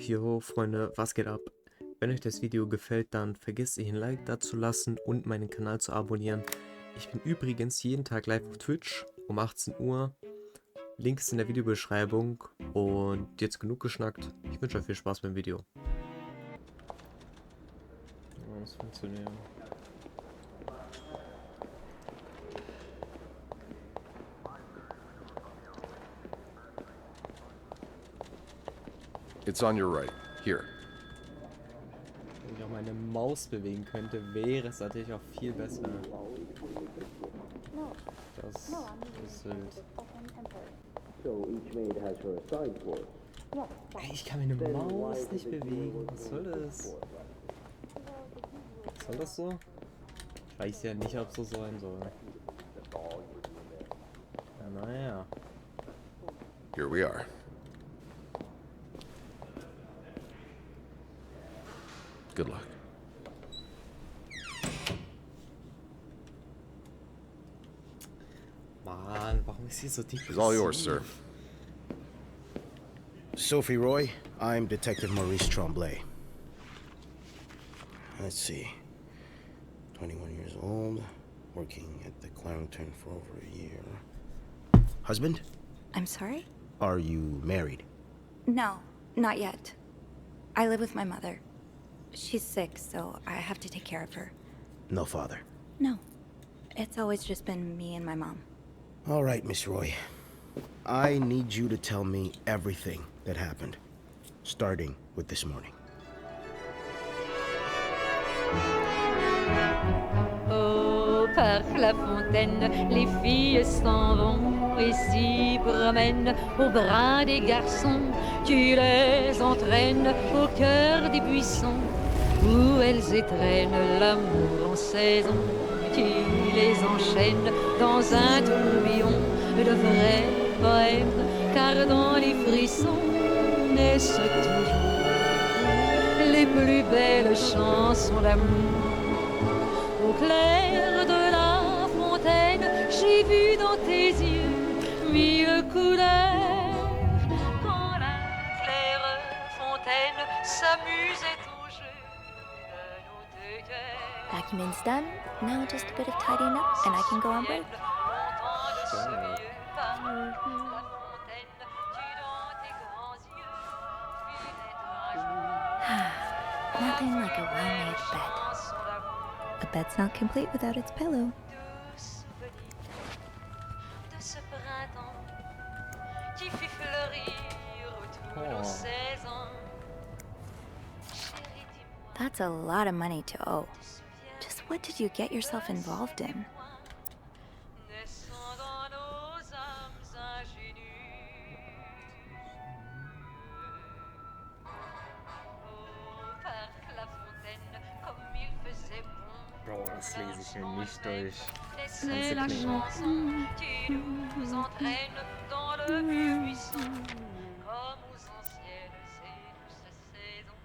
Jo, Freunde, was geht ab? Wenn euch das Video gefällt, dann vergesst nicht ein Like da zu lassen und meinen Kanal zu abonnieren. Ich bin übrigens jeden Tag live auf Twitch um 18 Uhr. Link ist in der Videobeschreibung. Und jetzt genug geschnackt. Ich wünsche euch viel Spaß beim Video. Ja, das funktioniert. It's on your right. Here. Wenn ich auch meine Maus bewegen könnte, wäre es natürlich auch viel besser. Das ist wild. Ey, ich kann meine Maus nicht bewegen. Was soll das? Soll das so? Ich weiß ja nicht, ob es so sein soll. Ja, naja. Here we are. Good luck. Mann, warum ist hier so depressiv? It's all yours, sir. Sophie Roy, I'm Detective Maurice Tremblay. Let's see. 21 years old, working at the Clarendon for over a year. Husband? I'm sorry? Are you married? No, not yet. I live with my mother. She's sick, so I have to take care of her. No father. No. It's always just been me and my mom. All right, Miss Roy. I need you to tell me everything that happened, starting with this morning. Au parc La Fontaine, les filles s'en vont et s'y promènent au bras des garçons. Tu les entraînes au cœur des buissons où elles étrennent l'amour en saison. Tu les enchaînes dans un tourbillon de vrais poèmes, car dans les frissons naissent toujours les plus belles chansons d'amour. Au clair de la fontaine, j'ai vu dans tes yeux mille couleurs. Quand la claire fontaine s'amusait au jeu de nos deux cœurs. Vacuuming's done. Now just a bit of tidying up and I can go on break. Nothing like a well-made bed. A bed's not complete without its pillow. De ce printemps qui fit fleurir tous nos 16 ans. Chérie, dis-moi, That's a lot of money to owe. te souviens Just what did you get yourself involved in? naissant dans nos âmes ingénues. Au parc La Fontaine, comme il faisait bon. Bro, das lese ich mir nicht durch. C'est la chanson qui nous entraîne dans le buisson, comme aux anciennes et douces saisons,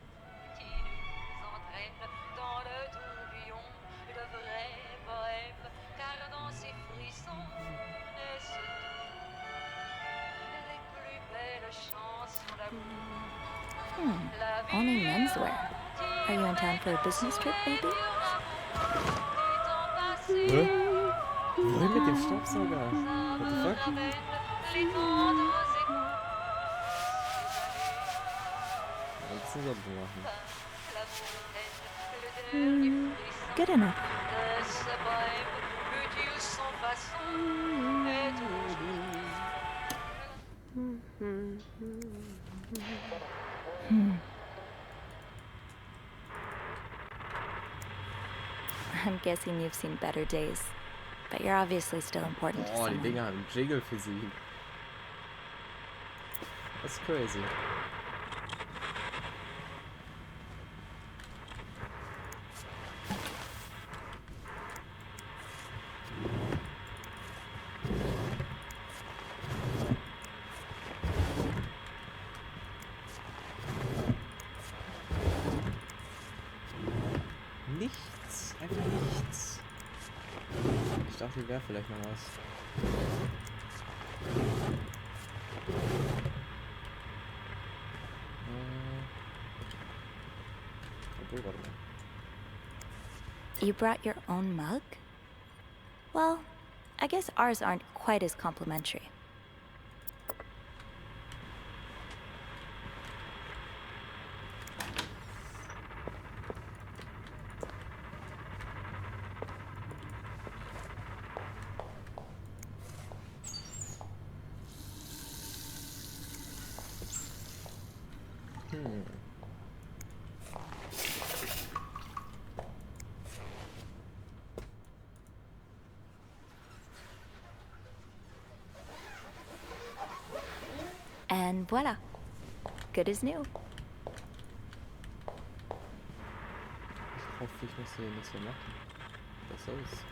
qui nous entraîne dans le tourbillon de vrais poèmes, car dans ces frissons naissent toujours les plus belles chansons d'amour. La vie Only menswear. Are you in town for a business trip, baby? Hä? Wohin mit dem Staubsauger? What the fuck? Was ist das machen? Good enough. I'm guessing you've seen better days, but you're obviously still important to Oh, die someone. Dinger haben Jiggle-Physik. Das ist crazy. Nichts, einfach nichts. Ich dachte, hier wäre vielleicht noch was. Oh, warte mal. You brought your own mug? Well, I guess ours aren't quite as complimentary. And voila. Good as new. Ich hoffe, ich muss hier nicht so machen. Was soll's?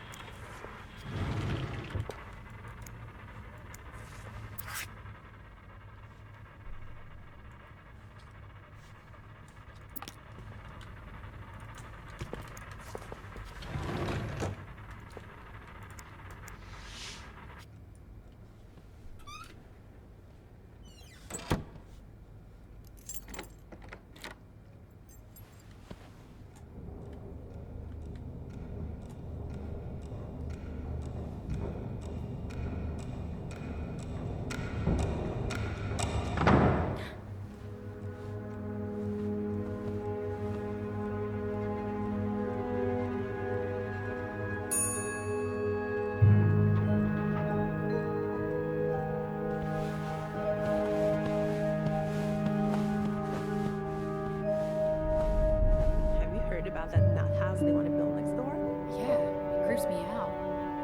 About that nut house they want to build next door? Yeah, it creeps me out.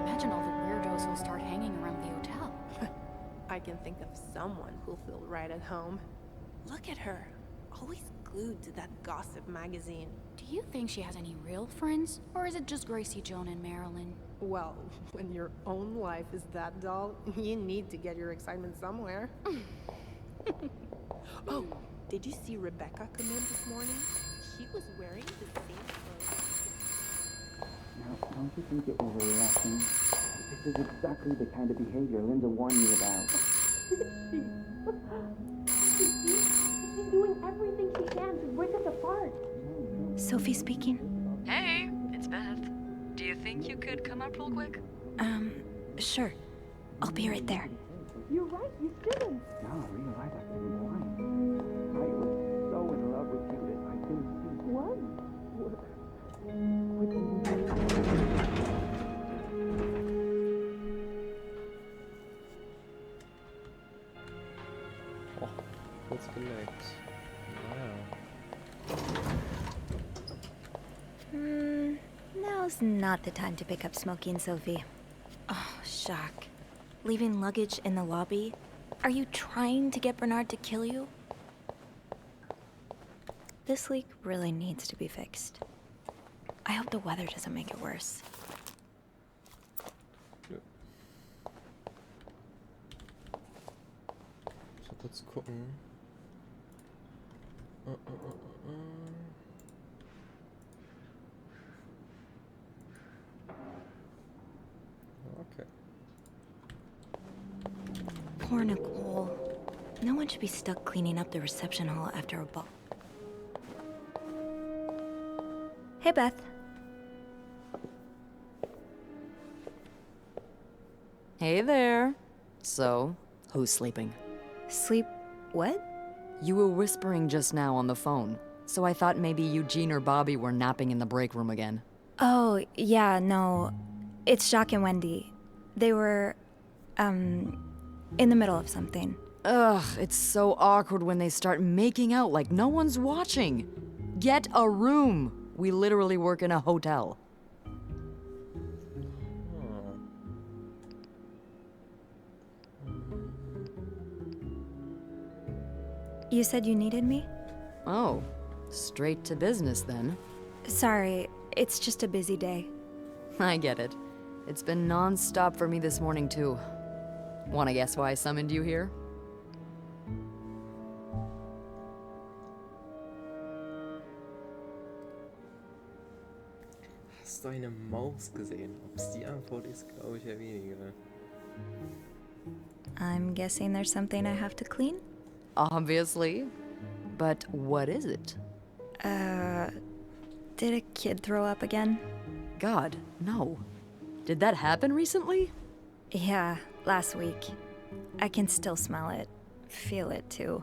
Imagine all the weirdos who'll start hanging around the hotel. I can think of someone who'll feel right at home. Look at her, always glued to that gossip magazine. Do you think she has any real friends? Or is it just Gracie, Joan, and Marilyn? Well, when your own life is that dull, you need to get your excitement somewhere. Oh, did you see Rebecca come in this morning? She was wearing the same clothes. Now, don't you think you're overreacting? This is exactly the kind of behavior Linda warned me about. She's doing everything she can to break us apart. Sophie speaking. Hey, it's Beth. Do you think you could come up real quick? Sure. I'll be right there. You're right, you shouldn't. No, I realize I've been blind. I was so in love with you that I didn't see. What? Oh, kurz geleckt. Naja. Now's not the time to pick up smoking, Sophie. Oh, shock. Leaving luggage in the lobby? Are you trying to get Bernard to kill you? This leak really needs to be fixed. I hope the weather doesn't make it worse. Ja. So kurz gucken. Okay. Poor Nicole. No one should be stuck cleaning up the reception hall after a ball. Hey, Beth. Hey there. So, who's sleeping? Sleep what? You were whispering just now on the phone, so I thought maybe Eugene or Bobby were napping in the break room again. Oh, yeah, no. It's Jacques and Wendy. They were, in the middle of something. Ugh, it's so awkward when they start making out like no one's watching. Get a room. We literally work in a hotel. You said you needed me? Oh, straight to business then. Sorry, it's just a busy day. I get it. It's been non-stop for me this morning too. Wanna guess why I summoned you here? Hast du eine Maus gesehen? Ob es die Antwort ist, glaube ich eher weniger. I'm guessing there's something I have to clean? Obviously. But what is it? Did a kid throw up again? God, no. Did that happen recently? Yeah, last week. I can still smell it. Feel it, too.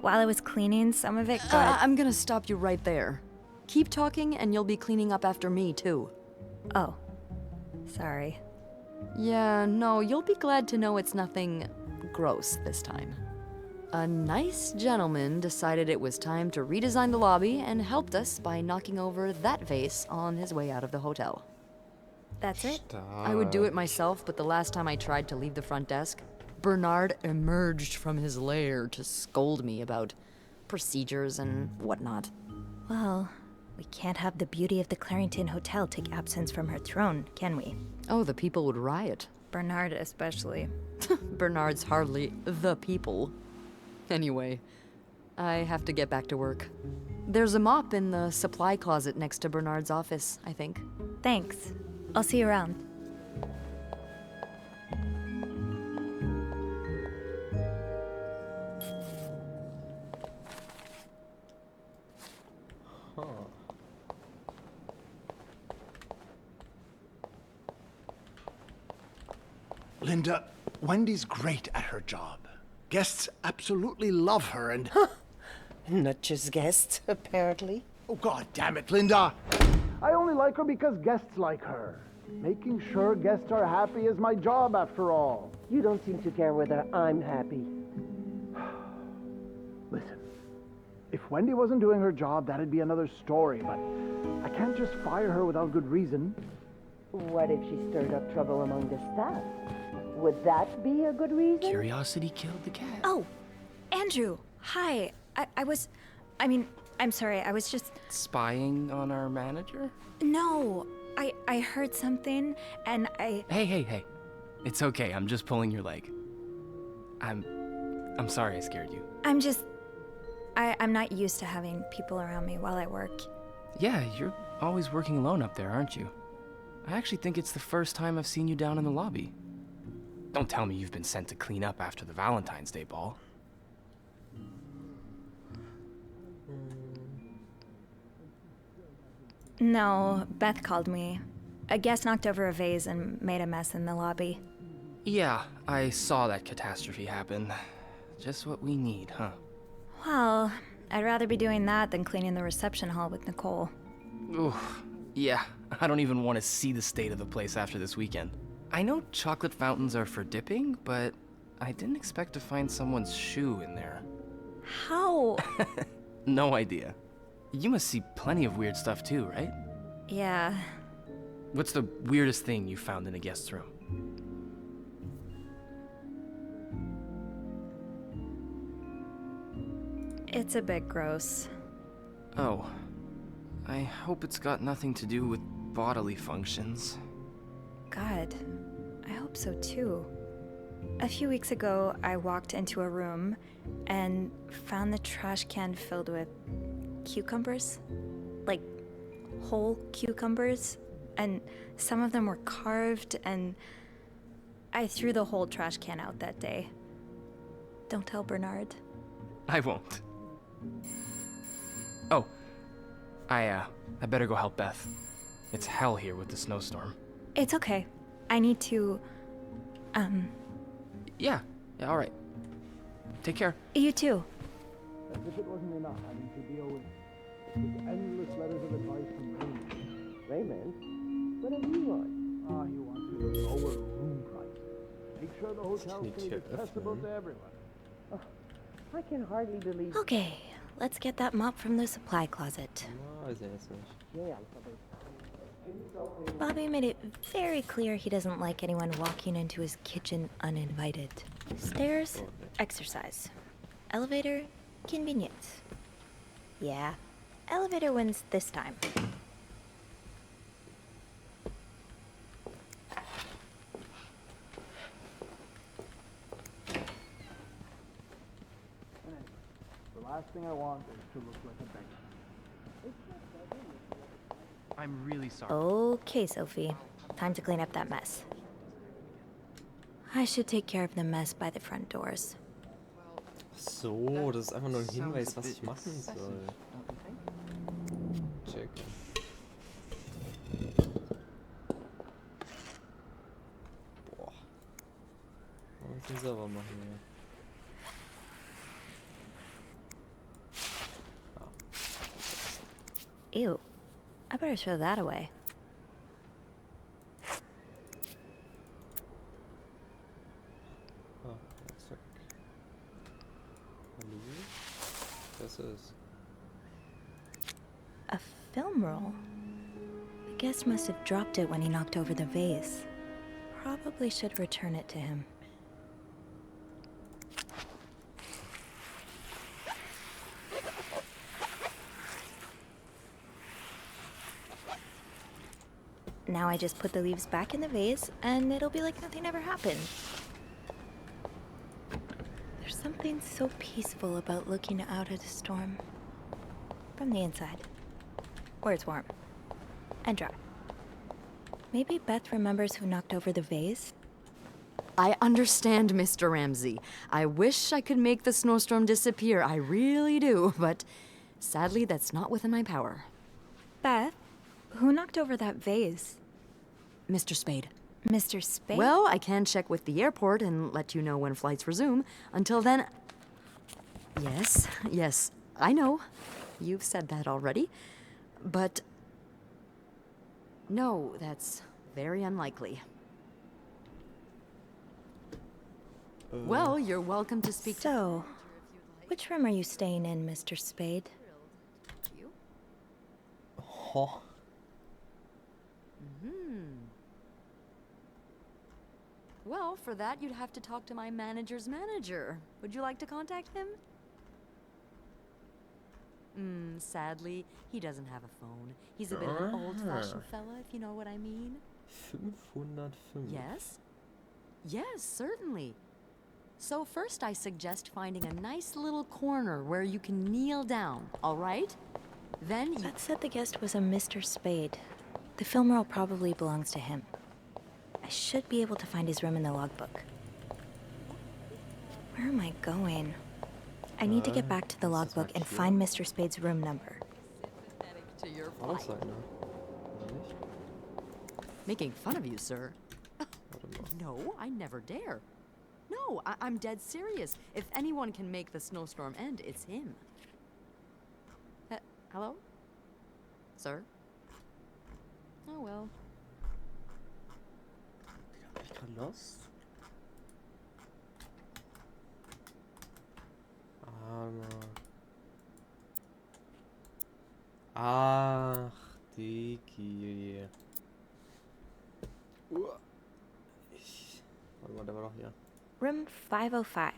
While I was cleaning, some of it got... I'm gonna stop you right there. Keep talking and you'll be cleaning up after me, too. Oh. Sorry. Yeah, no, you'll be glad to know it's nothing gross this time. A nice gentleman decided it was time to redesign the lobby and helped us by knocking over that vase on his way out of the hotel. That's it? I would do it myself, but the last time I tried to leave the front desk, Bernard emerged from his lair to scold me about procedures and whatnot. Well, we can't have the beauty of the Clarington Hotel take absence from her throne, can we? Oh, the people would riot. Bernard especially. Bernard's hardly the people. Anyway, I have to get back to work. There's a mop in the supply closet next to Bernard's office, I think. Thanks. I'll see you around. Linda, Wendy's great at her job. Guests absolutely love her and... Not just guests, apparently. Oh, God damn it, Linda! I only like her because guests like her. Making sure guests are happy is my job, after all. You don't seem to care whether I'm happy. Listen, if Wendy wasn't doing her job, that'd be another story, but I can't just fire her without good reason. What if she stirred up trouble among the staff? Would that be a good reason? Curiosity killed the cat. Oh, Andrew. Hi. I'm sorry. I was just... Spying on our manager? No. I heard something, and I... Hey. It's okay. I'm just pulling your leg. I'm sorry I scared you. I'm just... I'm not used to having people around me while I work. Yeah, you're always working alone up there, aren't you? I actually think it's the first time I've seen you down in the lobby. Don't tell me you've been sent to clean up after the Valentine's Day ball. No, Beth called me. A guest knocked over a vase and made a mess in the lobby. Yeah, I saw that catastrophe happen. Just what we need, huh? Well, I'd rather be doing that than cleaning the reception hall with Nicole. Oof. Yeah, I don't even want to see the state of the place after this weekend. I know chocolate fountains are for dipping, but I didn't expect to find someone's shoe in there. How? No idea. You must see plenty of weird stuff too, right? Yeah. What's the weirdest thing you found in a guest's room? It's a bit gross. Oh. I hope it's got nothing to do with bodily functions. God, I hope so too. A few weeks ago, I walked into a room and found the trash can filled with cucumbers. Like, whole cucumbers. And some of them were carved, and I threw the whole trash can out that day. Don't tell Bernard. I won't. Oh. I better go help Beth. It's hell here with the snowstorm. It's okay. I need to, Yeah, all right. Take care. You too. As if it wasn't enough having to deal with endless letters of advice from Raymond. Raymond? What does he want? He wants me to lower room prices. Make sure the hotel stays accessible to everyone. I can hardly believe... Okay, let's get that mop from the supply closet. Bobby made it very clear he doesn't like anyone walking into his kitchen uninvited. Stairs, exercise. Elevator, convenience. Yeah, elevator wins this time. The last thing I want is to look like a beggar. I'm really sorry. Okay, Sophie. Time to clean up that mess. I should take care of the mess by the front doors. So, das ist einfach nur ein Hinweis, was ich machen soll. Check. sauber machen, ja. Ew. I better throw that away. Ah, zack. Hallo? Das ist. A film roll? The guest must have dropped it when he knocked over the vase. Probably should return it to him. Now I just put the leaves back in the vase, and it'll be like nothing ever happened. There's something so peaceful about looking out at a storm. From the inside. Where it's warm. And dry. Maybe Beth remembers who knocked over the vase? I understand, Mr. Ramsey. I wish I could make the snowstorm disappear. I really do, but sadly that's not within my power. Beth, who knocked over that vase? Mr. Spade. Mr. Spade? Well, I can check with the airport and let you know when flights resume. Until then... Yes, I know. You've said that already. But... no, that's very unlikely. Well, you're welcome to speak to... So, which room are you staying in, Mr. Spade? Oh. Well, for that, you'd have to talk to my manager's manager. Would you like to contact him? Sadly, he doesn't have a phone. He's a bit of an old-fashioned fella, if you know what I mean. 505. Yes, certainly. So first I suggest finding a nice little corner where you can kneel down, all right? Then you... Beth said the guest was a Mr. Spade. The film roll probably belongs to him. I should be able to find his room in the logbook. Where am I going? I need to get back to the logbook and find Mr. Spade's room number. To your War das flight. einer? Oder nicht? Making fun of you, sir. Warte mal. No, I never dare. No, I'm dead serious. If anyone can make the snowstorm end, it's him. Hello? Sir? Oh well. Hab ich grad Lost? Ach, Digi. Warte mal, der war doch hier. Room 505.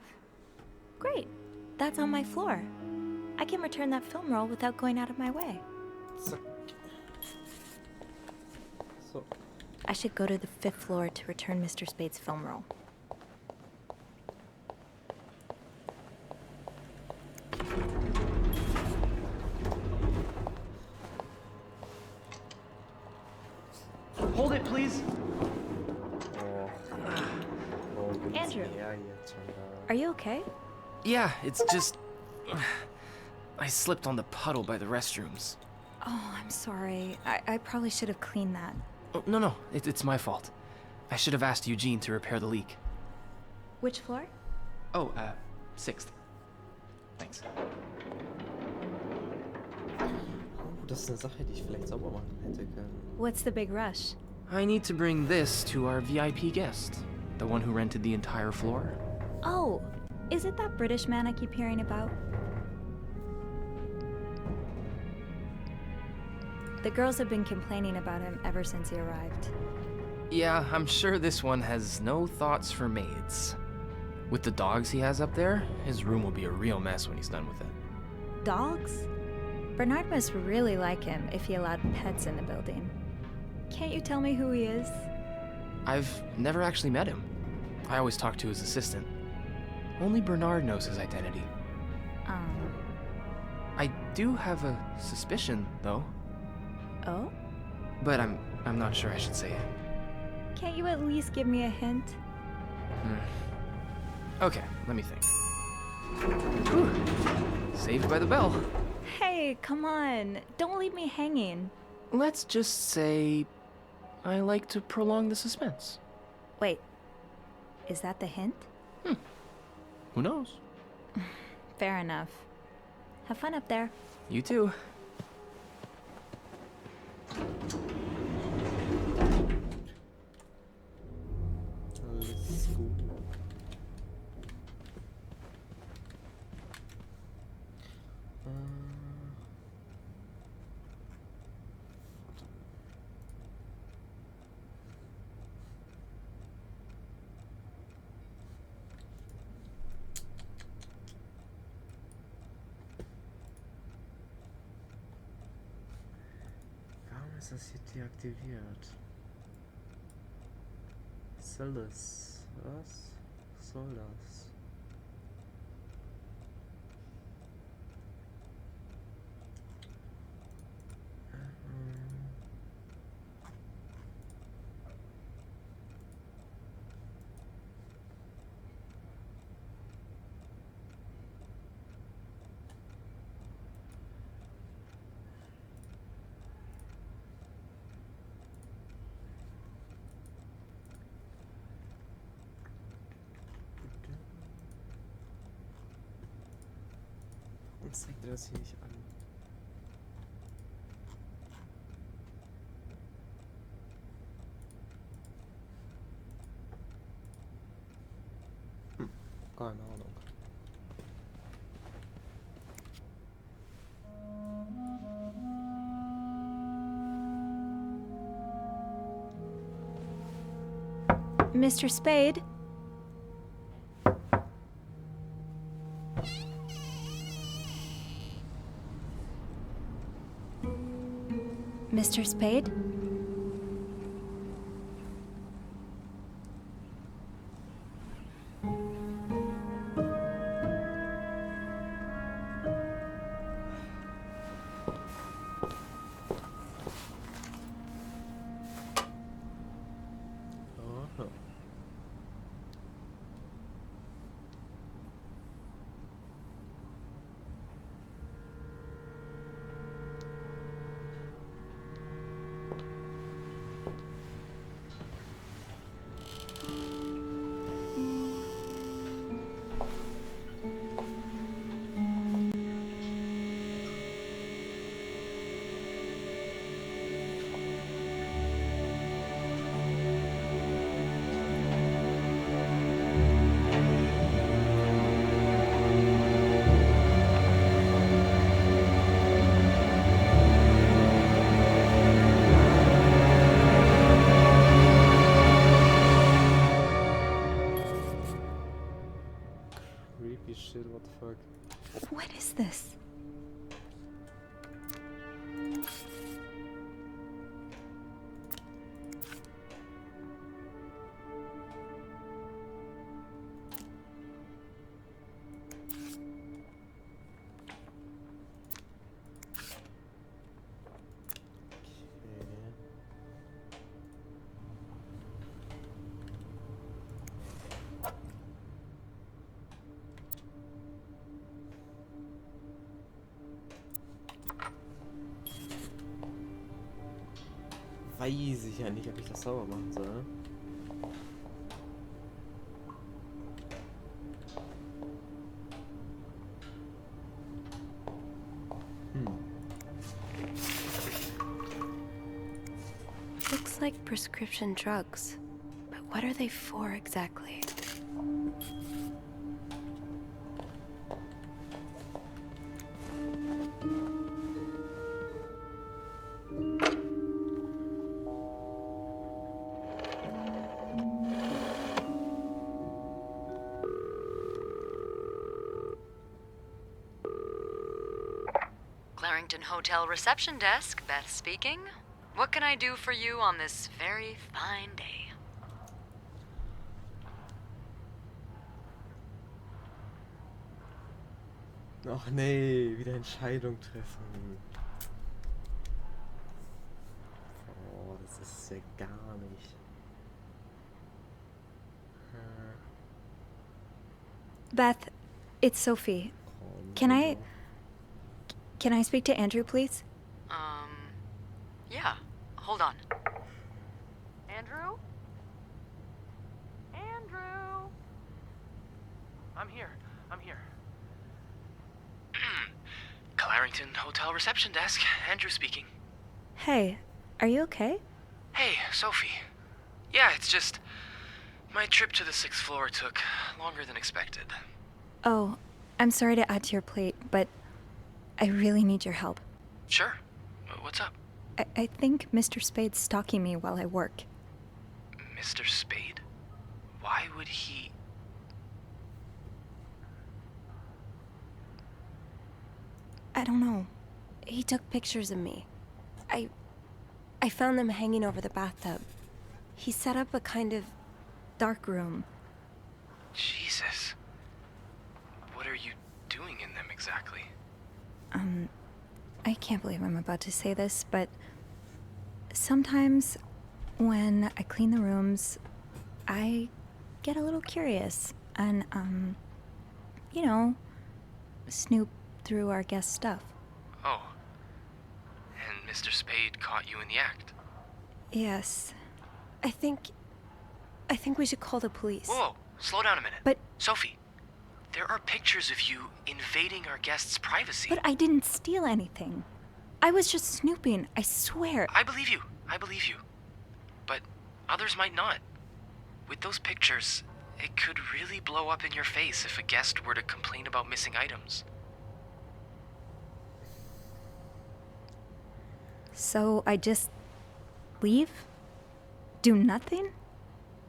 Great. That's on my floor. I can return that film roll without going out of my way. Zack. So. I should go to the 5th floor to return Mr. Spade's film roll. Hold it, please. Andrew, are you okay? Yeah, it's just... I slipped on the puddle by the restrooms. Oh, I'm sorry. I probably should have cleaned that. Oh, no, it's my fault. I should have asked Eugene to repair the leak. Which floor? Oh, 6th. Thanks. Oh, das ist eine Sache, die ich vielleicht sauber machen hätte können. What's the big rush? I need to bring this to our VIP guest. The one who rented the entire floor. Oh, is it that British man I keep hearing about? The girls have been complaining about him ever since he arrived. Yeah, I'm sure this one has no thoughts for maids. With the dogs he has up there, his room will be a real mess when he's done with it. Dogs? Bernard must really like him if he allowed pets in the building. Can't you tell me who he is? I've never actually met him. I always talk to his assistant. Only Bernard knows his identity. I do have a suspicion, though. Oh? But I'm not sure I should say it. Can't you at least give me a hint? Okay, let me think. Whew. Saved by the bell. Hey, come on. Don't leave me hanging. Let's just say I like to prolong the suspense. Wait, is that the hint? Who knows? Fair enough. Have fun up there. You too. Alles gut. Warum ist das hier deaktiviert? Was soll das? Was soll das? Warum zeigt er das hier nicht an? Keine Ahnung. Mr. Spade? Mr. Spade? Aha. Creepy shit, what the fuck? What is this? Weiß ich ja nicht, ob ich das sauber machen soll. Looks like prescription drugs. But what are they for exactly? Clarington Hotel reception desk, Beth speaking. What can I do for you on this very fine day? Ach nee, wieder Entscheidung treffen. Oh, das ist ja gar nicht. Beth, it's Sophie. Can I speak to Andrew, please? Yeah. Hold on. Andrew? Andrew? I'm here. Clarrington Hotel reception desk. Andrew speaking. Hey, are you okay? Hey, Sophie. Yeah, it's just... my trip to the 6th floor took longer than expected. Oh, I'm sorry to add to your plate, but I really need your help. Sure. What's up? I think Mr. Spade's stalking me while I work. Mr. Spade? Why would he... I don't know. He took pictures of me. I found them hanging over the bathtub. He set up a kind of dark room. Jesus. What are you doing in them exactly? I can't believe I'm about to say this, but sometimes when I clean the rooms, I get a little curious and, you know, snoop through our guest stuff. Oh. And Mr. Spade caught you in the act? Yes. I think we should call the police. Whoa, slow down a minute. But... Sophie, there are pictures of you invading our guests' privacy. But I didn't steal anything. I was just snooping, I swear. I believe you. But others might not. With those pictures, it could really blow up in your face if a guest were to complain about missing items. So I just leave? Do nothing?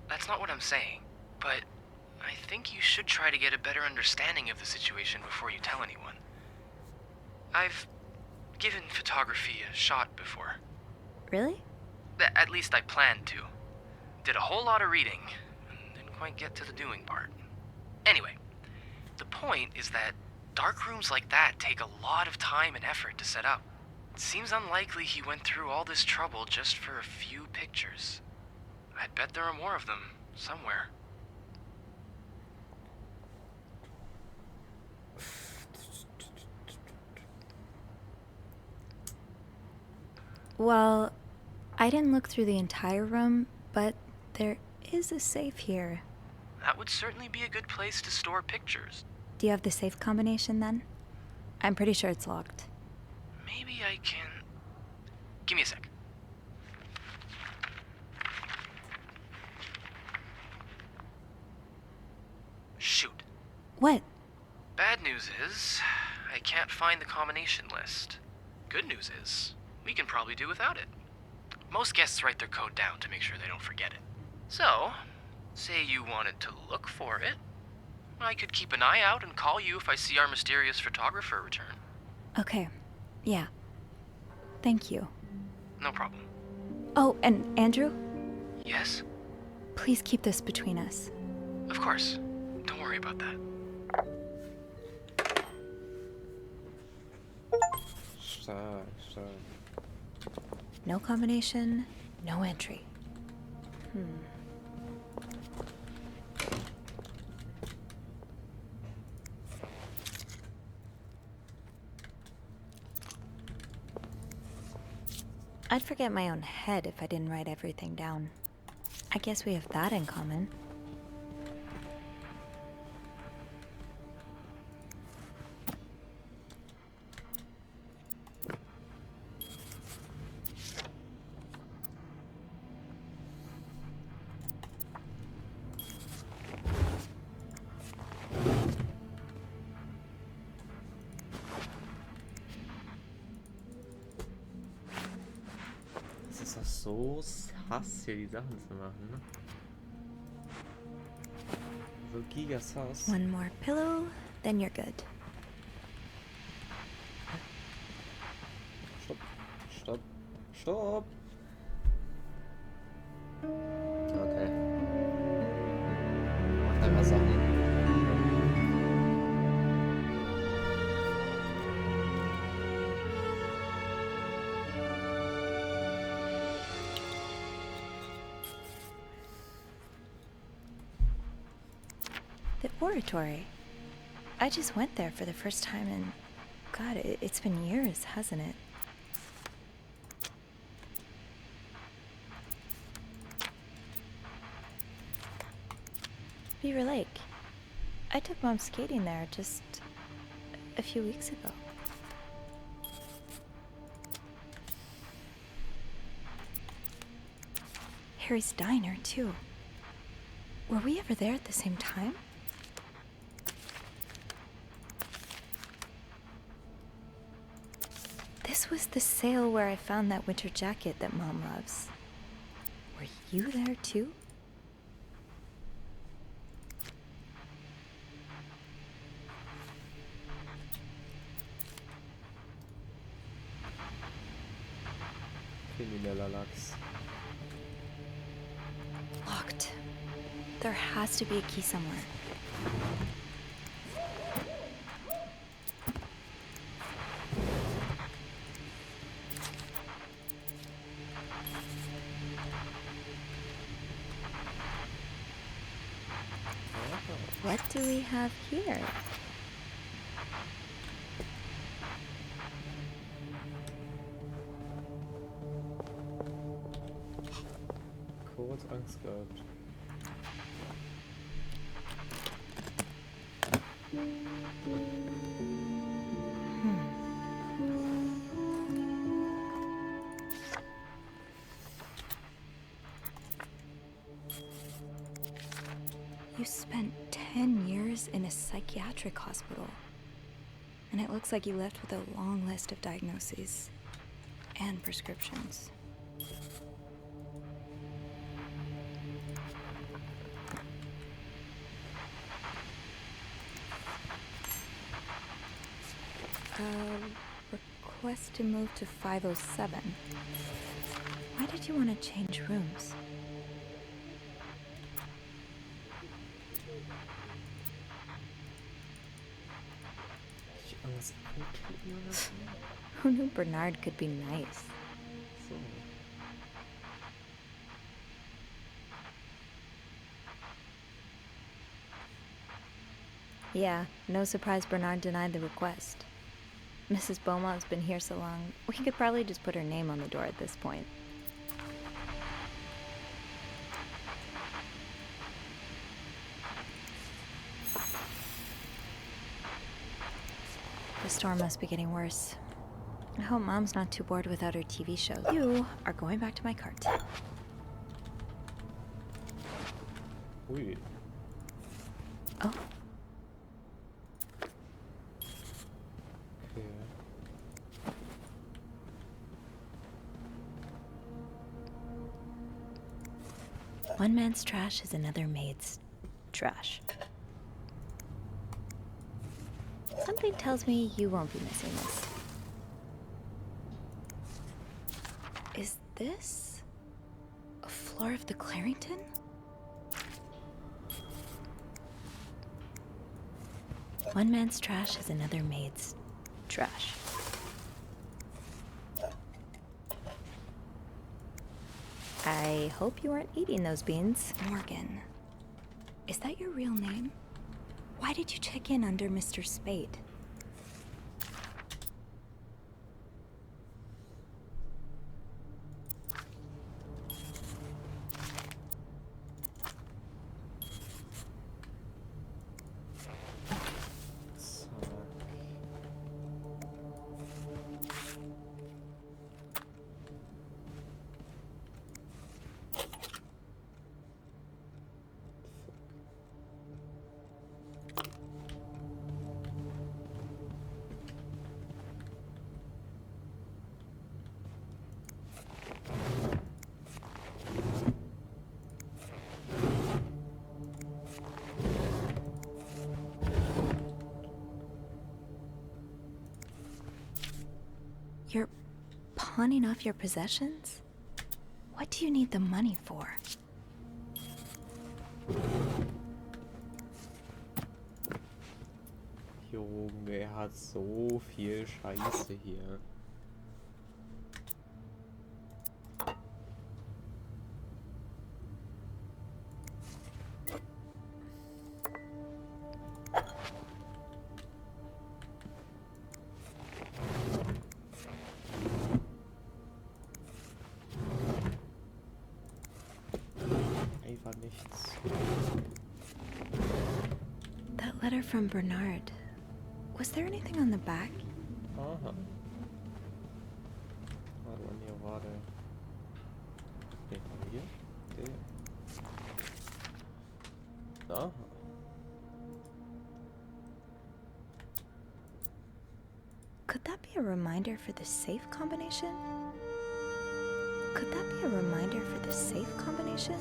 That's not what I'm saying, but I think you should try to get a better understanding of the situation before you tell anyone. I've given photography a shot before. Really? At least I planned to. Did a whole lot of reading, and didn't quite get to the doing part. Anyway, the point is that dark rooms like that take a lot of time and effort to set up. It seems unlikely he went through all this trouble just for a few pictures. I'd bet there are more of them, somewhere. Well, I didn't look through the entire room, but there is a safe here. That would certainly be a good place to store pictures. Do you have the safe combination then? I'm pretty sure it's locked. Maybe I can... Give me a sec. Shoot. What? Bad news is, I can't find the combination list. Good news is, we can probably do without it. Most guests write their code down to make sure they don't forget it. So, say you wanted to look for it, I could keep an eye out and call you if I see our mysterious photographer return. Okay. Yeah. Thank you. No problem. Oh, and Andrew? Yes? Please keep this between us. Of course. Don't worry about that. No combination, no entry. I'd forget my own head if I didn't write everything down. I guess we have that in common. Es ist doch so Hass, hier die Sachen zu machen, ne? So gigas Hass. One more pillow, then you're good. Stopp. Okay. Macht einfach Sachen. The oratory. I just went there for the first time and, God, it's been years, hasn't it? Beaver Lake. I took Mom skating there just a few weeks ago. Harry's diner, too. Were we ever there at the same time? This was the sale where I found that winter jacket that Mom loves. Were you there, too? Krimineller Lachs. Locked. There has to be a key somewhere. What do we have here? Kurz Angst gehabt. You spent 10 years in a psychiatric hospital. And it looks like you left with a long list of diagnoses and prescriptions. Request to move to 507. Why did you want to change rooms? Who knew Bernard could be nice? So. Yeah, no surprise Bernard denied the request. Mrs. Beaumont's been here so long, we could probably just put her name on the door at this point. The storm must be getting worse. I hope Mom's not too bored without her TV show. You are going back to my cart. Ui. Oh. Okay. One man's trash is another maid's trash. Something tells me you won't be missing this. Is this a floor of the Clarington? One man's trash is another maid's trash. I hope you aren't eating those beans. Morgan, is that your real name? Why did you check in under Mr. Spade? You're pawning off your possessions? What do you need the money for? Junge, er hat so viel Scheiße hier. Letter from Bernard. Was there anything on the back? Aha. Warte mal, hier, warte. Nee, hier? Der. Aha. Could that be a reminder for the safe combination? Could that be a reminder for the safe combination?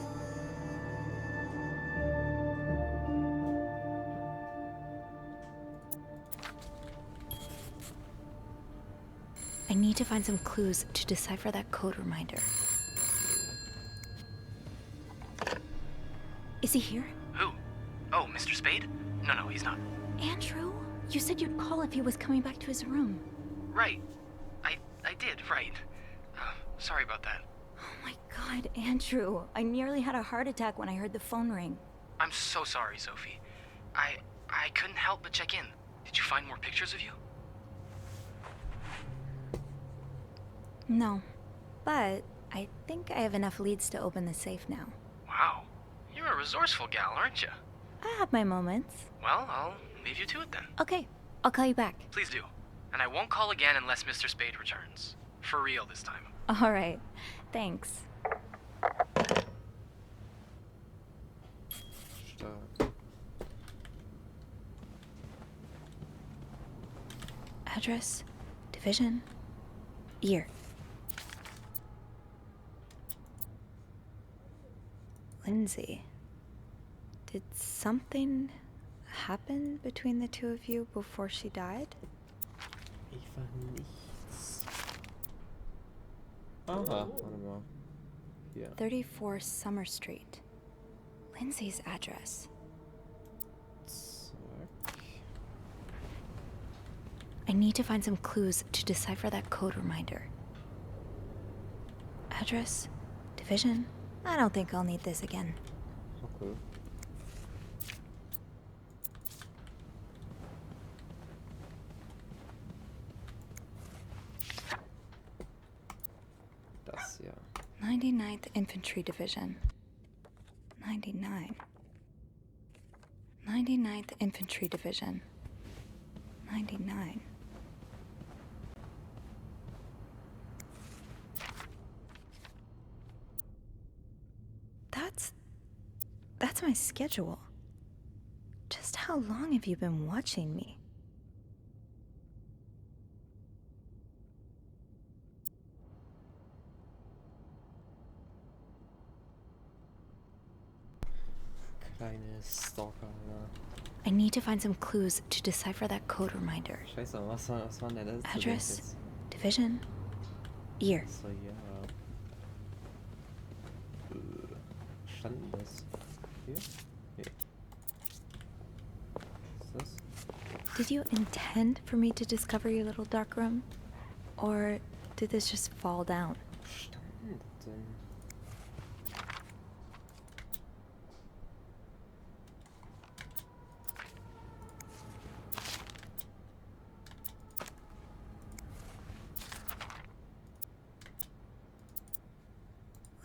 I need to find some clues to decipher that code reminder. Is he here? Who? Oh, Mr. Spade? No, he's not. Andrew? You said you'd call if he was coming back to his room. Right. I did, right. Sorry about that. Oh my god, Andrew. I nearly had a heart attack when I heard the phone ring. I'm so sorry, Sophie. I couldn't help but check in. Did you find more pictures of you? No. But I think I have enough leads to open the safe now. Wow. You're a resourceful gal, aren't you? I have my moments. Well, I'll leave you to it then. Okay, I'll call you back. Please do. And I won't call again unless Mr. Spade returns. For real this time. All right. Thanks. Stark. Address, division, year. Lindsay, did something happen between the two of you before she died? Einfach nichts. Aha, warte mal. Hier. 34 Summer Street. Lindsay's address. Zack. I need to find some clues to decipher that code reminder. Address, division. I don't think I'll need this again. Okay. Das ja. 99th Infantry Division. 99. 99th Infantry Division. 99. That's my schedule. Just how long have you been watching me? Kleine Stalker, ja. I need to find some clues to decipher that code reminder. Scheiße, was war denn der letzte Address, jetzt? division, year. So, ja. Stand denn das? Hier? Nee. Was ist das? Did you intend for me to discover your little dark room? Or did this just fall down? Stand denn?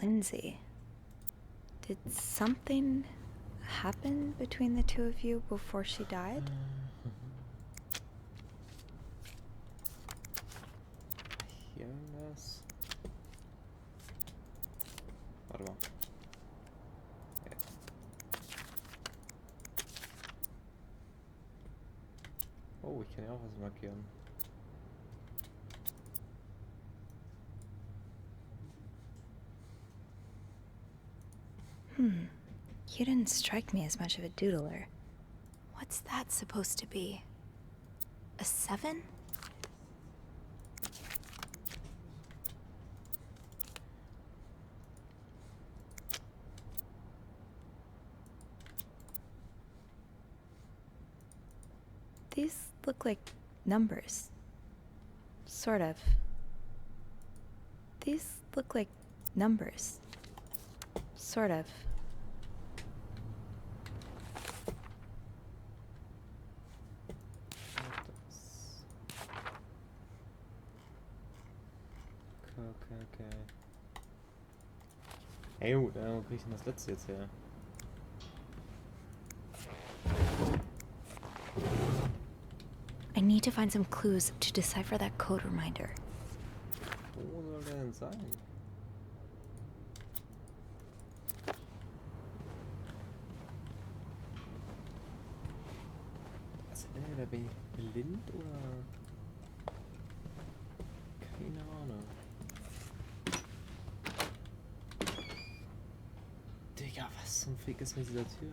Lindsay, did something happen between the two of you before she died? Hier irgendwas? Warte mal. Okay. Oh, ich kann ja auch was markieren. You didn't strike me as much of a doodler. What's that supposed to be? A 7? These look like numbers. Sort of. These look like numbers. Sort of. Okay. Ey, gut, wo krieg ich denn das letzte jetzt her? I need to find some clues to decipher that code reminder. Wo soll der denn sein? Also entweder bin ich blind oder... Keine Ahnung. Digga, was zum Fick ist mit dieser Tür?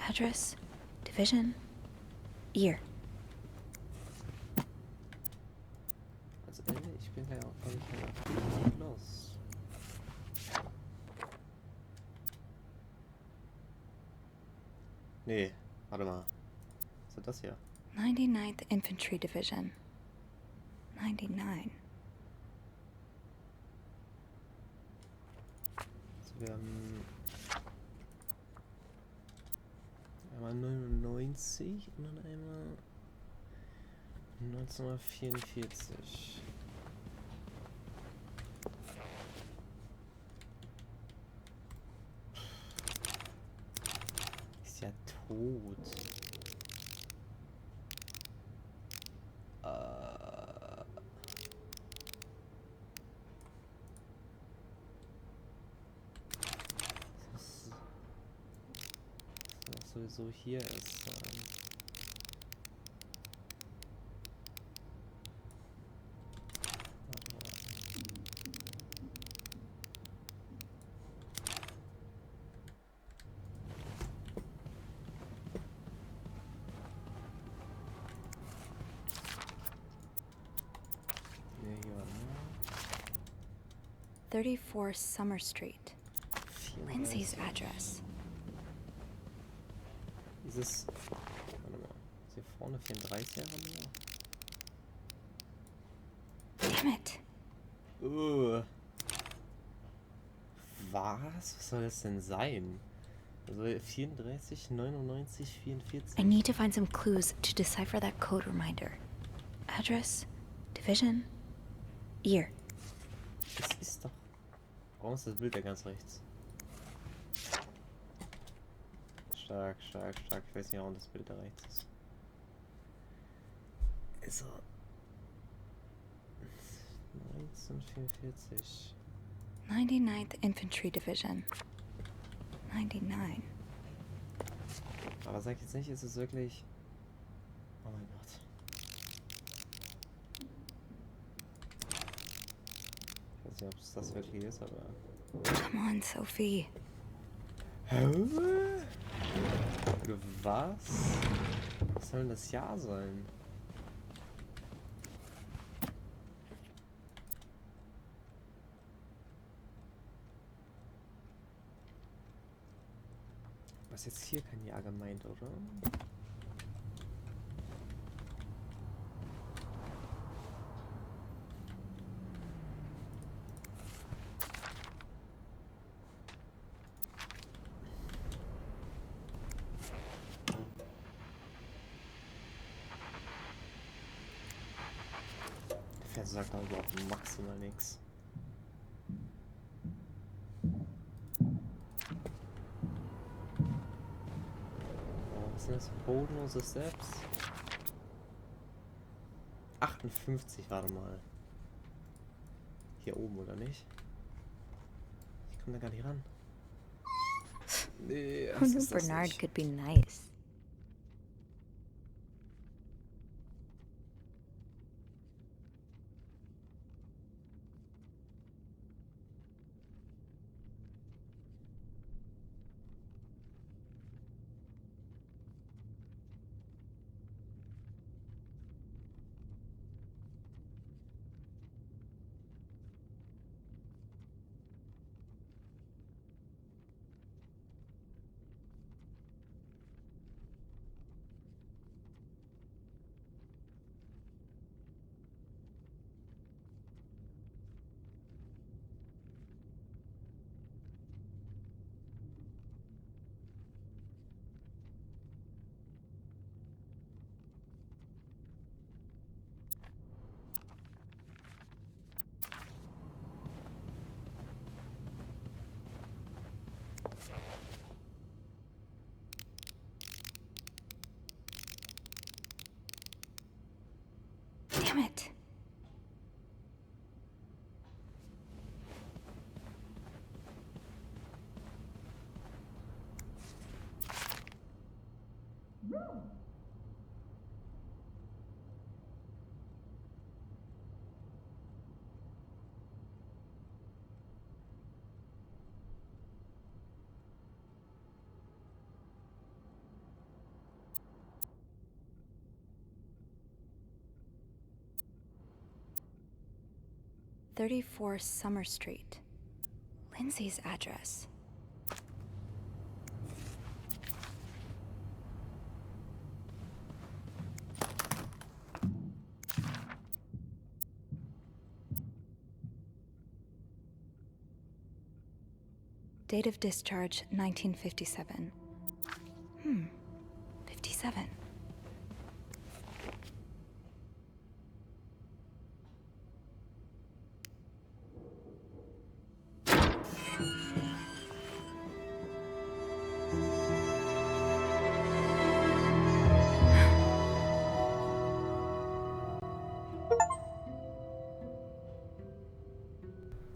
Address, division, year. Also ich bin ja auch nicht los. Nee, warte mal. Was ist das hier? 99th Infantry Division. 99. Also wir haben einmal 99 und dann einmal 1944. Ist ja tot. Das muss sowieso hier ist sein. Nee, hier war 34 Summer Street. Lindsay's address. Dieses. Warte mal. Ist hier vorne 34er Nummer? Damn it. Was? Was soll das denn sein? Also 34, 99, 44. I need to find some clues to decipher that code reminder. Address, division, year. Das ist doch. Warum ist das Bild da ganz rechts? Stark, stark, stark. Ich weiß nicht, warum das Bild da rechts ist. Also. 1944. 99th Infantry Division. 99. Aber sag jetzt nicht, ist es wirklich. Oh mein Gott. Ich weiß nicht, ob es das wirklich ist, aber. Come on, Sophie. Was? Was soll denn das Jahr sein? Was jetzt hier kein Jahr gemeint, oder? Der Fernseher sagt aber überhaupt maximal nichts. Was sind das? Bodenlose Steps? 58, warte mal. Hier oben, oder nicht? Ich komme da gar nicht ran. Nee, Who knew Bernard could be nice? Damn it. "34 Summer Street." Lindsay's address. Date of discharge, 1957. 57.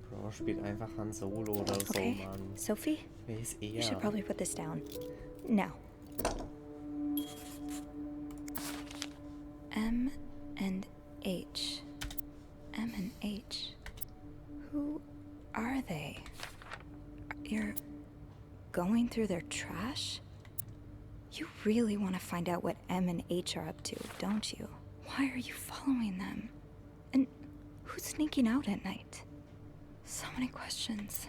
Bro, spielt einfach Han Solo oder so, Okay, Mann. Sophie, Wer ist you should er? probably put this down. Now. M and H. M and H. Who are they? You're going through their trash? You really want to find out what M and H are up to, don't you? Why are you following them? And who's sneaking out at night? So many questions.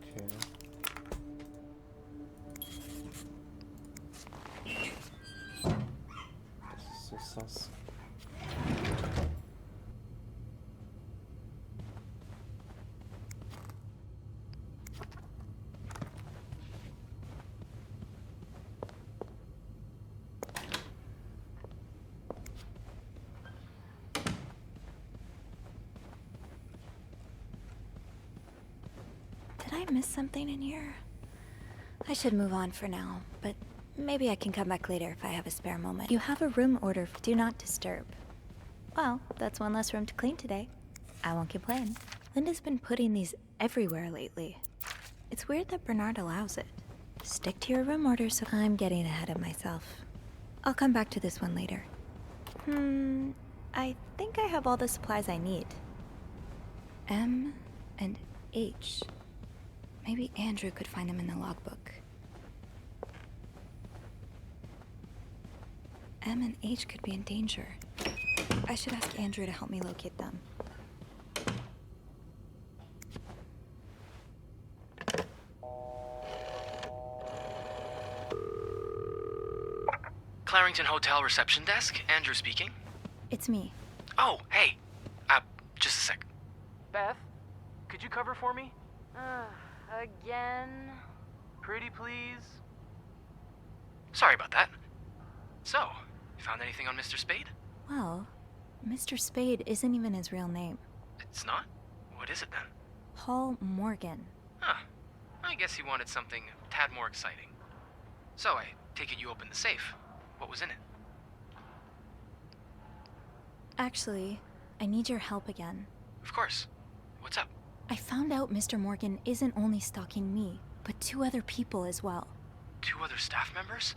Okay. Das ist so sass. Did I miss something in here? I should move on for now, but maybe I can come back later if I have a spare moment. You have a room order for do not disturb. Well, that's one less room to clean today. I won't complain. Linda's been putting these everywhere lately. It's weird that Bernard allows it. Stick to your room order, so I'm getting ahead of myself. I'll come back to this one later. I think I have all the supplies I need. M and H. Maybe Andrew could find them in the logbook. M and H could be in danger. I should ask Andrew to help me locate them. Clarington Hotel reception desk, Andrew speaking. It's me. Oh, hey. Just a sec. Beth, could you cover for me? Again? Pretty please? Sorry about that. So, you found anything on Mr. Spade? Well, Mr. Spade isn't even his real name. It's not? What is it then? Paul Morgan. Huh. I guess he wanted something a tad more exciting. So, I take it you opened the safe. What was in it? Actually, I need your help again. Of course. What's up? I found out Mr. Morgan isn't only stalking me, but 2 other people as well. 2 other staff members?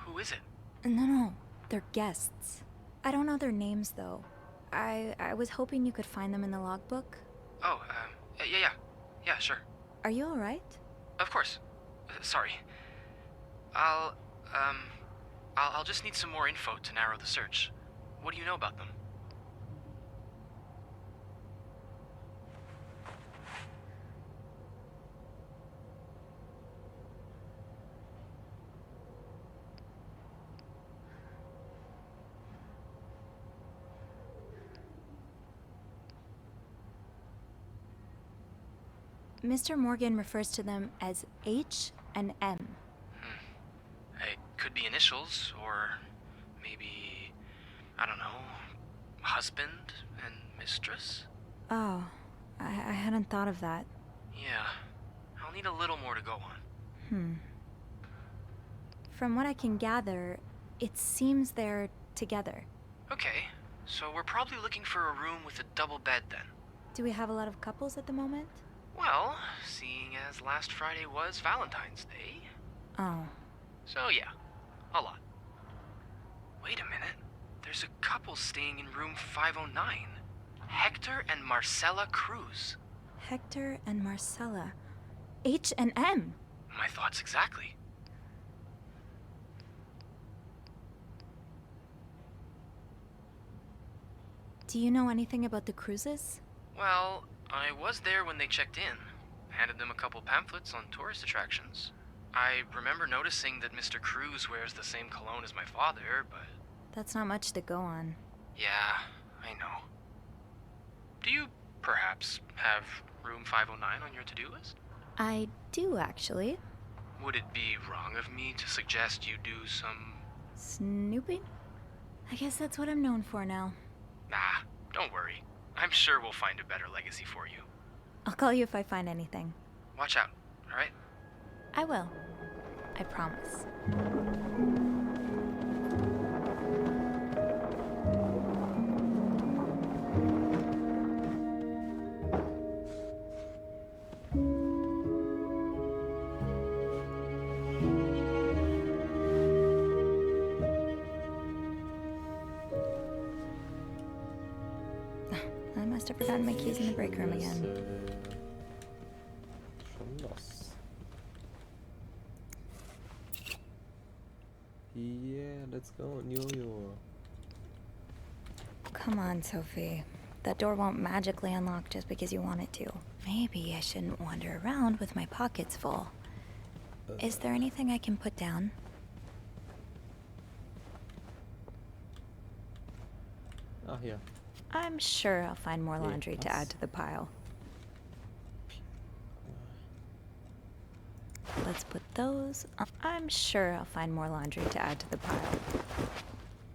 Who is it? No, they're guests. I don't know their names though. I was hoping you could find them in the logbook. Oh, yeah, sure. Are you alright? Of course. Sorry. I'll just need some more info to narrow the search. What do you know about them? Mr. Morgan refers to them as H and M. It could be initials, or maybe, I don't know, husband and mistress? Oh, I hadn't thought of that. Yeah, I'll need a little more to go on. From what I can gather, it seems they're together. Okay, so we're probably looking for a room with a double bed then. Do we have a lot of couples at the moment? Well, seeing as last Friday was Valentine's Day. Oh. So yeah, a lot. Wait a minute. There's a couple staying in room 509. Hector and Marcella Cruz. Hector and Marcella. H&M. My thoughts exactly. Do you know anything about the Cruzes? Well, I was there when they checked in. Handed them a couple pamphlets on tourist attractions. I remember noticing that Mr. Cruz wears the same cologne as my father, but... That's not much to go on. Yeah, I know. Do you, perhaps, have room 509 on your to-do list? I do, actually. Would it be wrong of me to suggest you do some... Snooping? I guess that's what I'm known for now. Nah, don't worry. I'm sure we'll find a better legacy for you. I'll call you if I find anything. Watch out, alright? I will. I promise. I must have forgotten my keys in the break room again. Schon los. Yeah, let's go, Yo-Yo. Come on, Sophie. That door won't magically unlock just because you want it to. Maybe I shouldn't wander around with my pockets full. Is there anything I can put down? Ach ja. I'm sure I'll find more laundry to add to the pile. Let's put those on. I'm sure I'll find more laundry to add to the pile.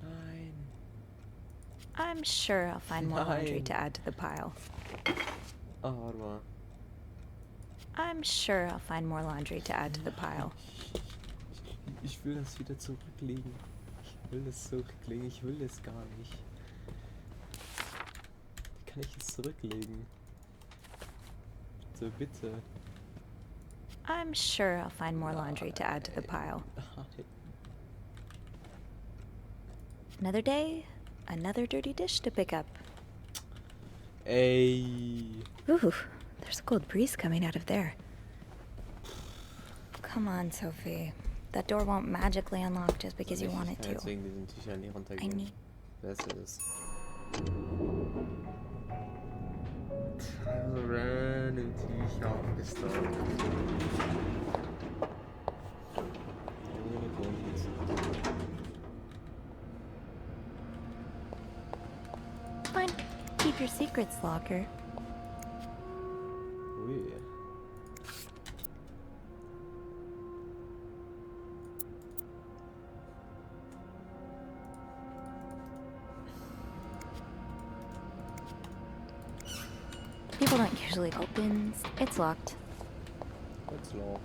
Nein. I'm sure I'll find more laundry to add to the pile. Ah, warte mal. I'm sure I'll find more laundry to add to the pile. Ich will das wieder zurücklegen. Ich will das zurücklegen. Ich will das gar nicht. Wie kann ich es zurücklegen? Bitte, bitte. I'm sure I'll find more laundry to add to the pile. Another day, another dirty dish to pick up. Ey. Ooh, there's a cold breeze coming out of there. Come on, Sophie. That door won't magically unlock just because you want it to. Deswegen diesen Tücher nie runtergehen. I need... Besser ist. Random Tücher aufgestaubt. Fine. Keep your secrets, locker. Ui. People don't usually open. It's locked. It's locked.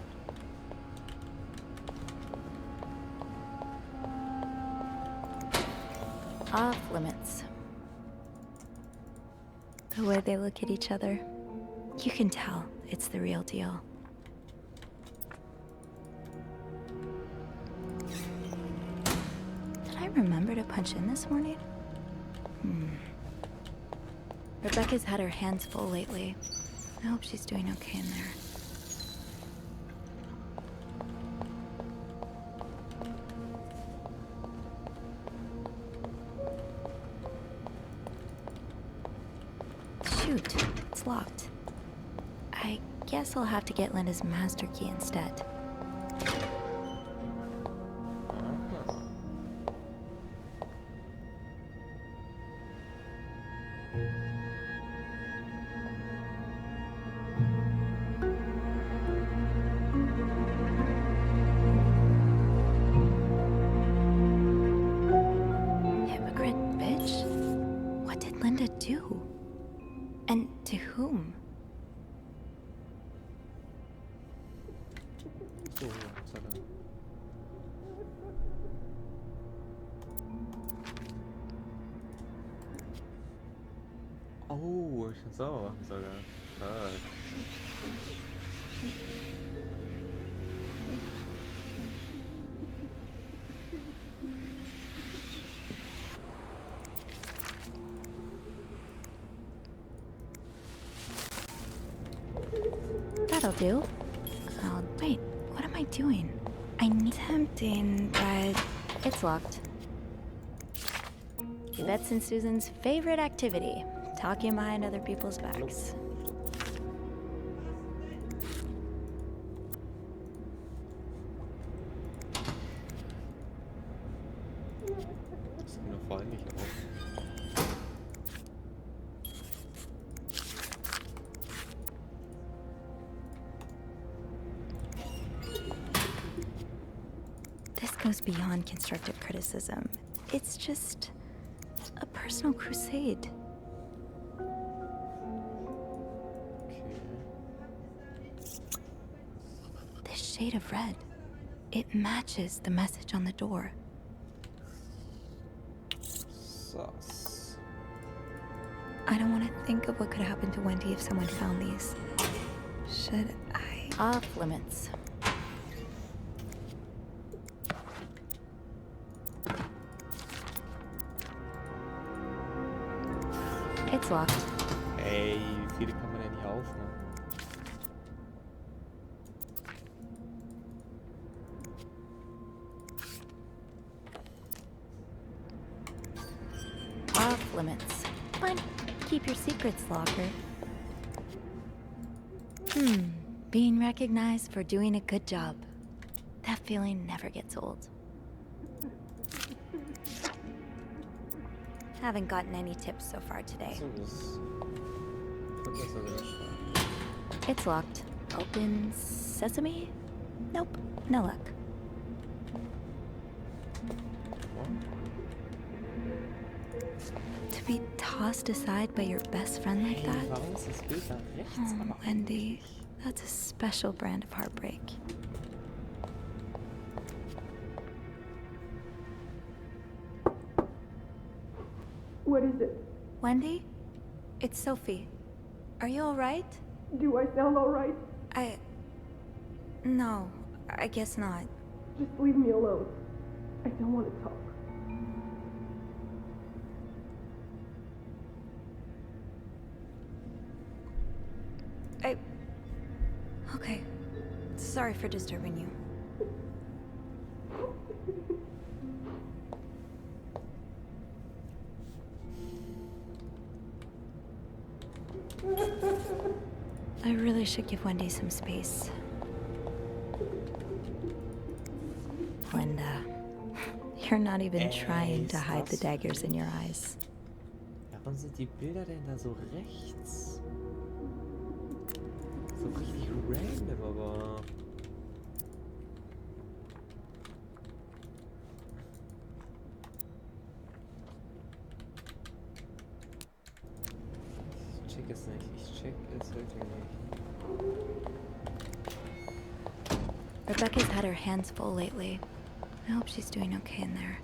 Off limits. The way they look at each other, you can tell it's the real deal. Did I remember to punch in this morning? Rebecca's had her hands full lately. I hope she's doing okay in there. Shoot, it's locked. I guess I'll have to get Linda's master key instead. Hypocrite bitch. What did Linda do? And to whom? So, Upsala. Oh, ich kann sauber machen sogar. Fuck. That'll do. Oh, wait, what am I doing? I need tempting, but it's locked. Yvette's and Susan's favorite activity, talking behind other people's backs. Das geht doch vor allem nicht auf. This goes beyond constructive criticism. It's just a personal crusade. This shade of red, it matches the message on the door. Sus. I don't want to think of what could happen to Wendy if someone found these. Should I? Off limits. It's locked. Ey, wie viele kann man denn hier aufmachen? Off limits. Fine. Keep your secrets, locker. Being recognized for doing a good job. That feeling never gets old. Haven't gotten any tips so far today. So, das verbessert den Schrank. It's locked. Open sesame? Nope. No luck. To be tossed aside by your best friend like that? Warum ist das Bild da rechts? Oh, Wendy, that's a special brand of heartbreak. What is it? Wendy? It's Sophie. Are you alright? Do I sound alright? No, I guess not. Just leave me alone. I don't want to talk. Okay. Sorry for disturbing you. I really should give Wendy some space. Linda, you're not even trying to hide the daggers in your eyes. Warum sind die Bilder denn da so rechts? So richtig random, aber... Ich check es nicht. Ich check es wirklich nicht. Rebecca's had her hands full lately. I hope she's doing okay in there.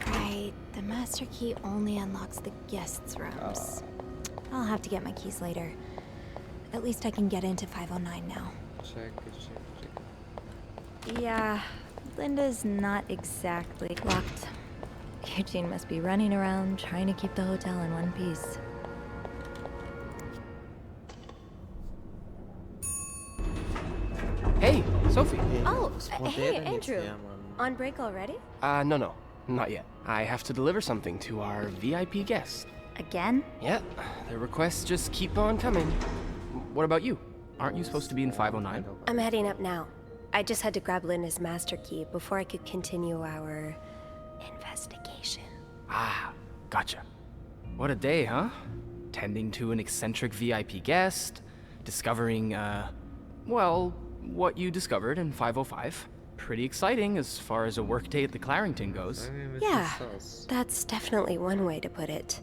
Right, the master key only unlocks the guests' rooms. I'll have to get my keys later. At least I can get into 509 now. Check. Yeah, Linda's not exactly locked. Eugene must be running around trying to keep the hotel in one piece. Hey, Sophie. Oh, hey, Andrew. On break already? No, not yet. I have to deliver something to our VIP guest. Again? Yeah, the requests just keep on coming. What about you? Aren't you supposed to be in 509? I'm heading up now. I just had to grab Linda's master key before I could continue our investigation. Ah, gotcha. What a day, huh? Tending to an eccentric VIP guest, discovering, well, what you discovered in 505. Pretty exciting as far as a workday at the Clarington goes. Yeah, that's definitely one way to put it.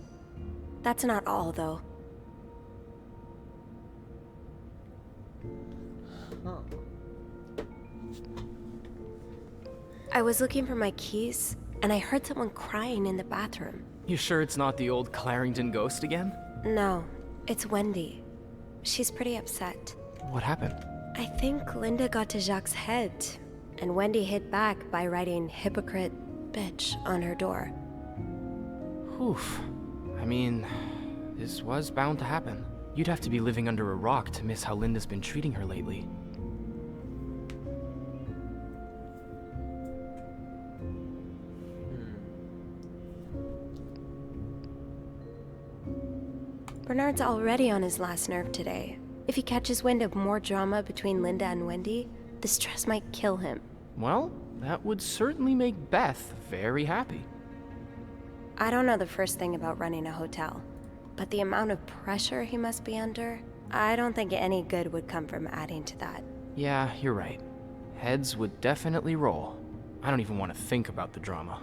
That's not all, though. I was looking for my keys, and I heard someone crying in the bathroom. You sure it's not the old Clarendon ghost again? No, it's Wendy. She's pretty upset. What happened? I think Linda got to Jacques' head, and Wendy hit back by writing hypocrite bitch on her door. Oof. I mean, this was bound to happen. You'd have to be living under a rock to miss how Linda's been treating her lately. Bernard's already on his last nerve today. If he catches wind of more drama between Linda and Wendy, the stress might kill him. Well, that would certainly make Beth very happy. I don't know the first thing about running a hotel, but the amount of pressure he must be under, I don't think any good would come from adding to that. Yeah, you're right. Heads would definitely roll. I don't even want to think about the drama.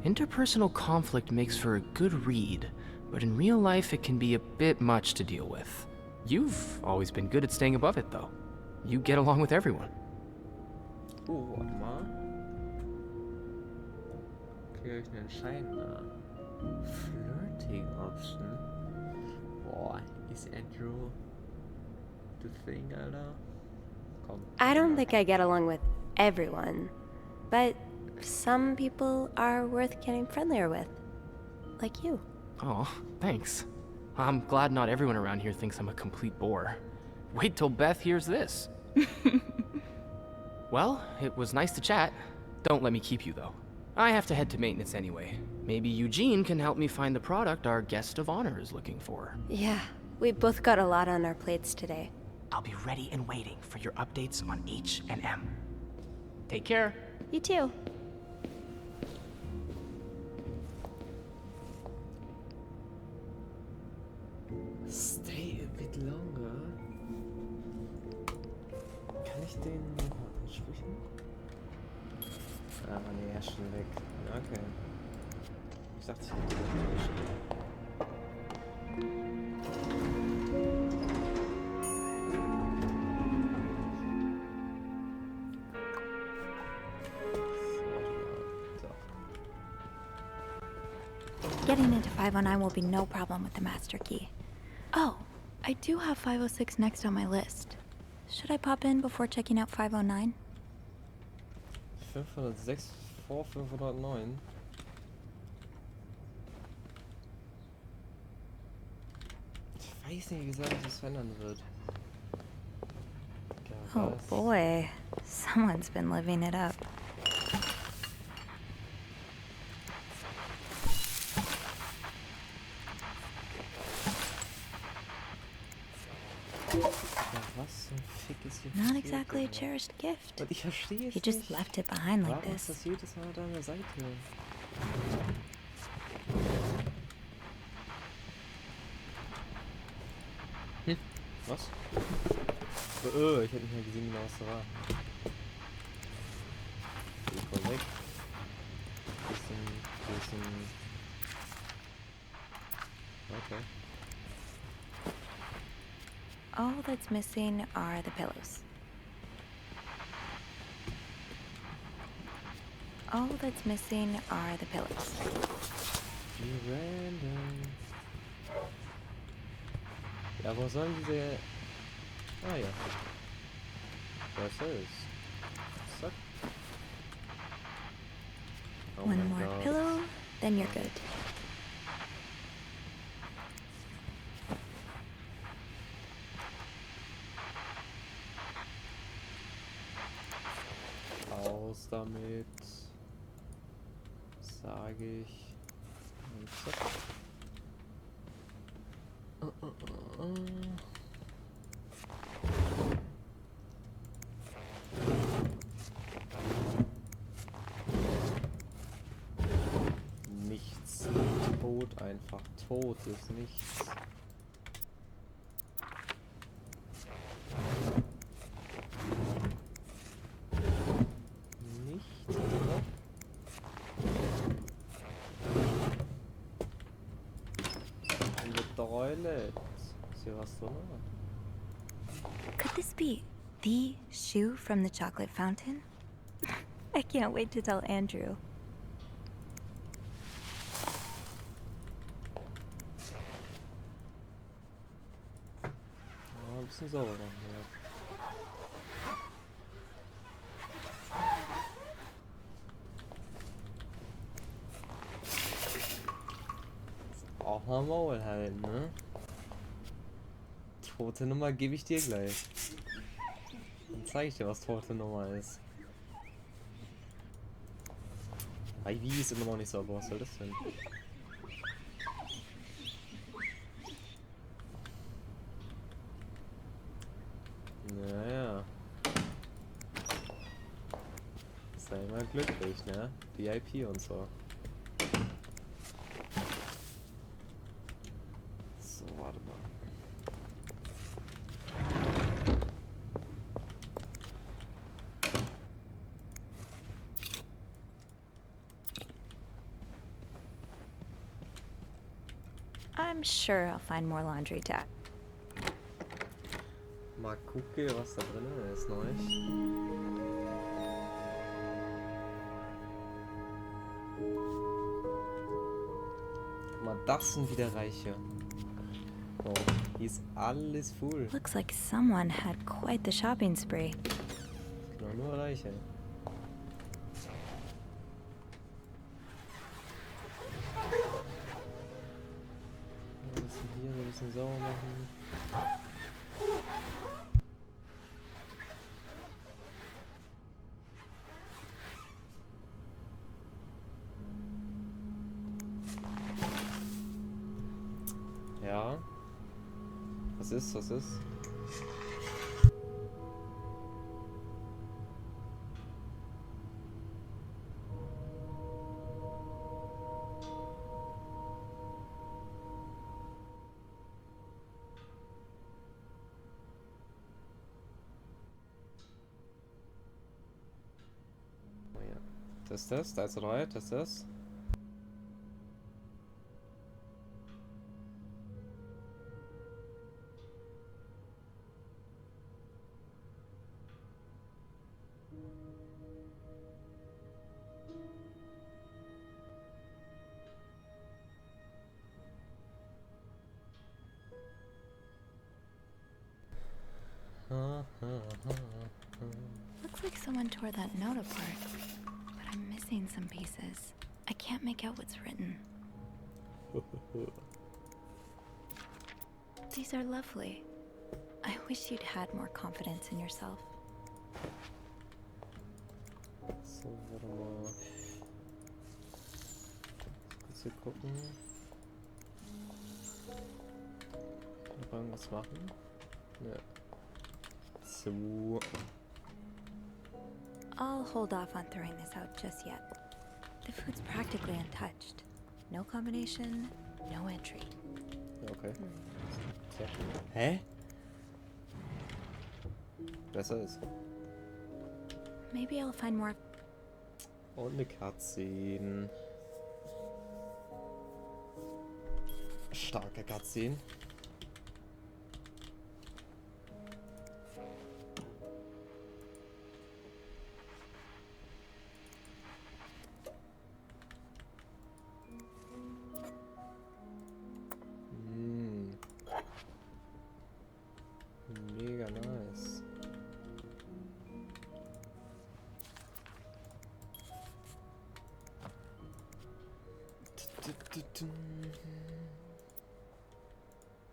Interpersonal conflict makes for a good read, but in real life it can be a bit much to deal with. You've always been good at staying above it, though. You get along with everyone. Warte mal. Klicke ich einen Schein da. Flirting Option. Boah, ist Andrew the thing, Alter? Komm. I don't think I get along with everyone, but some people are worth getting friendlier with. Like you. Oh, thanks. I'm glad not everyone around here thinks I'm a complete bore. Wait till Beth hears this. Well, it was nice to chat. Don't let me keep you, though. I have to head to maintenance anyway. Maybe Eugene can help me find the product our guest of honor is looking for. Yeah, we've both got a lot on our plates today. I'll be ready and waiting for your updates on H&M. Take care. You too. Stay a bit longer. Kann ich den ansprechen? Ah, nee, er ist schon weg. Okay. Ich dachte, ich hätte ihn ansprechen. Getting into 509 will be no problem with the master key. Oh, I do have 506 next on my list. Should I pop in before checking out 509? 506 vor 509. Ich weiß nicht, wie sehr sich das verändern wird. Oh boy, someone's been living it up. Not exactly a cherished gift. Und ich verstehe es He just nicht. left it behind like Warum ist this. das jedes Mal da an der Seite? Was? Ich hätte nicht mehr gesehen, wie genau es da war. Ich war weg. Bisschen. Okay. All that's missing are the pillows. All that's missing are the pillows. Wie random. Ja, wo sollen diese... Ah ja. Das ist... Zack. Oh One mein more Gott. pillow, then you're good. Aus damit, sage ich. Und zack. Nichts. Tot einfach. Tot ist nichts. Toilet. Ist hier was drin? Could this be The shoe from the chocolate fountain? I can't wait to tell Andrew. Ja, ein bisschen sauber machen, ja. Auch mal Maul halten, ne? Tote Nummer gebe ich dir gleich. Dann zeige ich dir, was tote Nummer ist. Wie ist immer noch nicht sauber, was soll das denn? Naja. Sei mal glücklich, ne? VIP und so. So, warte mal. I'm sure I'll find more laundry to add. Mal gucken, was da drin ist, noch nicht. Guck mal, das sind wieder Reiche. Oh, hier ist alles full. Looks like someone had quite the shopping spree. Genau, nur Reiche. Ein bisschen hier, ein bisschen sauber machen. Ja. Was ist? Was ist? Oh ja. Das, da ist er dabei, das. Looks like someone tore that note apart, but I'm missing some pieces. I can't make out what's written. These are lovely. I wish you'd had more confidence in yourself. So, warte mal. Kurz hier gucken. Noch irgendwas machen? Ja. So. I'll hold off on throwing this out just yet. The food's practically untouched. No combination, no entry. Okay. Sehr schön. Hä? Besser ist. Maybe I'll find more. Und eine Cutscene. Starke Cutscene. Mega nice.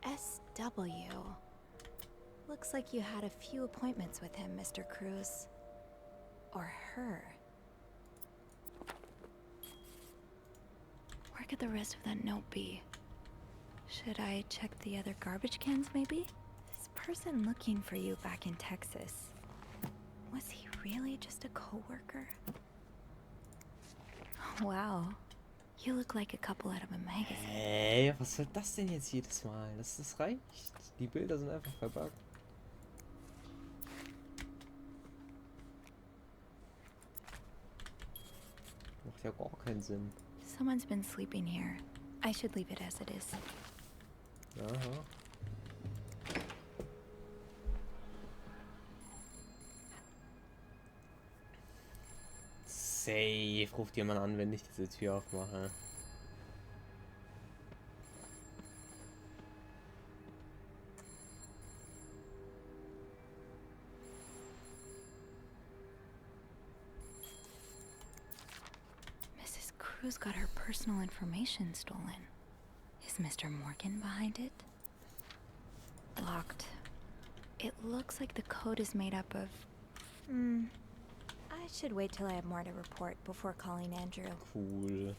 SW. Looks like you had a few appointments with him, Mr. Cruz. Or her. Where could the rest of that note be? Should I check the other garbage cans, maybe? This person looking for you back in Texas. Was he really just a co-worker? Wow. You look like a couple out of a magazine. Hey, was soll das denn jetzt jedes Mal? Das reicht. Die Bilder sind einfach verbuggt. Macht ja gar keinen Sinn. Someone's been sleeping here. I should leave it as it is. Aha. Safe ruft jemand an, wenn ich diese Tür aufmache. Mrs. Cruz got her personal information stolen. Is Mr. Morgan behind it? Locked. It looks like the code is made up of... I should wait till I have more to report before calling Andrew. Cool.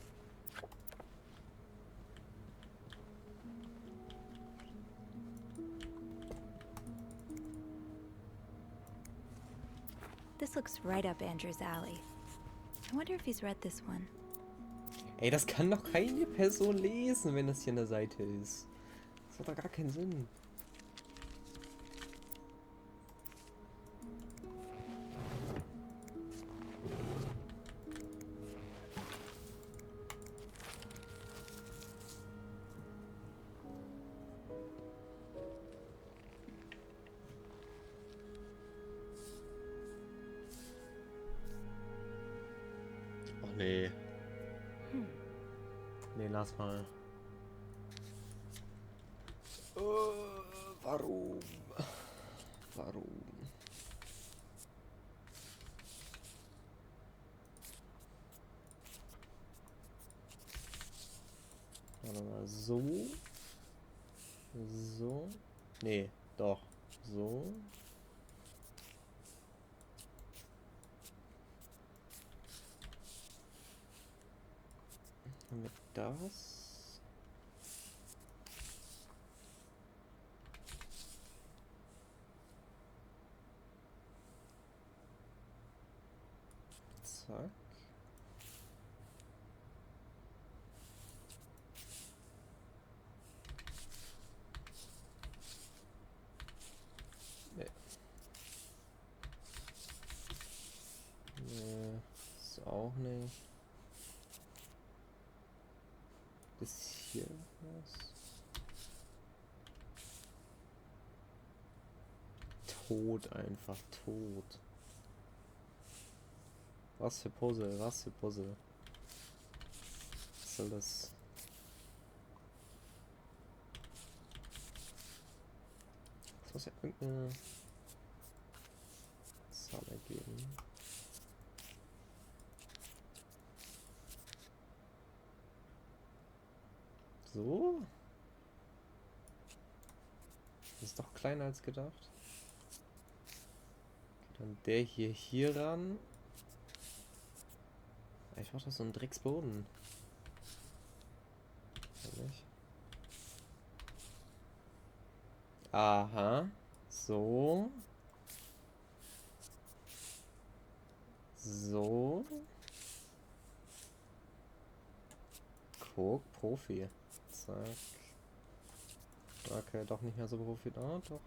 This looks right up Andrew's alley. I wonder if he's read this one. Ey, das kann doch keine Person lesen, wenn das hier an der Seite ist. Das hat doch gar keinen Sinn. Oh nee. Nee, lass mal. Warum? Warum? Warte mal, so. So. Nee, doch. So. Mit das. Zack. Nee. Nee, ist auch nicht. Ist hier was? Tot, einfach tot. Was für Puzzle, was für Puzzle. Was soll das? Das muss ja irgendeine Zahl ergeben. So? Das ist doch kleiner als gedacht. Okay, dann der hier ran. Ich mach doch so einen Drecksboden. Nicht? Aha. So. So. Guck, Profi. Zack. Okay, doch nicht mehr so Profi. Ah, doch.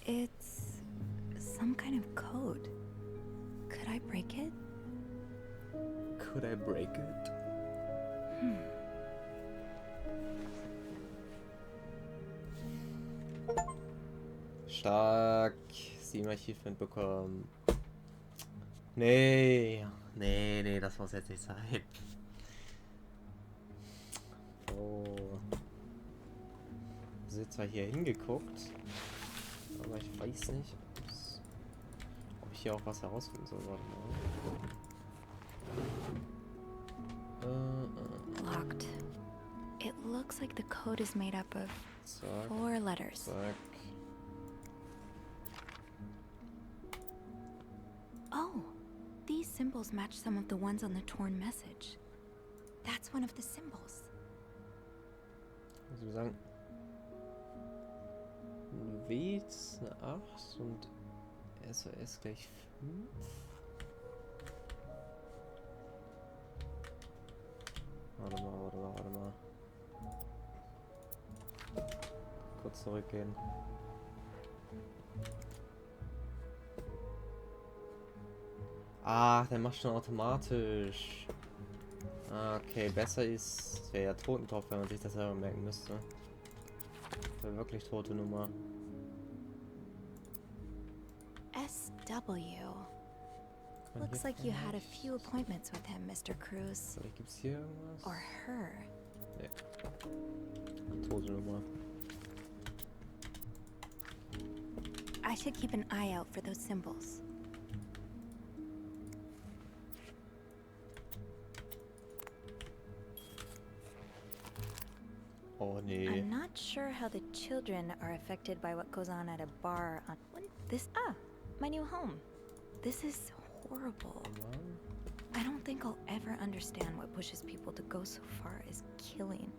It's some kind of code. Could I break it? Could I break it? Stark. 7 Achievement bekommen. Nee. Nee, das muss jetzt nicht sein. Oh. Wir sind zwar hier hingeguckt, aber ich weiß nicht, ob ich hier auch was herausfinden soll. Warte mal. Locked. It looks like the code is made up of Zack. 4 letters. Zack. Oh, these symbols match some of the ones on the torn message. That's one of the symbols. Also wir sagen, ein W ist eine 8 und SOS gleich 5. Warte mal. Kurz zurückgehen. Ah, der macht schon automatisch. Ah, okay, besser ist, es wäre ja Totentopf, wenn man sich das selber merken müsste. Das wäre wirklich tote Nummer. SW. Looks like you had a few appointments with him, Mr. Cruz. Vielleicht gibt's hier irgendwas? Or her. Nee. Tote Nummer. I should keep an eye out for those symbols. Oh nee. I'm not sure how the children are affected by what goes on at a bar on my new home. This is horrible. I don't think I'll ever understand what pushes people to go so far as killing.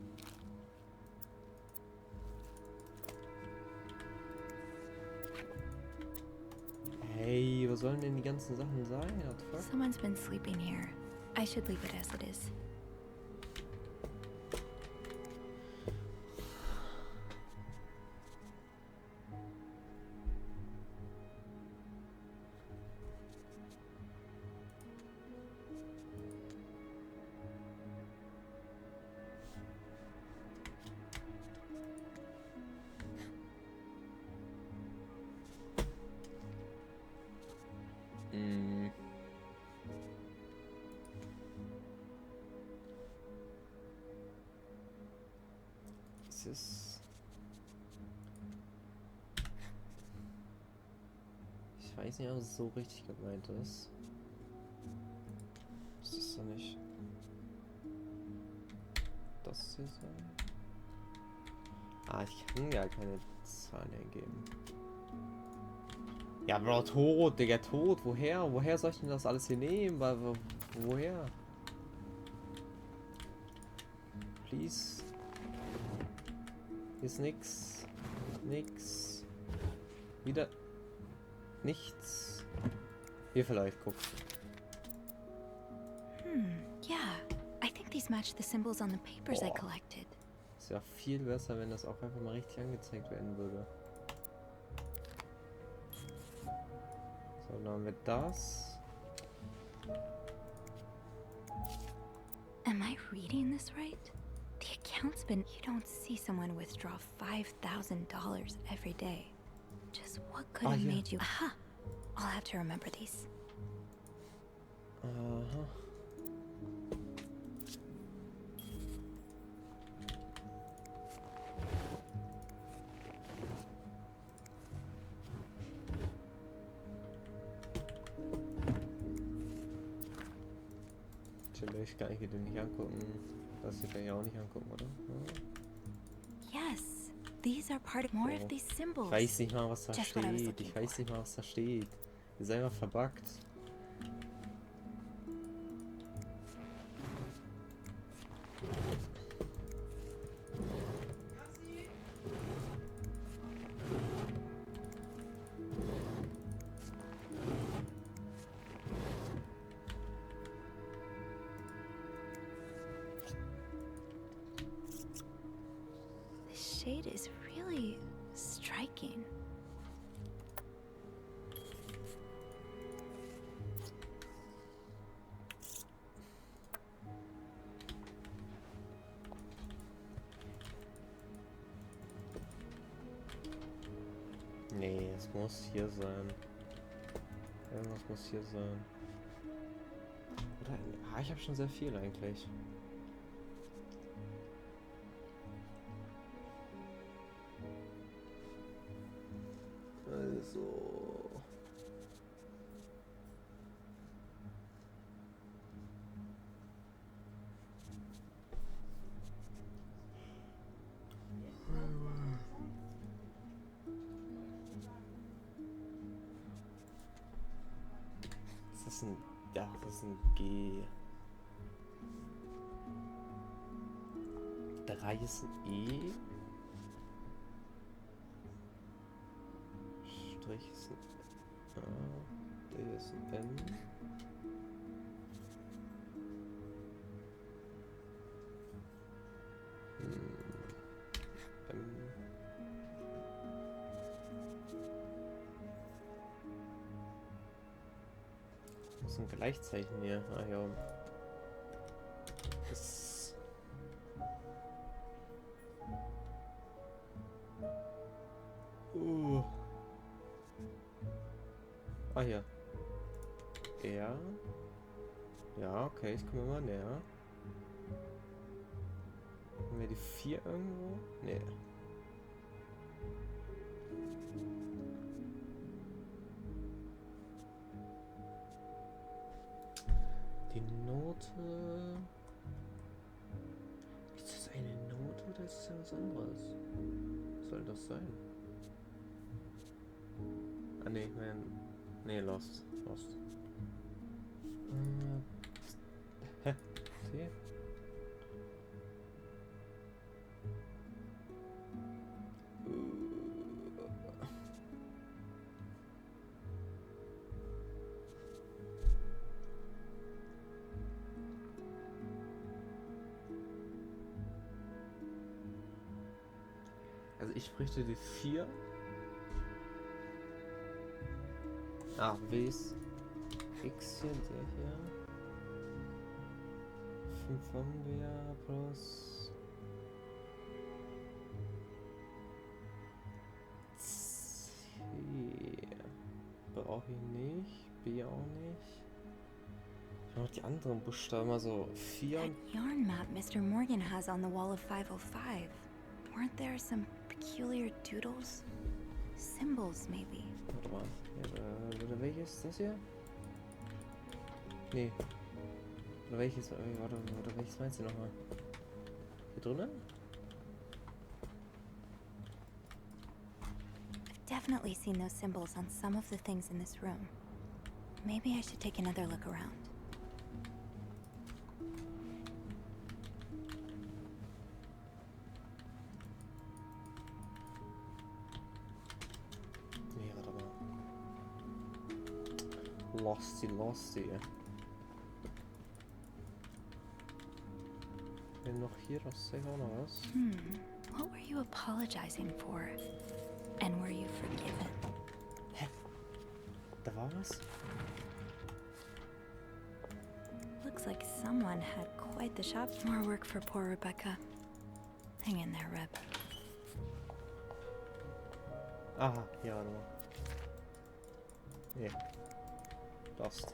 Hey, was sollen denn die ganzen Sachen sein? What the fuck? Someone's been sleeping here. I should leave it as it is. Ich weiß nicht, ob es so richtig gemeint ist. Ist das doch nicht das hier sein? Ah, ich kann gar keine Zahlen eingeben. Ja, Bro, tot, Digga, tot. Woher? Woher soll ich denn das alles hier nehmen? Woher? Please. Hier ist nix. Nix. Wieder. Nichts. Hier vielleicht, guck. Yeah. I think these match the symbols on the papers I collected. Es wäre viel besser, wenn das auch einfach mal richtig angezeigt werden würde. So, dann haben wir das. Am I reading this right? The account's been... You don't see someone withdraw $5,000 every day. Just what could have made you... Aha! I'll have to remember these. Aha. Ich kann ich den nicht angucken. Das hier kann ich auch nicht angucken, oder? Yes, these are part of more of these symbols. Ich weiß nicht mal, was da Just what I was steht. Ich weiß nicht mal, was da steht. Ist einfach verbuggt. Shade is really striking. Nee, es muss hier sein. Irgendwas muss hier sein. Oder, ich habe schon sehr viel eigentlich. Also. Ist das ein... Ja, das ist ein G. 3 ist ein E. Strich ist ein A. D ist ein N. Das ist ein Gleichzeichen hier. Ah ja. Das. Ah, hier. Ja. Ja, okay, ich komme immer näher. Haben wir die 4 irgendwo? Nee. Die Note... Ist das eine Note oder ist das was anderes? Was soll das sein? Ah, nee, nein. Nee, Lost. Lost. Hä? Okay. Also ich fürchte die 4. Ah, Ws. X hier, der hier. 5 haben wir plus... C. Brauche ich nicht. B auch nicht. Ich brauche die anderen Buchstaben, also 4 und... That yarn map Mr. Morgan has on the wall of 505. Weren't there some peculiar doodles? Symbols, maybe. Warte mal. Oder welches ist das hier? Nee. Oder welches? Warte, welches meinst du nochmal? Hier drinnen? I've definitely seen those symbols on some of the things in this room. Maybe I should take another look around. Nee, warte mal. Losty. Wenn noch hier, das ist auch noch was. What were you apologizing for? And were you forgiven? Hä? Da war was? Looks like someone had quite the shop. More work for poor Rebecca. Hang in there, Reb. Aha, ja, warte mal. Nee. Lost.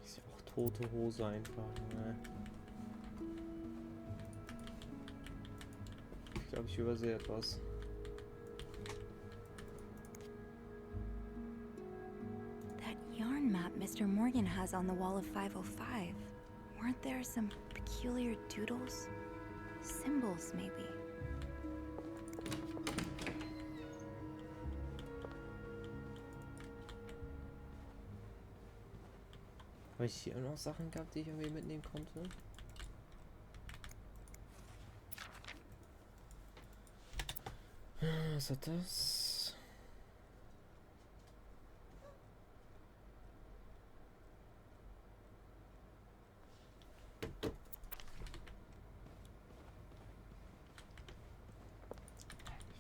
Ist ja auch tote Hose einfach, ne? Ich glaube, ich übersehe etwas. That yarn map Mr. Morgan has on the wall of 505. Weren't there some peculiar doodles? Symbols, maybe. Habe ich hier noch Sachen gehabt, die ich irgendwie mitnehmen konnte? Was hat das?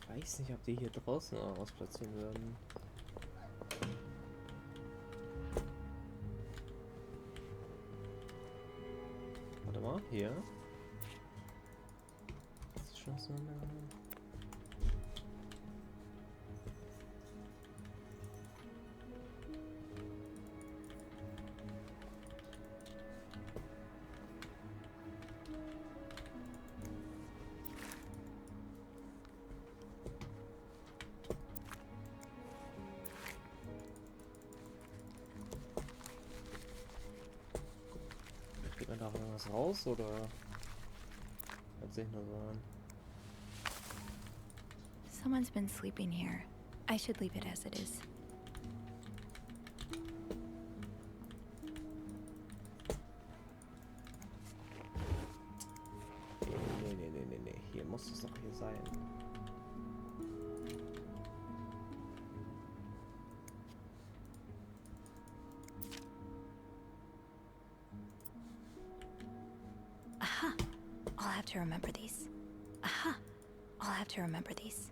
Ich weiß nicht, ob die hier draußen ausplatzieren würden. Warte mal, hier. Das ist schon so eine... Kriegt man da was raus, oder? Hört sich nur so an. Someone's been sleeping here. I should leave it as it is. have to remember these. Aha! I'll have to remember these.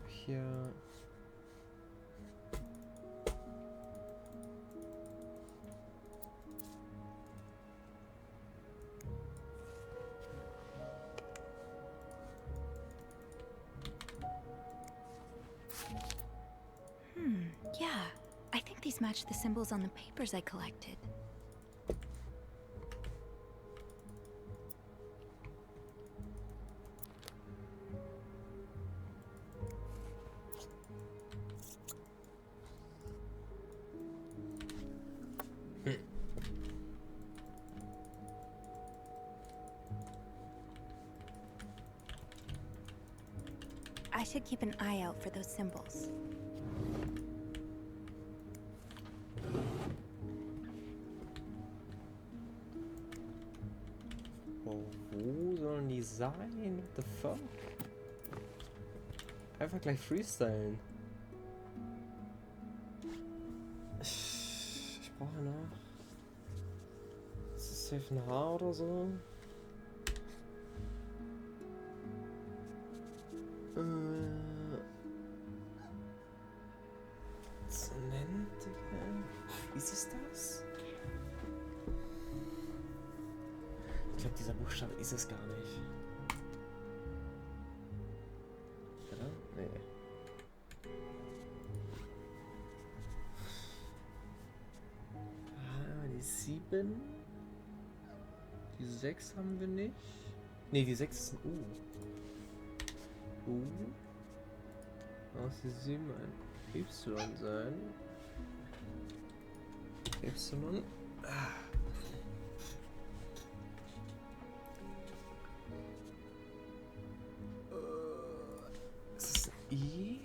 Hier. Yeah. I think these match the symbols on the papers I collected. I should keep an eye out for those symbols. Wo sollen die sein? What the fuck? Einfach gleich freestylen. Ich brauche noch. Ist das safe ein Haar oder so? Ist es das? Ich glaube, dieser Buchstabe ist es gar nicht. Oder? Nee. Ah, die 7. Die 6 haben wir nicht. Ne, die 6 ist ein U. Aus die 7 ein Y sein. Y. Ist es ein I?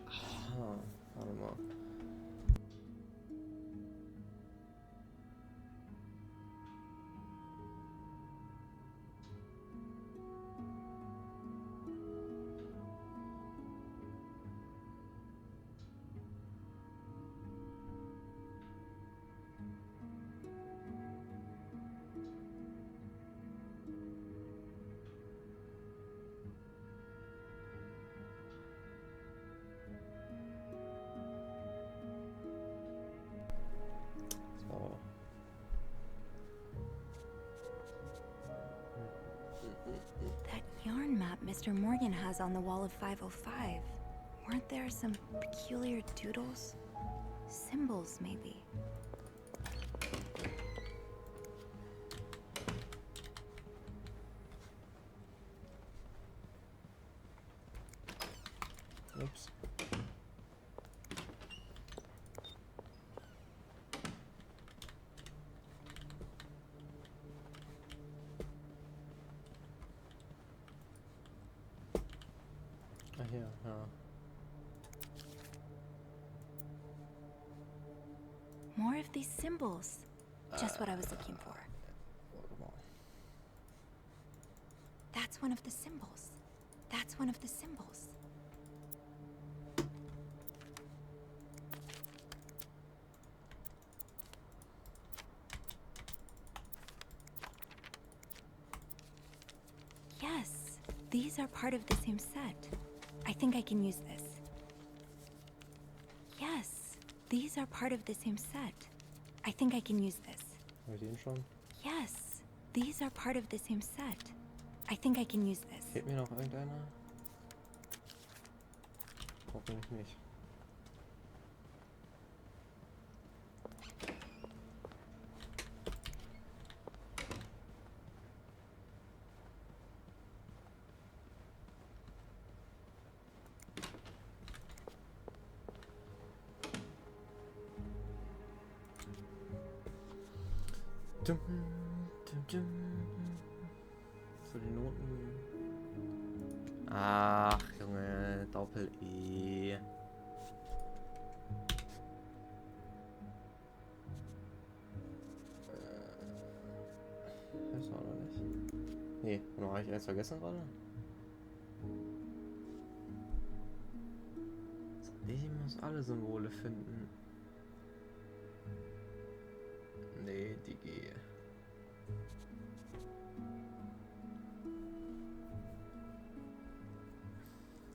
Aha, warte mal. That yarn map Mr. Morgan has on the wall of 505. Weren't there some peculiar doodles? Symbols, maybe. Ups. Ah, hier, ja. More of these symbols. Just what I was looking for. That's one of the symbols. That's one of the symbols. Yes, these are part of the same set. I think I can use this. Yes, these are part of the same set. I think I can use this. Haben wir den schon? Yes, these are part of the same set. I think I can use this. Fehlt mir noch irgendeiner? Hoffentlich nicht. Dum, dum, dum. So die Noten. Ach, Junge, Doppel-E. Das war noch nicht. Nee, habe ich eins vergessen gerade? alle Symbole finden. Nee, Digi.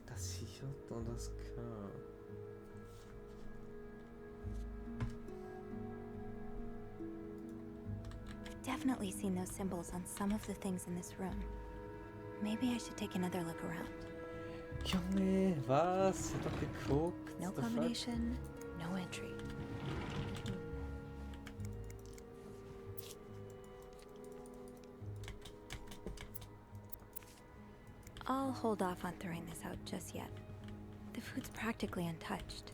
Das J und das K. I've definitely seen those symbols on some of the things in this room. Maybe I should take another look around. Junge, was? Ich hab doch geguckt. No The fuck? combination, no entry. I'll hold off on throwing this out just yet. The food's practically untouched.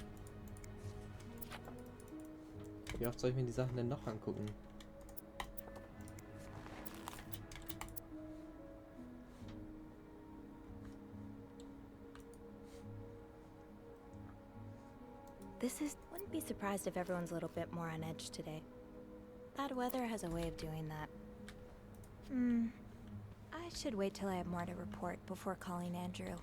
Wie oft soll ich mir die Sachen denn noch angucken? Wouldn't be surprised if everyone's a little bit more on edge today. Bad weather has a way of doing that. I should wait till I have more to report before calling Andrew.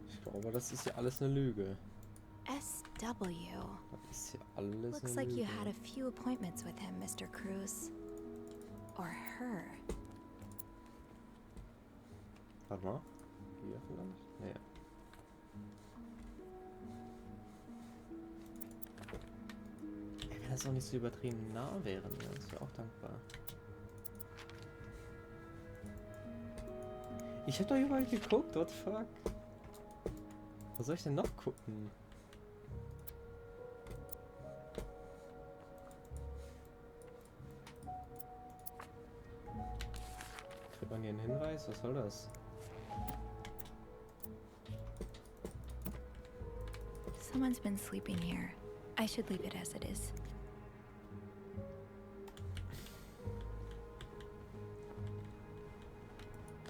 Ich glaube, das ist ja alles eine Lüge. SW. Das ist ja alles Looks eine like Lüge. you had a few appointments with him, Mr. Cruz. Or her. Warte mal. Hier vielleicht? Nee. Ey, wenn das auch nicht so übertrieben nah wäre, dann wäre ich auch dankbar. Ich hab doch überall geguckt, what the fuck? Was soll ich denn noch gucken? Kriegt man hier einen Hinweis? Was soll das? Someone's been sleeping here. I should leave it as it is.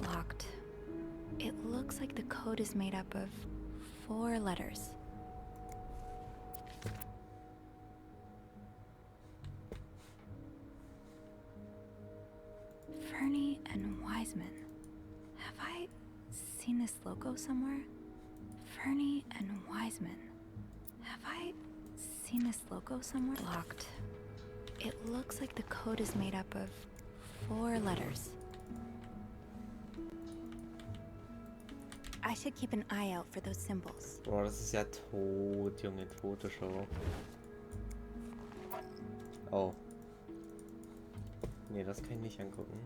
Locked. It looks like the code is made up of 4 letters. Fernie and Wiseman. Have I seen this logo somewhere? Fernie and Wiseman. Have I seen this logo somewhere? Locked. It looks like the code is made up of 4 letters. I should keep an eye out for those symbols. Boah, das ist ja tot, Junge, tote Show. Oh. Nee, das kann ich nicht angucken.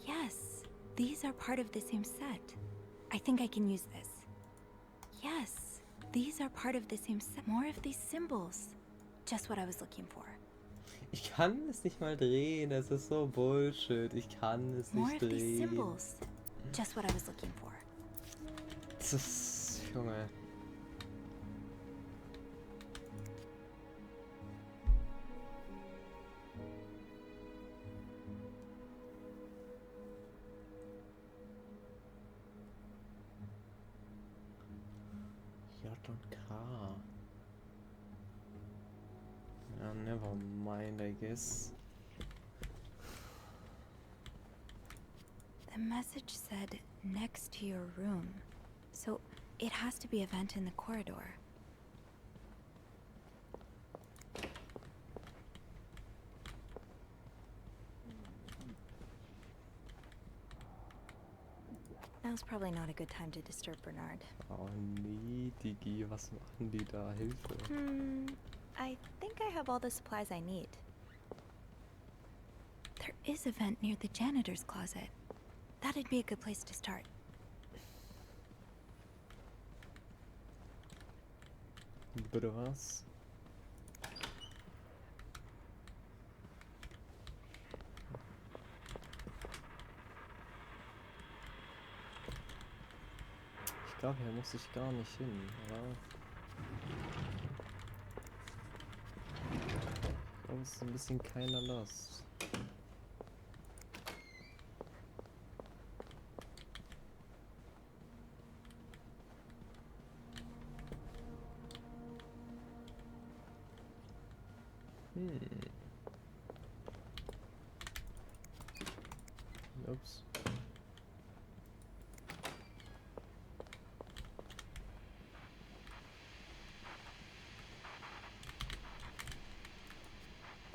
Yes, these are part of the same set. I think I can use this. Yes, these are part of the same set. More of these symbols. Just what I was looking for. Ich kann es nicht mal drehen, das ist so Bullshit. Ich kann es More nicht of these drehen. symbols. Just what I was looking for. Das ist... Junge. J und K. Ja, never mind, I guess. The message said next to your room. So it has to be a vent in the corridor. Now's probably not a good time to disturb Bernard. Oh nee, Digi, was machen die da? Hilfe. I think I have all the supplies I need. There is a vent near the janitor's closet. That'd be a good place to start. Bitte was? Ich glaube, hier muss ich gar nicht hin, oder? Ich glaube, es ist ein bisschen keiner Lust. Ups.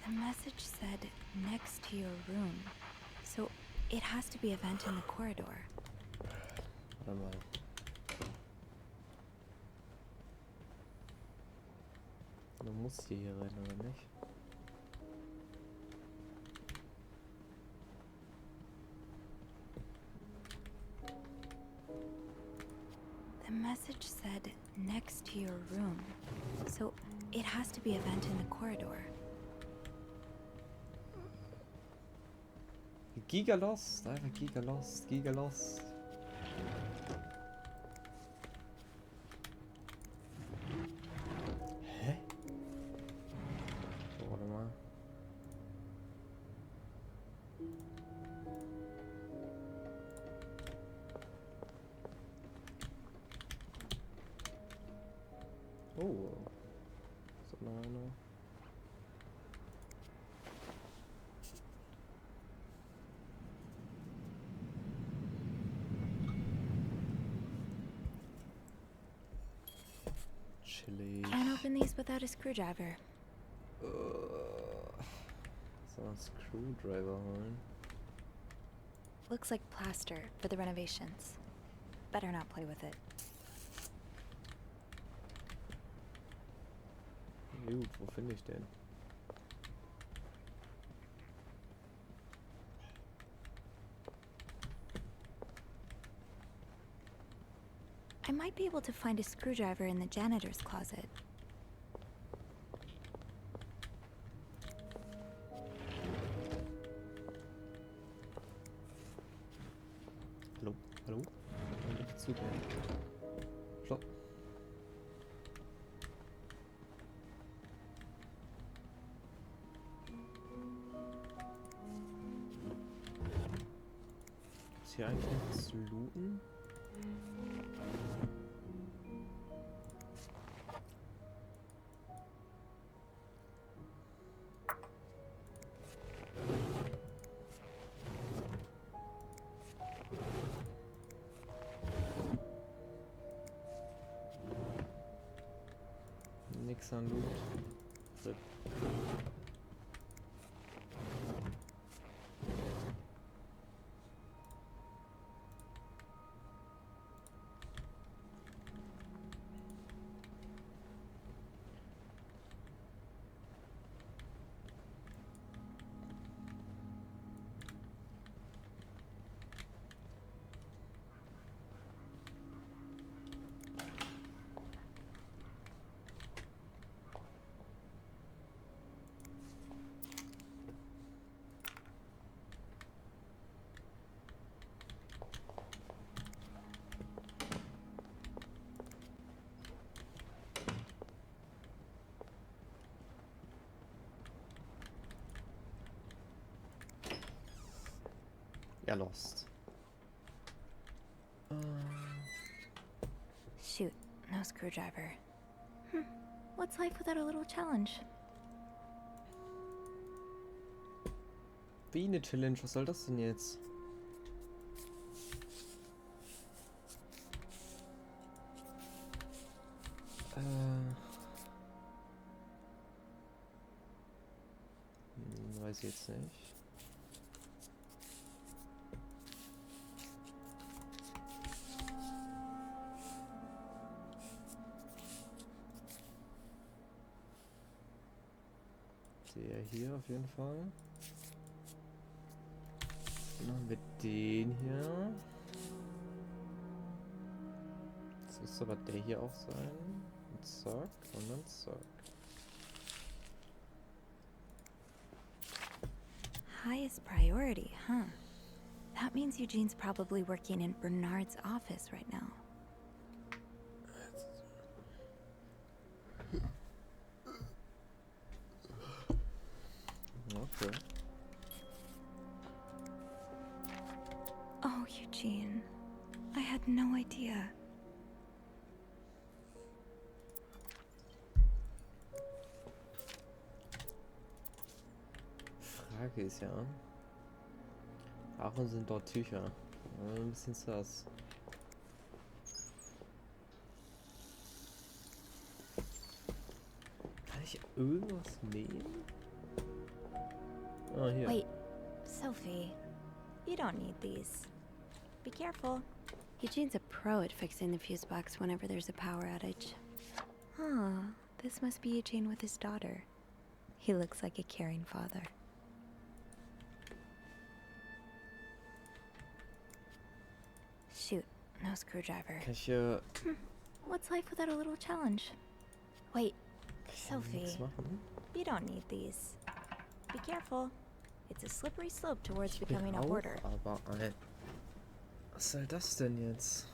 The message said next to your room. So it has to be a vent in the corridor. Warte mal. Du musst hier rein, oder nicht? The message said next to your room. So it has to be a vent in the corridor. Giga Lost, einfach Giga Lost, Giga Lost. Hä? So, warte mal. Oh. So, no. Can't open these without a screwdriver. So ein Screwdriver holen. Looks like plaster for the renovations. Better not play with it. Gut, wo finde ich den? I might be able to find a screwdriver in the janitor's closet. Hallo? Hallo? Nicht zu gehen. Stopp. Ist hier eigentlich noch was zu looten? Nix an Loot. RIP. Ja, Lost. Shoot, no screwdriver. What's life without a little challenge? Wie eine Challenge, was soll das denn jetzt? Weiß ich jetzt nicht. Der hier auf jeden Fall. Dann machen wir den hier. Jetzt müsste aber der hier auch sein. Und zack, und dann zack. Highest priority, huh? That means Eugene's probably working in Bernard's office right now. Okay. Oh, Eugene. I had no idea. kacke ist, ja. Warum sind dort Tücher? Ein bisschen sass. Kann ich irgendwas nehmen? Ah, hier. Wait, Sophie, you don't need these. Be careful. Eugene's a pro at fixing the fuse box whenever there's a power outage. Huh, this must be Eugene with his daughter. He looks like a caring father. Shoot, no screwdriver. Kann ich What's life without a little challenge? Wait, Sophie, nichts machen? you don't need these. Be careful. It's a slippery slope towards Ich bin becoming a auch, hoarder. aber was soll das denn jetzt?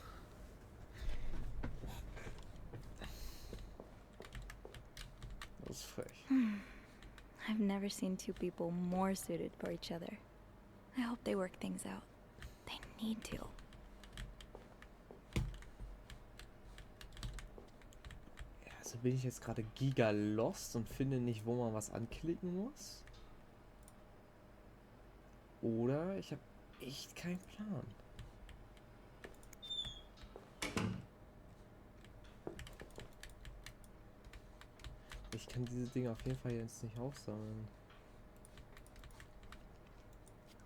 Das ist frech. I've never seen two people more suited for each other. I hope they work things out. They need to. Ja, also bin ich jetzt gerade giga lost und finde nicht, wo man was anklicken muss? Oder ich habe echt keinen Plan. Ich kann diese Dinge auf jeden Fall jetzt nicht aufsammeln.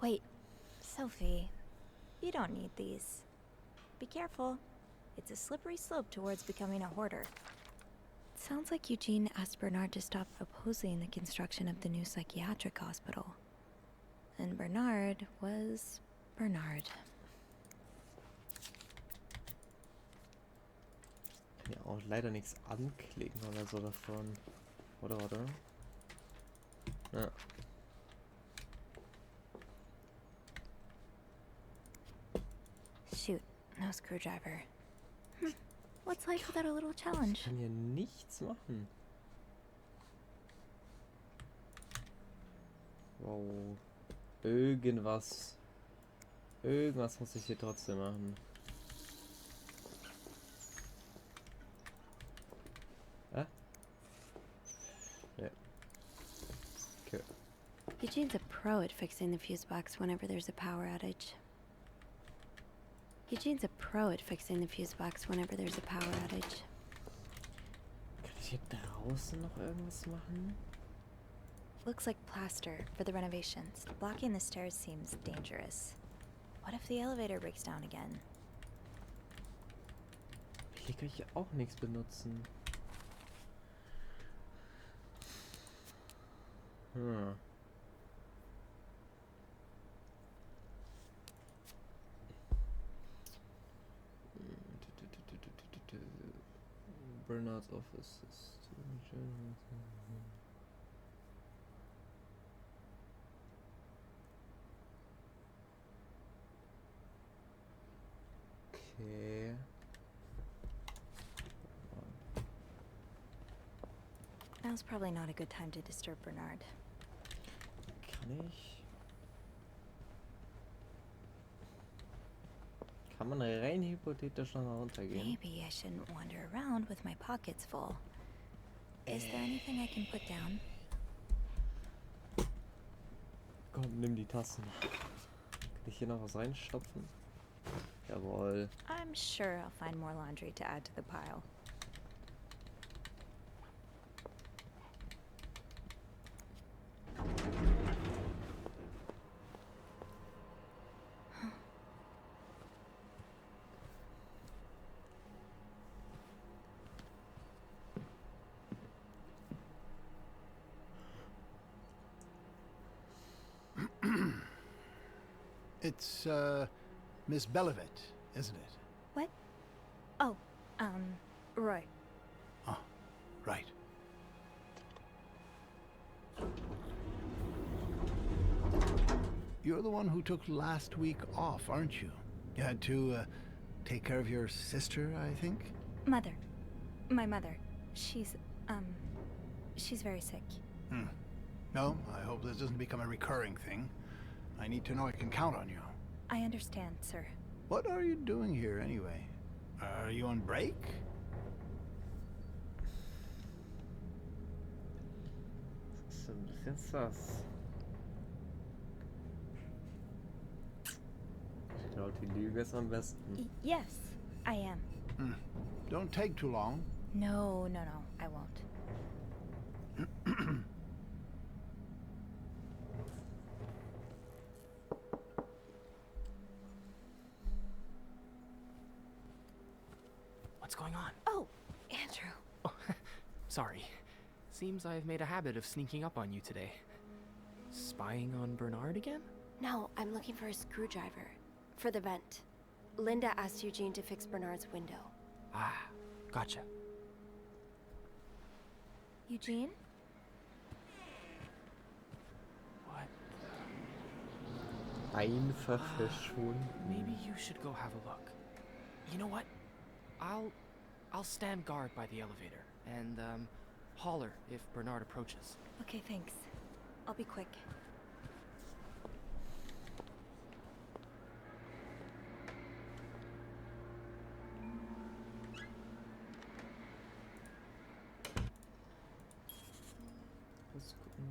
Wait, Sophie, you don't need these. Be careful. It's a slippery slope towards becoming a hoarder. It sounds like Eugene asked Bernard to stop opposing the construction of the new psychiatric hospital. And Bernard was Bernard. Ich kann ja auch leider nichts anklicken oder so davon. Oder, oder? Ja. Shoot, no screwdriver. What's life without a little challenge? Ich kann hier nichts machen. Wow. Irgendwas muss ich hier trotzdem machen. Ah? Ja. Okay. Eugene's a pro at fixing the fuse box whenever there's a power outage. Eugene's a pro at fixing the fuse box whenever there's a power outage. Kann ich hier draußen noch irgendwas machen? Looks like plaster for the renovations. Blocking the stairs seems dangerous. What if the elevator breaks down again? Hier kann ich ja auch nichts benutzen. Hm. Bernard's office ist okay. Now's probably not a good time to disturb Bernard. Kann man rein hypothetisch noch mal runtergehen? Maybe I shouldn't wander around with my pockets full. Is there anything I can put down? Komm, nimm die Tassen. Kann ich hier noch was reinstopfen? Jawohl. I'm sure I'll find more laundry to add to the pile. It's, Miss Belivet, isn't it? What? Oh, Roy. Oh, right. You're the one who took last week off, aren't you? You had to, take care of your sister, I think? Mother. My mother. She's very sick. No, I hope this doesn't become a recurring thing. I need to know I can count on you. I understand, sir. What are you doing here, anyway? Are you on break? Das ist ein bisschen sass. Laut die Lüge ist am besten. Yes, I am. Don't take too long. No, I won't. What's going on? Oh, Andrew. Oh, sorry. Seems I've made a habit of sneaking up on you today. Spying on Bernard again? No, I'm looking for a screwdriver. For the vent. Linda asked Eugene to fix Bernard's window. Ah, gotcha. Eugene? What? Einfach verschwunden. Maybe you should go have a look. You know what? I'll stand guard by the elevator and holler if Bernard approaches. Okay, thanks. I'll be quick. Let's gucken.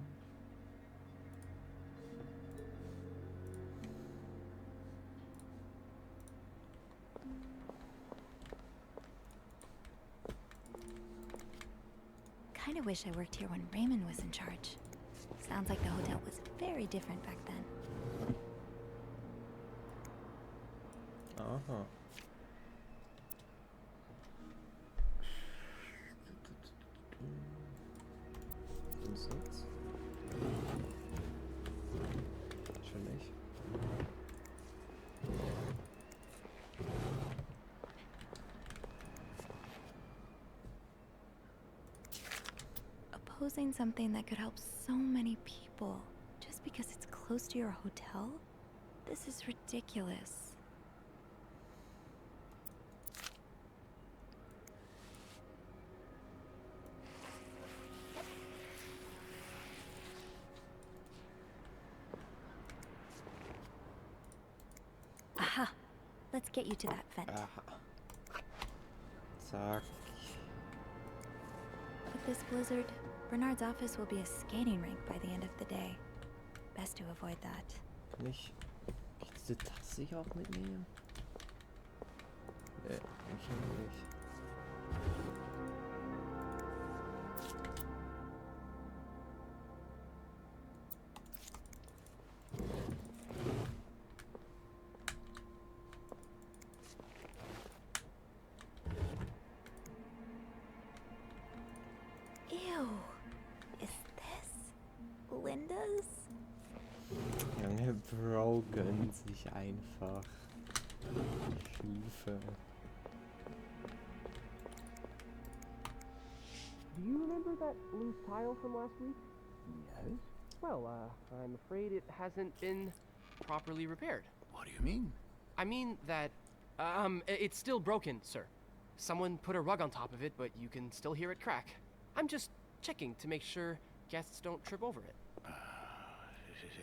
Kinda wish I worked here when Raymond was in charge. Sounds like the hotel was very different back then. Aha. Und sonst? Schon nicht. Opposing something that could help so many people just because it's close to your hotel? This is ridiculous. Aha! Let's get you to that vent. Aha. Zack. With this blizzard, Bernard's office will be a skating rink by the end of the day. Best to avoid that. Kann ich diese Tasse hier auch mitnehmen? Nee, anscheinend nicht. Ew. Is this Linda's? Junge, Bro gönnt sich einfach. Hilfe. Do you remember that loose tile from last week? Yes? Well, I'm afraid it hasn't been properly repaired. What do you mean? I mean that, it's still broken, sir. Someone put a rug on top of it, but you can still hear it crack. I'm just checking to make sure guests don't trip over it.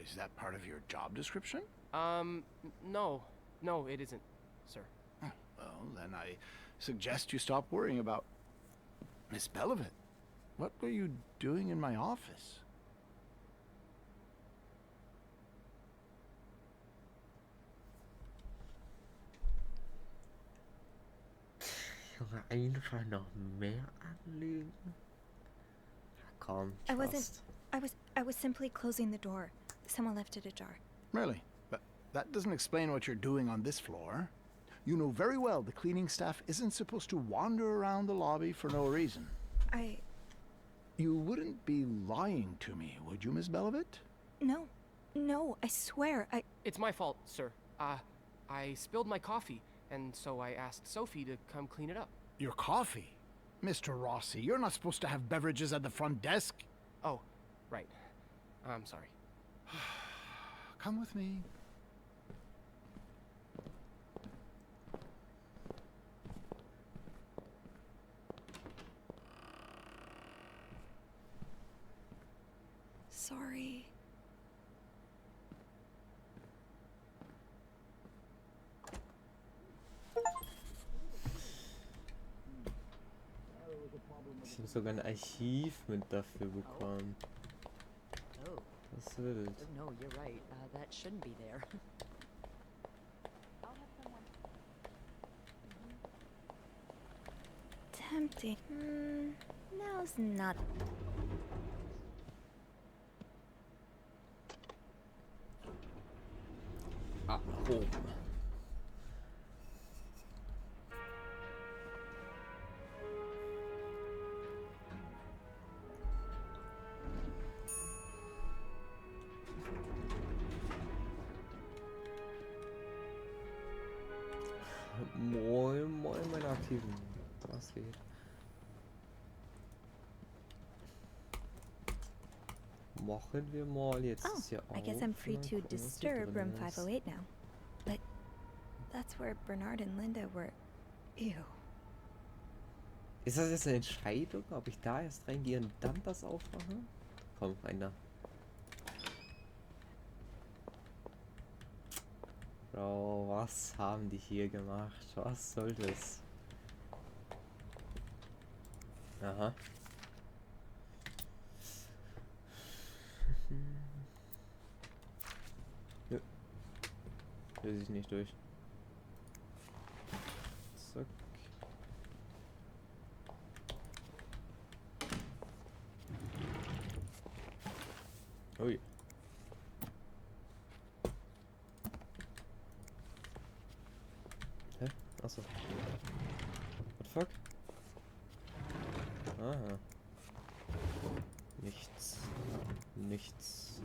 Is that part of your job description? No. No, it isn't, sir. Well, then I suggest you stop worrying about Miss Belivet. What were you doing in my office? Junge, einfach noch mehr anlegen. Komm, I was simply closing the door. Someone left it ajar. Really? But that doesn't explain what you're doing on this floor. You know very well the cleaning staff isn't supposed to wander around the lobby for no reason. You wouldn't be lying to me, would you, Miss Belivet? No, I swear, It's my fault, sir. I spilled my coffee, and so I asked Sophie to come clean it up. Your coffee? Mr. Rossi, you're not supposed to have beverages at the front desk. Oh, right. I'm sorry. Come with me. sorry. Ich habe sogar ein Archiv mit dafür bekommen. Oh. Das ist wild. No, you're right. That shouldn't be there. I'll empty. Now's not. Ah, home. Moin, moin, meine Aktiven. Was geht? Machen wir mal jetzt. Oh, ist ja I guess auf. I'm free Mal to gucken, was hier disturb drin room ist. 508 now. But that's where Bernard and Linda were. Ew. Ist das jetzt eine Entscheidung, ob ich da erst reingehe und dann das aufmache? Komm, rein da. Bro, was haben die hier gemacht? Was soll das? Aha. Nö. Löse ich nicht durch. Zack. Ui. Hä? Achso. What the fuck? Aha. Nichts. Nichts.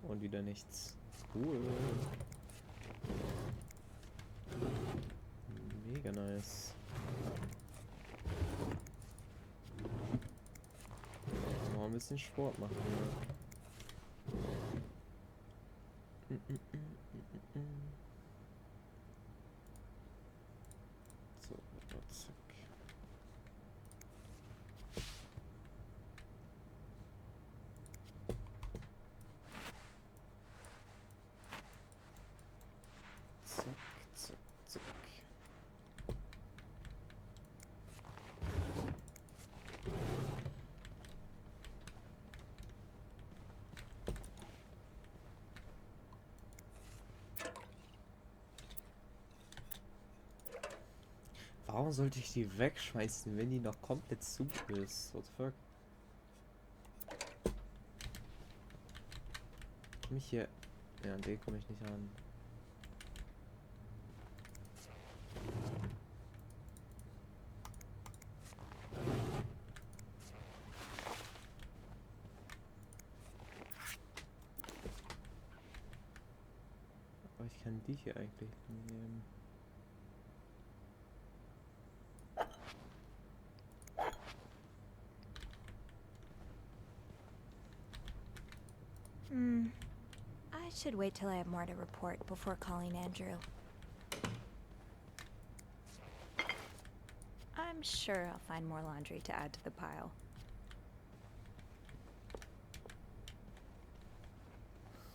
Und wieder nichts. Cool. Mega nice. Mal ein bisschen Sport machen. Ja. So, zack. Zack, zack, zack. Warum sollte ich die wegschmeißen, wenn die noch komplett zu ist? What the fuck? Komm ich hier... Ja, an den komme ich nicht ran. Aber ich kann die hier eigentlich nehmen. I should wait till I have more to report before calling Andrew. I'm sure I'll find more laundry to add to the pile.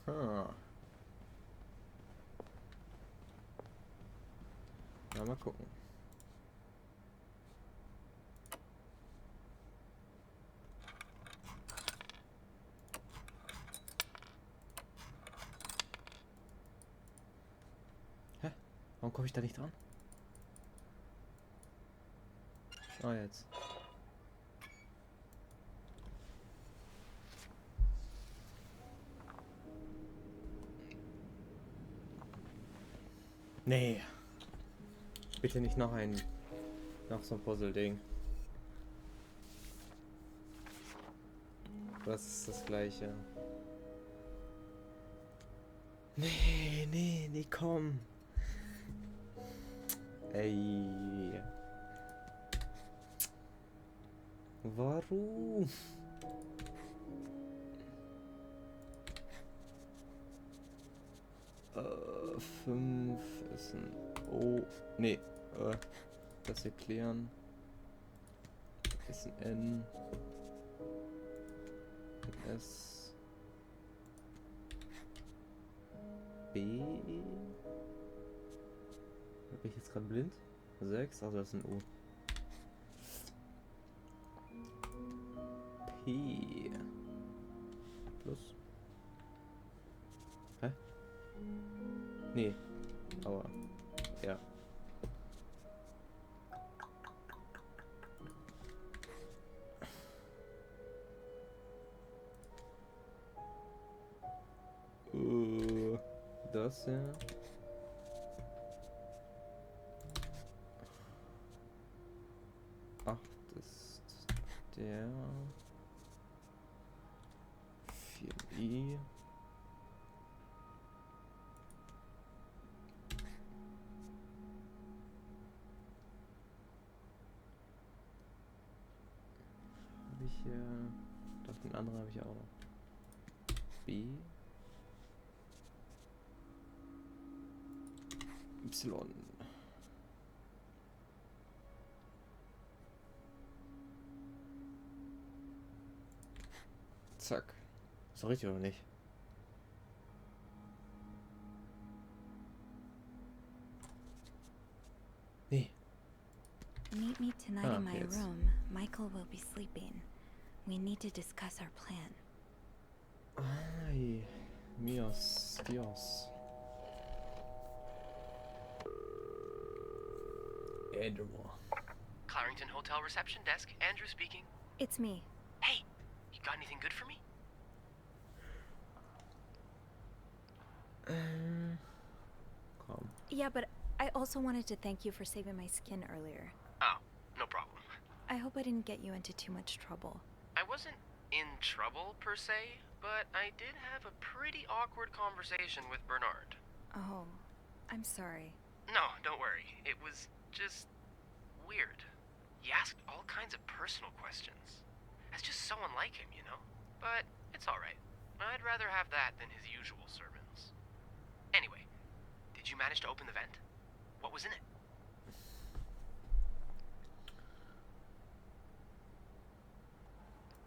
Huh. Na, mal gucken. Hä? Warum komme ich da nicht dran? Ah, jetzt. Nee. Bitte nicht noch so ein Puzzle-Ding. Das ist das gleiche. Nee, komm. Ey. Warum? Fünf ist ein O. Nee, das hier klären. Ist ein N. Ein S. B. Bin ich jetzt gerade blind? 6, also das ist ein U. P. Plus. Hä? Nee. Aber. Ja. das, ja. Acht ist der. 4i. Habe ich hier. Doch, den anderen habe ich auch noch. B. Y. Zack. Ist doch richtig oder nicht? Nee. Meet me tonight Ah, in my jetzt. room. Michael will be sleeping. We need to discuss our plan. Ay, Dios. Andrew. Clarington Hotel reception desk, Andrew speaking. It's me. Hey, you got anything good for me? Komm. Yeah, but I also wanted to thank you for saving my skin earlier. Oh, no problem. I hope I didn't get you into too much trouble. I wasn't in trouble, per se, but I did have a pretty awkward conversation with Bernard. Oh, I'm sorry. No, don't worry. It was just weird. He asked all kinds of personal questions. That's just so unlike him, you know? But it's alright. I'd rather have that than his usual sermons. Anyway, did you manage to open the vent? What was in it?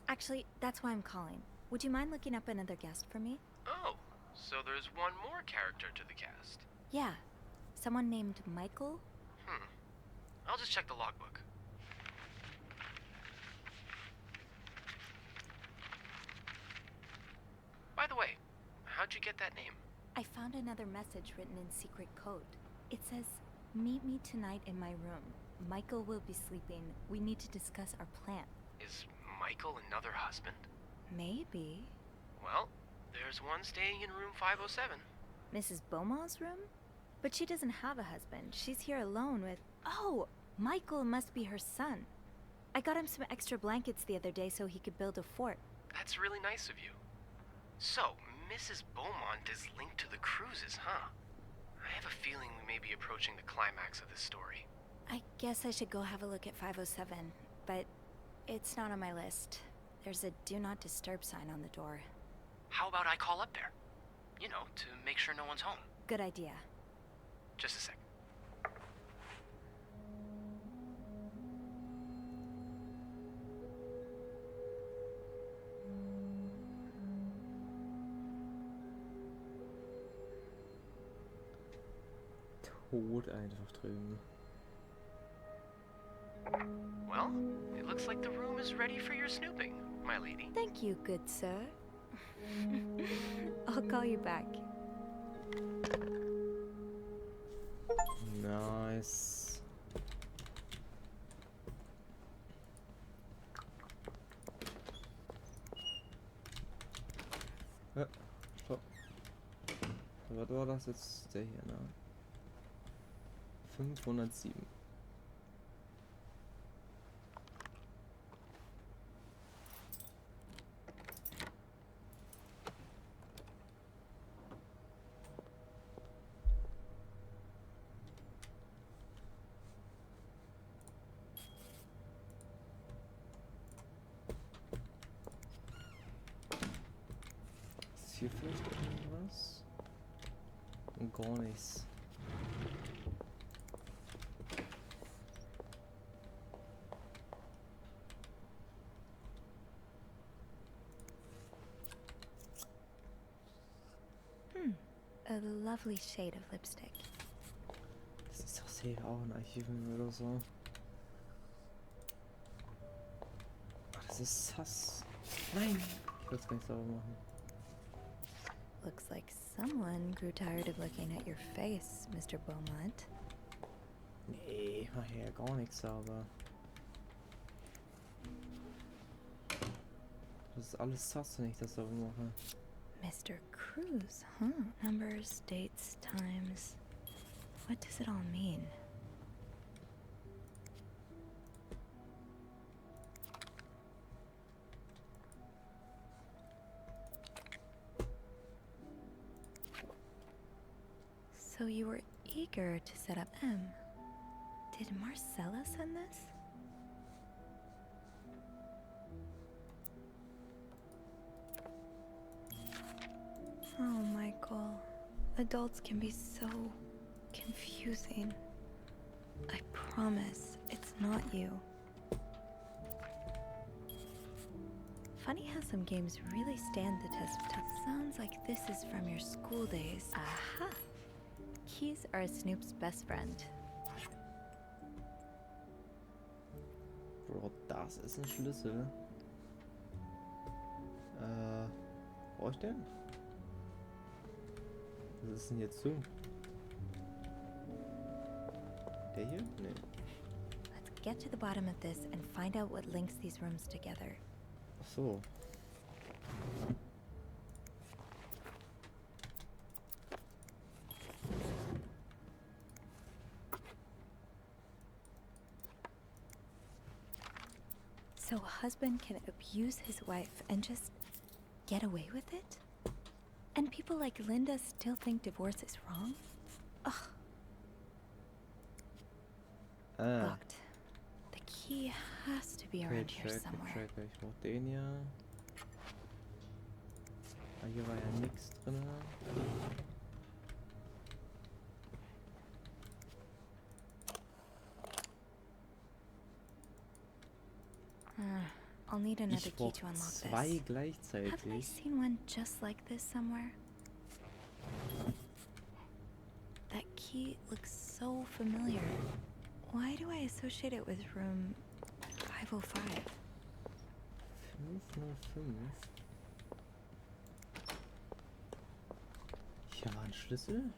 Actually, that's why I'm calling. Would you mind looking up another guest for me? Oh, so there's one more character to the cast. Yeah. Someone named Michael? I'll just check the logbook. By the way, how'd you get that name? I found another message written in secret code. It says, "Meet me tonight in my room. Michael will be sleeping. We need to discuss our plan." Is Michael another husband? Maybe. Well, there's one staying in room 507. Mrs. Beaumont's room? But she doesn't have a husband. She's here alone with... Oh! Michael must be her son. I got him some extra blankets the other day so he could build a fort. That's really nice of you. So, Mrs. Beaumont is linked to the cruises, huh? I have a feeling we may be approaching the climax of this story. I guess I should go have a look at 507, but it's not on my list. There's a do not disturb sign on the door. How about I call up there? You know, to make sure no one's home. Good idea. Just a sec. Tot einfach drüben. Well, it looks like the room is ready for your snooping, my lady. Thank you, good sir. I'll call you back. Nice. Ja, stopp. Was war das jetzt? Der hier, ne? 507. Ist hier vielleicht irgendwas? Und gar nichts. A lovely shade of lipstick. Das ist doch safe auch in Archiven oder so. Ach, das ist Sass. Nein! Ich will es gar nicht sauber machen. Looks like someone grew tired of looking at your face, Mr. Beaumont. Nee, ich mach hier ja gar nichts sauber. Das ist alles Sass, wenn ich das sauber mache. Mr. Cruz, huh? Numbers, dates, times. What does it all mean? So you were eager to set up M. Did Marcella send this? Oh, Michael. Adults can be so confusing. I promise it's not you. Funny how some games really stand the test of time. Sounds like this is from your school days. Aha! Keys are Snoop's best friend. Bro, das ist ein Schlüssel. Brauch ich den? Was ist denn jetzt so? Der hier? Nee. Let's get to the bottom of this and find out what links these rooms together. Ach so. So a husband can abuse his wife and just get away with it? And people like Linda still think divorce is wrong? Ugh. Locked. The key has to be around here somewhere. Ich brauch den ja. Ah, hier war ja nichts drin. I'll need another Ich key brauch to unlock zwei this. gleichzeitig. Haven't I seen one just like this somewhere? That key looks so familiar. Why do I associate it with room 505? 505. Hier war ein Schlüssel.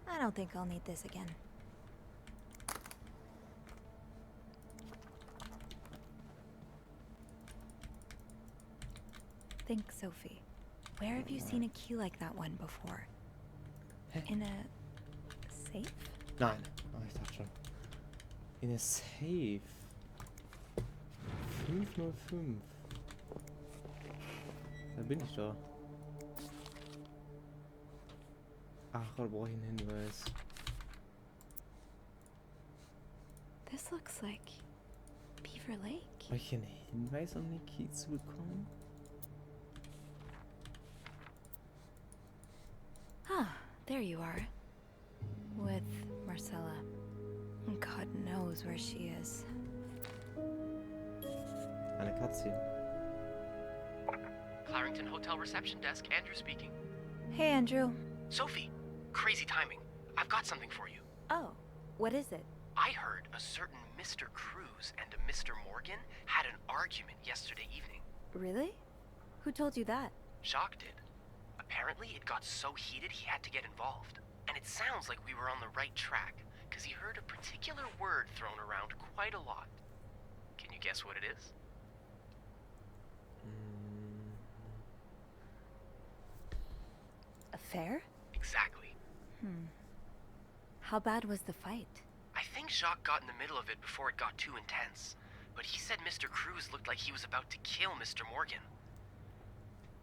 I don't think I'll need this again. Think, Sophie. Where have you seen a key like that one before? In a safe? Nein. Oh, ich dachte schon. In a safe. 505. Da bin ich doch. Ach, da brauche ich einen Hinweis. This looks like Beaver Lake. Brauche ich einen Hinweis, um den Key zu bekommen? Ah, there you are. With Marcella. God knows where she is. Eine Katze. Clarington Hotel reception desk, Andrew speaking. Hey, Andrew. Sophie, crazy timing. I've got something for you. Oh, what is it? I heard a certain Mr. Cruz and a Mr. Morgan had an argument yesterday evening. Really? Who told you that? Jacques did. Apparently, it got so heated he had to get involved. And it sounds like we were on the right track, because he heard a particular word thrown around quite a lot. Can you guess what it is? Affair? Exactly. How bad was the fight? I think Jacques got in the middle of it before it got too intense, but he said Mr. Cruz looked like he was about to kill Mr. Morgan.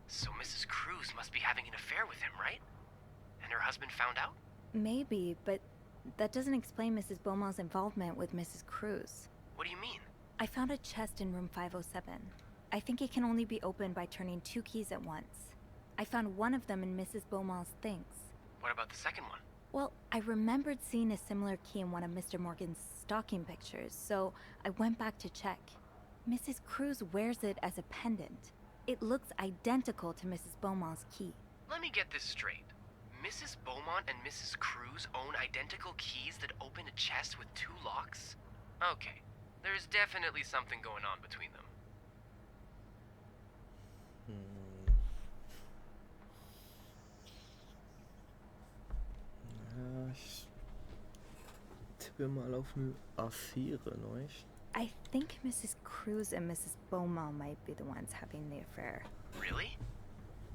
So Mrs. Cruz must be having an affair with him, right? And her husband found out? Maybe, but that doesn't explain Mrs. Beaumont's involvement with Mrs. Cruz. What do you mean? I found a chest in room 507. I think it can only be opened by turning 2 keys at once. I found one of them in Mrs. Beaumont's things. What about the second one? Well, I remembered seeing a similar key in one of Mr. Morgan's stalking pictures, so I went back to check. Mrs. Cruz wears it as a pendant. It looks identical to Mrs. Beaumont's key. Let me get this straight. Mrs. Beaumont and Mrs. Cruz own identical keys that open a chest with 2 locks? Okay, there's definitely something going on between them. Ja, ich tippe mal auf eine Affäre, ne? I think Mrs. Cruz and Mrs. Beaumont might be the ones having the affair. Really?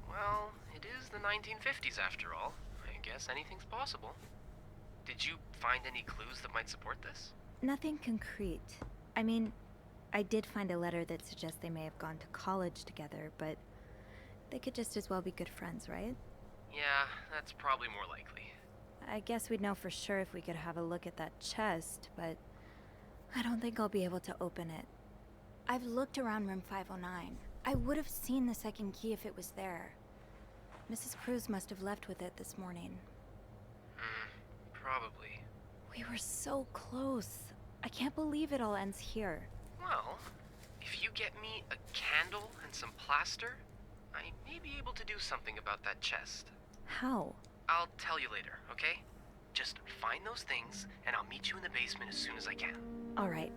Well, it is the 1950s after all. I guess anything's possible. Did you find any clues that might support this? Nothing concrete. I mean, I did find a letter that suggests they may have gone to college together, but they could just as well be good friends, right? Yeah, that's probably more likely. I guess we'd know for sure if we could have a look at that chest, but I don't think I'll be able to open it. I've looked around room 509. I would have seen the second key if it was there. Mrs. Cruz must have left with it this morning. Probably. We were so close. I can't believe it all ends here. Well, if you get me a candle and some plaster, I may be able to do something about that chest. How? I'll tell you later, okay? Just find those things, and I'll meet you in the basement as soon as I can. All right.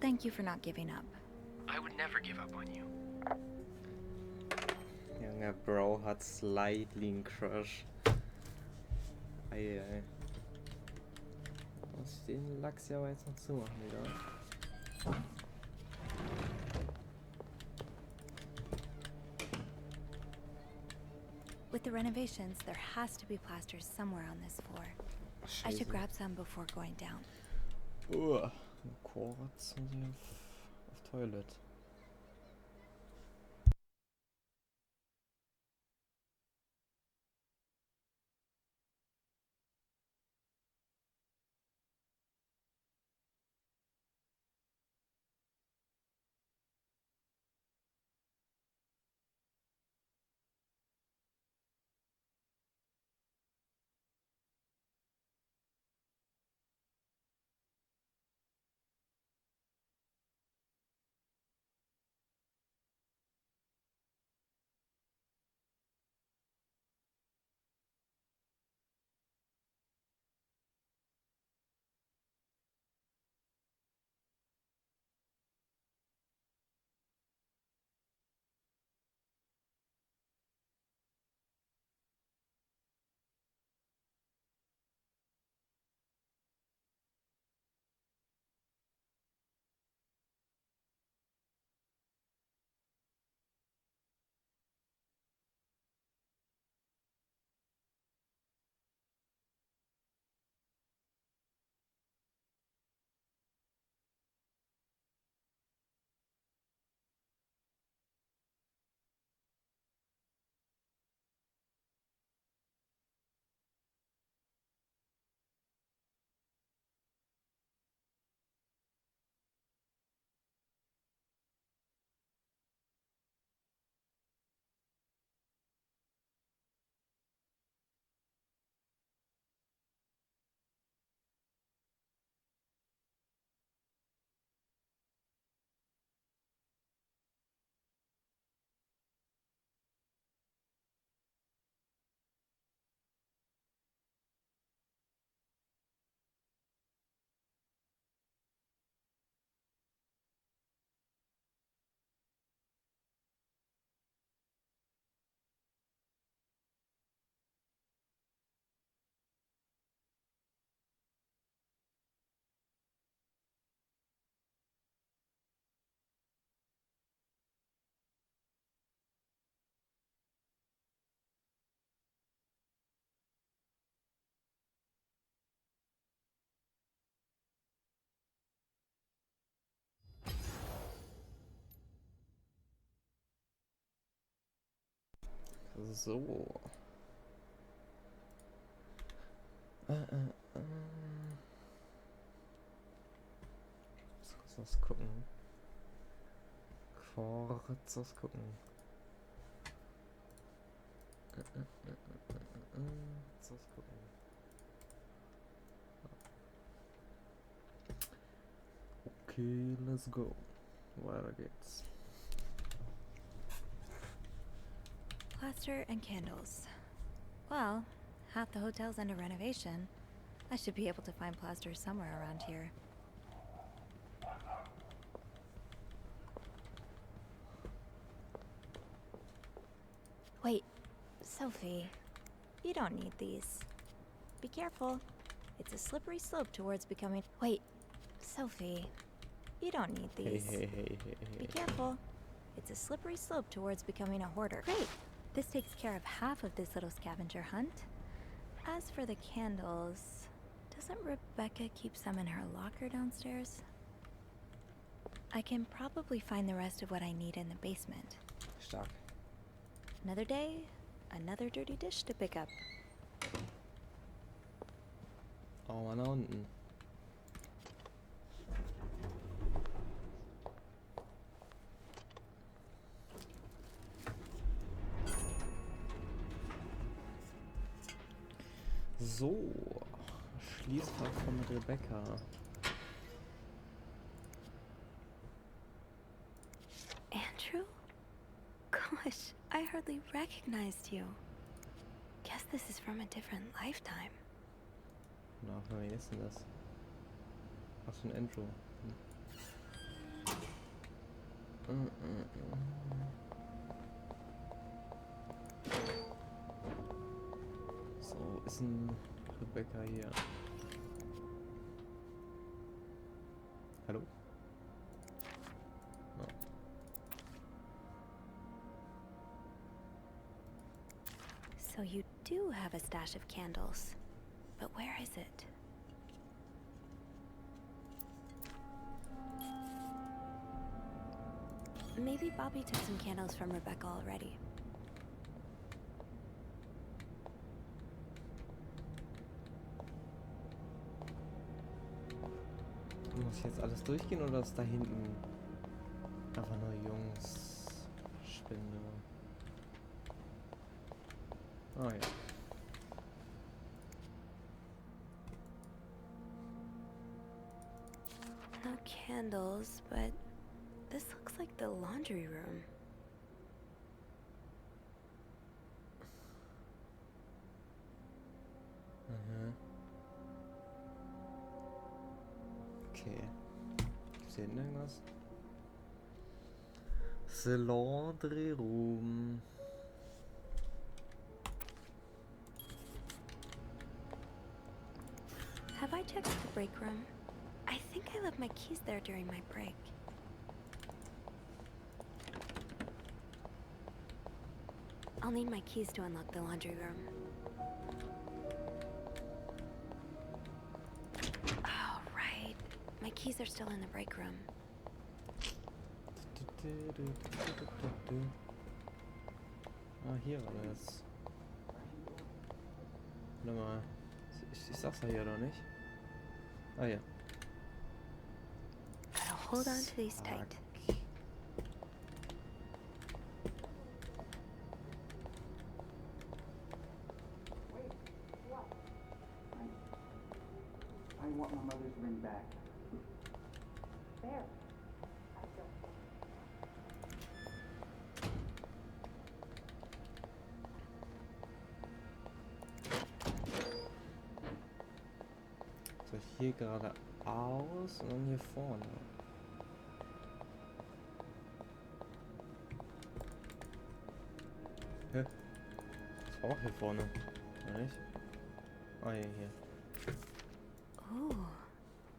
Thank you for not giving up. I would never give up on you. Junge, Bro hat slightly einen Crush. Ei. Muss ich den Lachs ja aber jetzt noch zumachen wieder. With the renovations, there has to be plasters somewhere on this floor. I should grab some before going down. Kurz muss ich auf Toilette. So. Kurz was gucken. Kurz was gucken. Kurz was gucken. Okay, let's go. Weiter geht's. Plaster and candles. Well, half the hotel's under renovation. I should be able to find plaster somewhere around here. Wait, Sophie, you don't need these. Be careful. It's a slippery slope towards becoming— Wait, Sophie, you don't need these. Be careful. It's a slippery slope towards becoming a hoarder. Great! This takes care of half of this little scavenger hunt. As for the candles, doesn't Rebecca keep some in her locker downstairs? I can probably find the rest of what I need in the basement. Stark. Another day, another dirty dish to pick up. Oh, mal nach unten. So, Schließfach von Rebecca. Andrew? Gosh, I hardly recognized you. Guess this is from a different lifetime. Na, wer ist denn das? Ach, so ein Intro. So, ist ein Rebecca hier. Hallo? Oh. So you do have a stash of candles. But where is it? Maybe Bobby took some candles from Rebecca already. Muss ich jetzt alles durchgehen oder ist da hinten einfach nur Jungs Spinde? Ah ja. No candles, but this looks like the laundry room. Mhm. Okay. Gibt's hier hinten irgendwas? The laundry room. Have I checked the break room? I think I left my keys there during my break. I'll need my keys to unlock the laundry room. Oh, right. My keys are still in the break room. Ah, hier war das. Warte mal. Ich sag's ja hier doch nicht. Ah ja. Gotta hold on to these tight. I want my mother's ring back. There. So, hier geradeaus und dann hier vorne. Hä? Das war auch hier vorne, oder nicht? Ah, hier. Oh,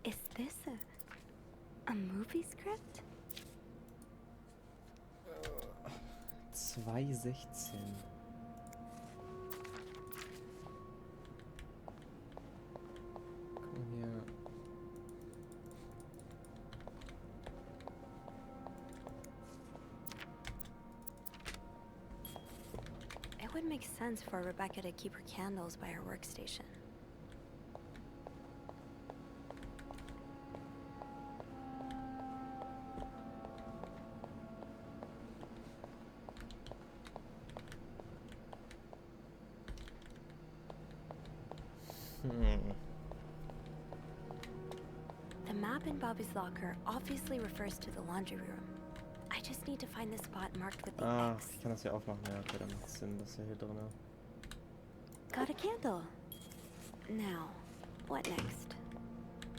is this a movie script? 2,16. Guck mal hier. It would make sense for Rebecca to keep her candles by her workstation. The map top in Bobby's locker obviously refers to the laundry room. I just need to find the spot marked with the Ah, X. ich kann das hier aufmachen. Ja, okay, dann macht es Sinn, dass er hier drin ist. Got a candle. Now, what next?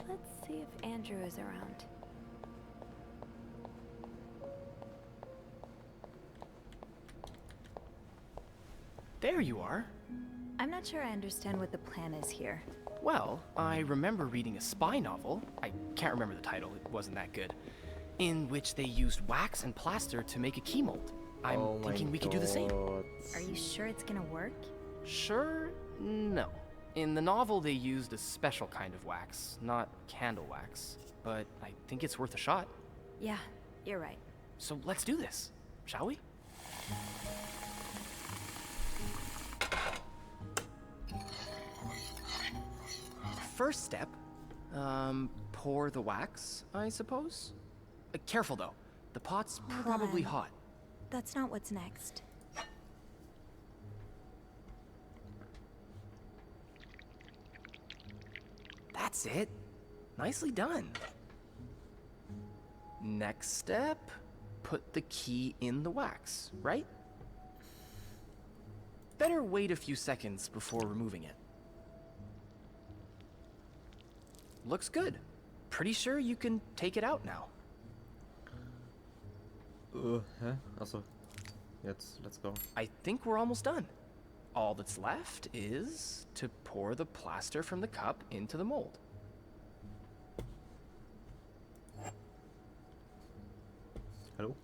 Let's see if Andrew is around. There you are. I'm not sure I understand what the plan is here. Well, I remember reading a spy novel, I can't remember the title, it wasn't that good, in which they used wax and plaster to make a key mold. I'm thinking we could do the same. Are you sure it's gonna work? Sure? No. In the novel, they used a special kind of wax, not candle wax. But I think it's worth a shot. Yeah, you're right. So let's do this, shall we? First step, pour the wax, I suppose? Careful though, the pot's probably hot. That's not what's next. That's it. Nicely done. Next step, put the key in the wax, right? Better wait a few seconds before removing it. Looks good. Pretty sure you can take it out now. Hä? Achso. Jetzt, let's go. I think we're almost done. All that's left is to pour the plaster from the cup into the mold. Hallo?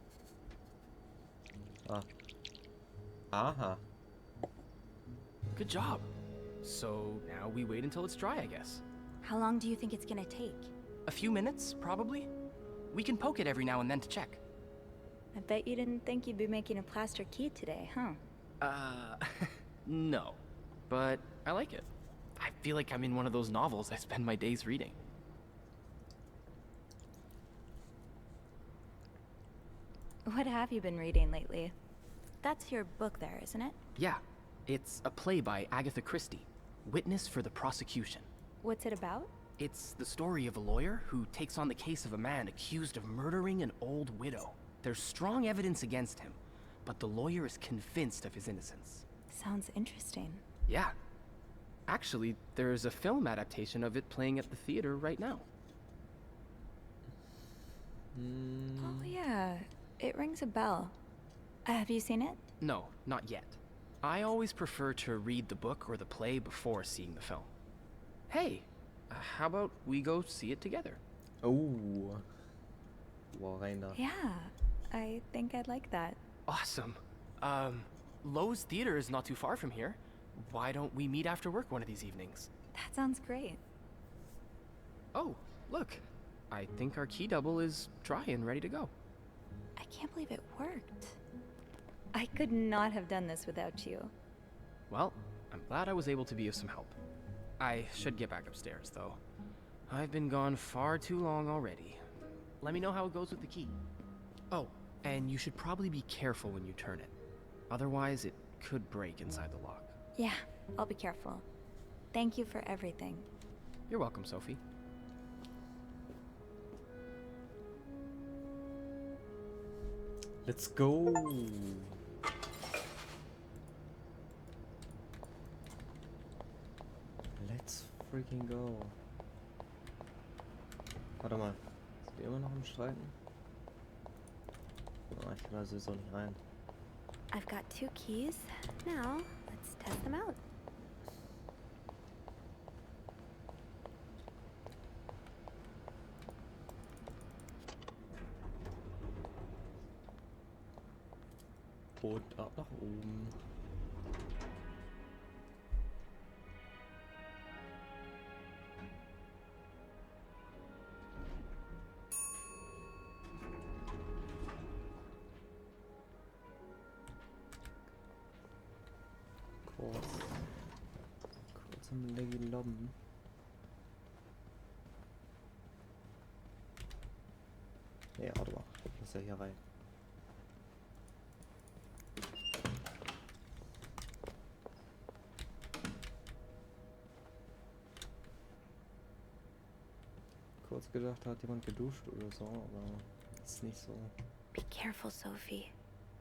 Ah. Aha. Good job. So now we wait until it's dry, I guess. How long do you think it's gonna take? A few minutes, probably. We can poke it every now and then to check. I bet you didn't think you'd be making a plaster key today, huh? No. But I like it. I feel like I'm in one of those novels I spend my days reading. What have you been reading lately? That's your book there, isn't it? Yeah. It's a play by Agatha Christie, Witness for the Prosecution. What's it about? It's the story of a lawyer who takes on the case of a man accused of murdering an old widow. There's strong evidence against him, but the lawyer is convinced of his innocence. Sounds interesting. Yeah. Actually, there's a film adaptation of it playing at the theater right now. Oh yeah, it rings a bell. Have you seen it? No, not yet. I always prefer to read the book or the play before seeing the film. Hey, how about we go see it together? Oh. Wow, rein da. Yeah, I think I'd like that. Awesome. Lowe's Theater is not too far from here. Why don't we meet after work one of these evenings? That sounds great. Oh, look. I think our key double is dry and ready to go. I can't believe it worked. I could not have done this without you. Well, I'm glad I was able to be of some help. I should get back upstairs, though. I've been gone far too long already. Let me know how it goes with the key. Oh, and you should probably be careful when you turn it. Otherwise, it could break inside the lock. Yeah, I'll be careful. Thank you for everything. You're welcome, Sophie. Let's go. Let's freaking go. Warte mal. Sind wir immer noch am Streiten? Oh, ich kann da sowieso nicht rein. I've got 2 keys. Now, let's test them out. Und ab nach oben. Kurz am Leggy Lobben. Nee, warte mal. Ich muss ja hier rein. Kurz kurz gedacht, da hat jemand geduscht oder so, aber ist nicht so. Be careful, Sophie.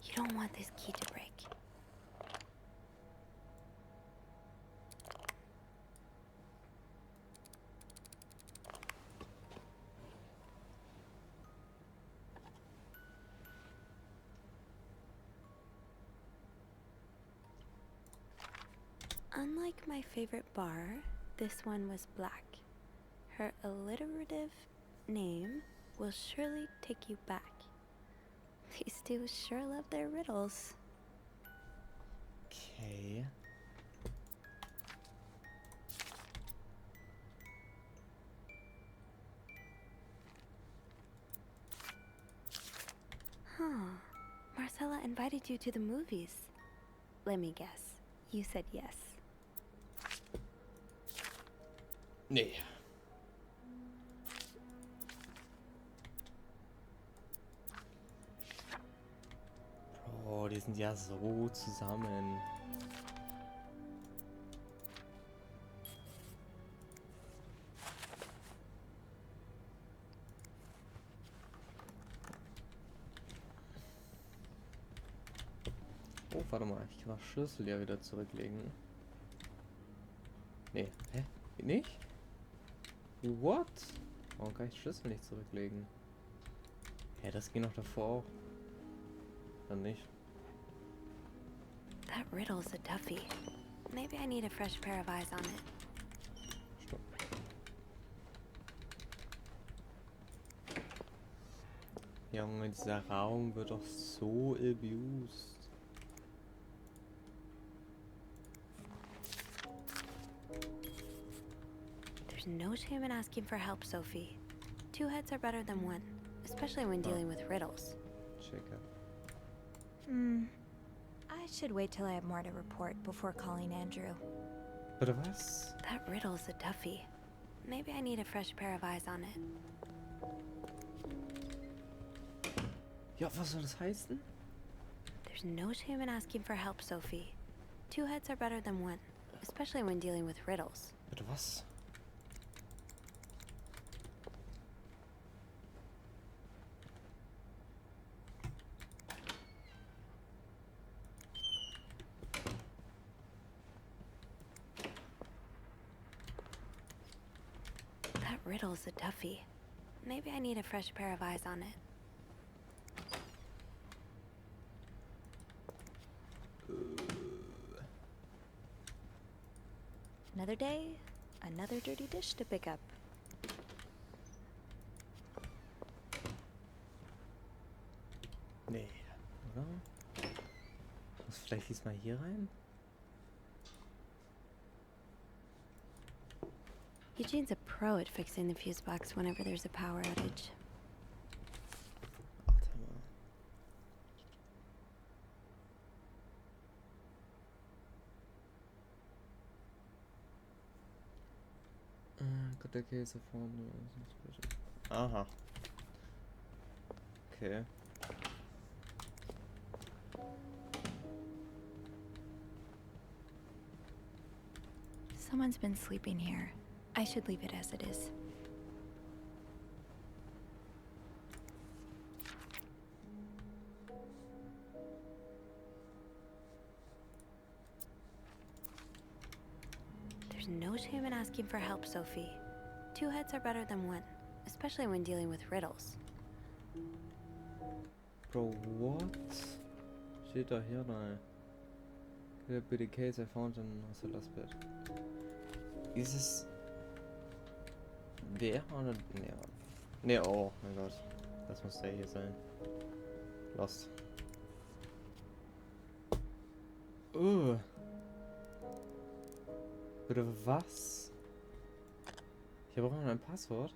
You don't want this key to break. Unlike my favorite bar, this one was black. Her alliterative name will surely take you back. These two sure love their riddles. Okay. Huh. Marcella invited you to the movies. Let me guess. You said yes. Nee. Bro, die sind ja so zusammen. Oh, warte mal, ich kann das Schlüssel ja wieder zurücklegen. Nee, hä? Nicht? What? Warum kann ich den Schlüssel nicht zurücklegen? Hä, das ging noch davor auch. Dann nicht. That riddle's a toughie. Maybe I need a fresh pair of eyes on it. Stopp. Junge, dieser Raum wird doch so abused. There's no shame in asking for help, Sophie. Two heads are better than one, especially when dealing with riddles. Check it. I should wait till I have more to report before calling Andrew. Oder was? That riddle's a toughie. Maybe I need a fresh pair of eyes on it. Ja, was soll das heißen? There's no shame in asking for help, Sophie. Two heads are better than one, especially when dealing with riddles. Bitte was? That riddle's a toughie. Maybe I need a fresh pair of eyes on it. Another day, another dirty dish to pick up. Nee, oder? Muss vielleicht diesmal hier rein? Eugene's a pro at fixing the fuse box whenever there's a power outage. Warte mal. Got the case of one. Aha. Okay. Someone's been sleeping here. I should leave it as it is. There's no shame in asking for help, Sophie. Two heads are better than one, especially when dealing with riddles. Bro, what? Steht da hier rein. Could it be the case I found in Marcella's bed? Ist es der oder... Nee, nee, oh mein Gott. Das muss der hier sein. Lost. Bitte was? Hier brauchen wir ein Passwort.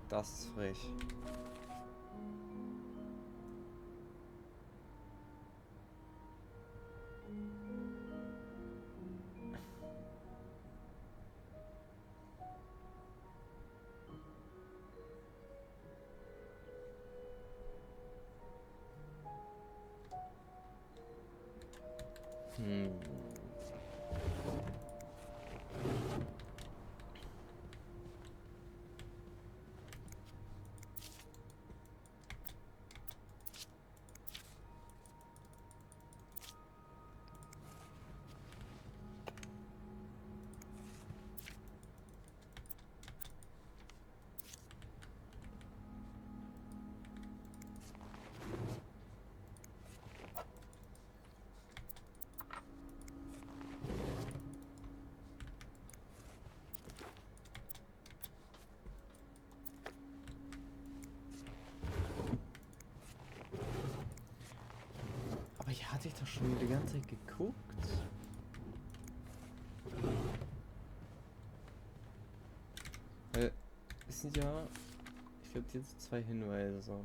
Das ist frech. Hatte ich doch schon die ganze Zeit geguckt. Es sind ja, ich glaube, jetzt 2 Hinweise.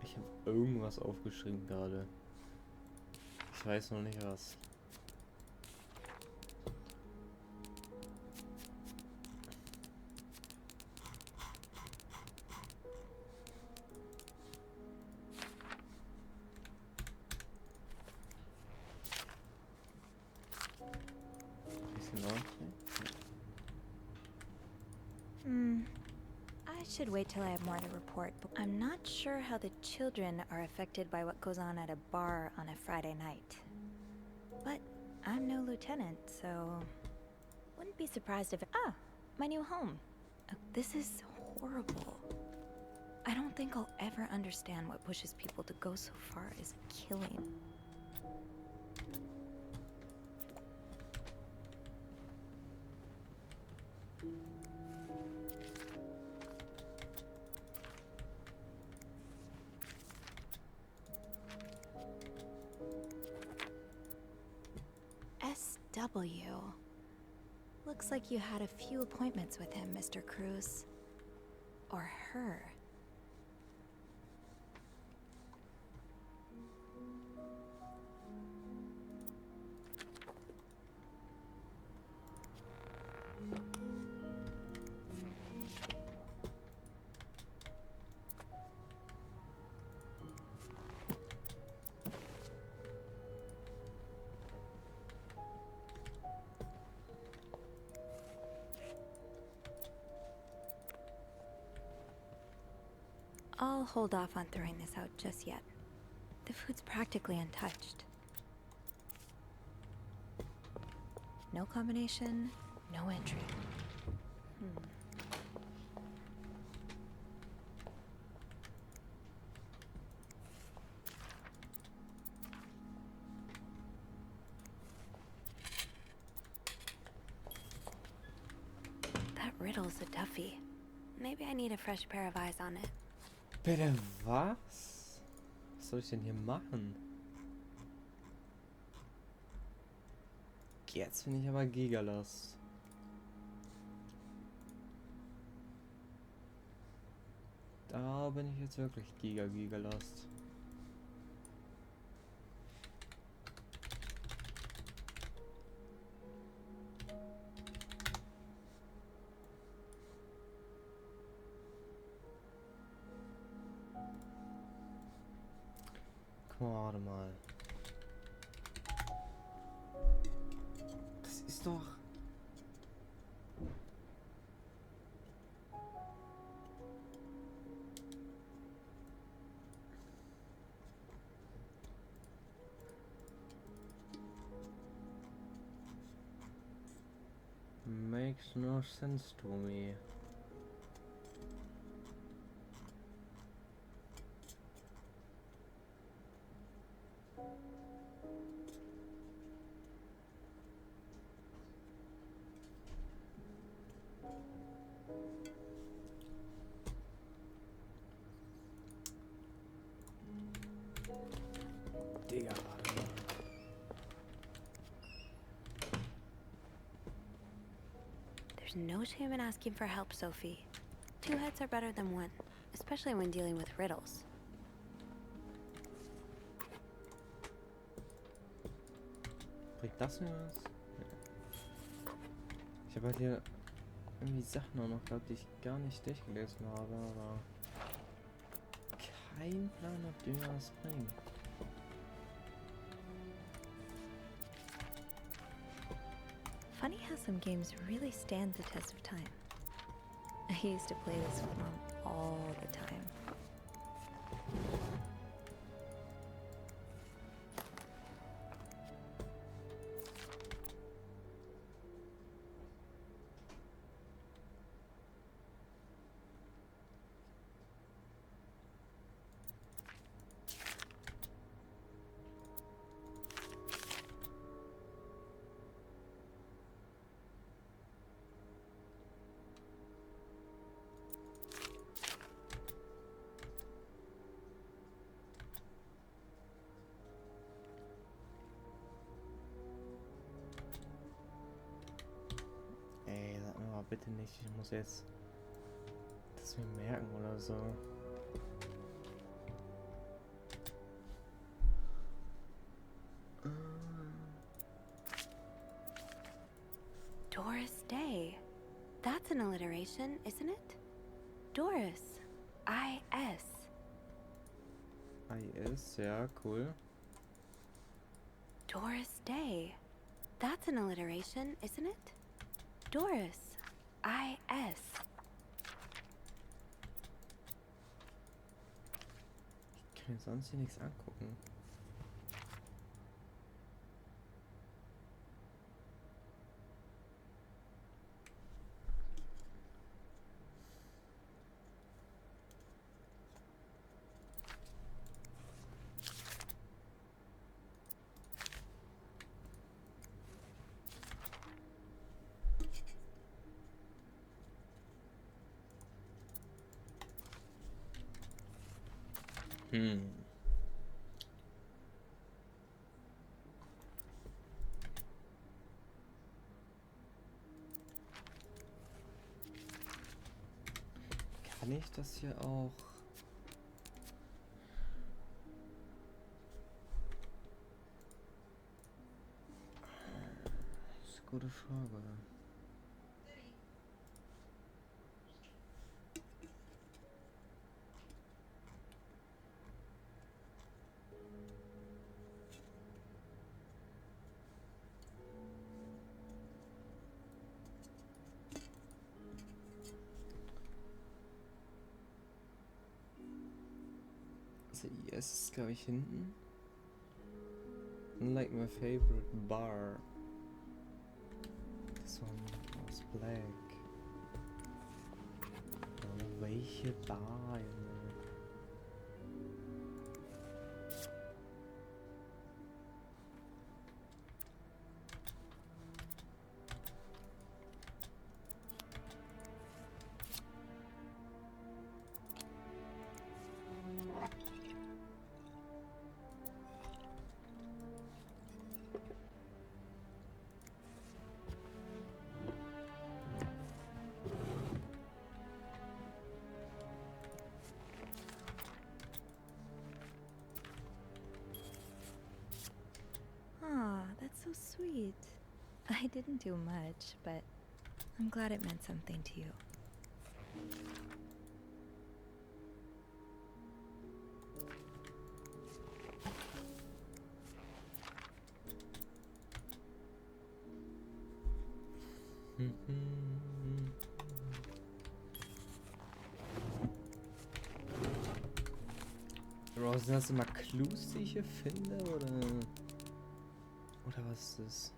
Ich habe irgendwas aufgeschrieben gerade. Ich weiß noch nicht was. Bisschen aufnehmen. I should wait till I have more to report, but I'm not sure how the children are affected by what goes on at a bar on a Friday night. But I'm no lieutenant, so wouldn't be surprised if my new home. This is horrible. I don't think I'll ever understand what pushes people to go so far as killing. SW. Looks like you had a few appointments with him, Mr. Cruz. Or her. I'll hold off on throwing this out just yet. The food's practically untouched. No combination, no entry. That riddle's a toughie. Maybe I need a fresh pair of eyes on it. Bitte was? Was soll ich denn hier machen? Jetzt bin ich aber Gigalast. Da bin ich jetzt wirklich Gigalast. Warte mal. Das ist doch... Makes no sense to me. Digga. There's no shame in asking for help, Sophie. 2 heads are better than 1, especially when dealing with riddles. Bringt das mir was? Ich habe halt hier irgendwie Sachen auch noch gehabt, die ich gar nicht durchgelesen habe, aber kein Plan, ob die mir was bringt. Funny how some games really stand the test of time. I used to play this with Mom all the time. bitte nicht. Ich muss jetzt das mir merken oder so. Doris Day. That's an alliteration, isn't it? Doris. I-S. IS, ja, cool. Doris Day. That's an alliteration, isn't it? Doris. I-S. Ich kann mir sonst hier nichts angucken. Kann ich das hier auch? Das ist eine gute Frage. Also IS ist, glaube ich, hinten. Unlike my favorite bar. This one was black. Oh, welche Bar, Junge? Aw, that's so sweet. I didn't do much, but I'm glad it meant something to you. Bro, sind das immer Clues, die ich hier finde, oder was ist das?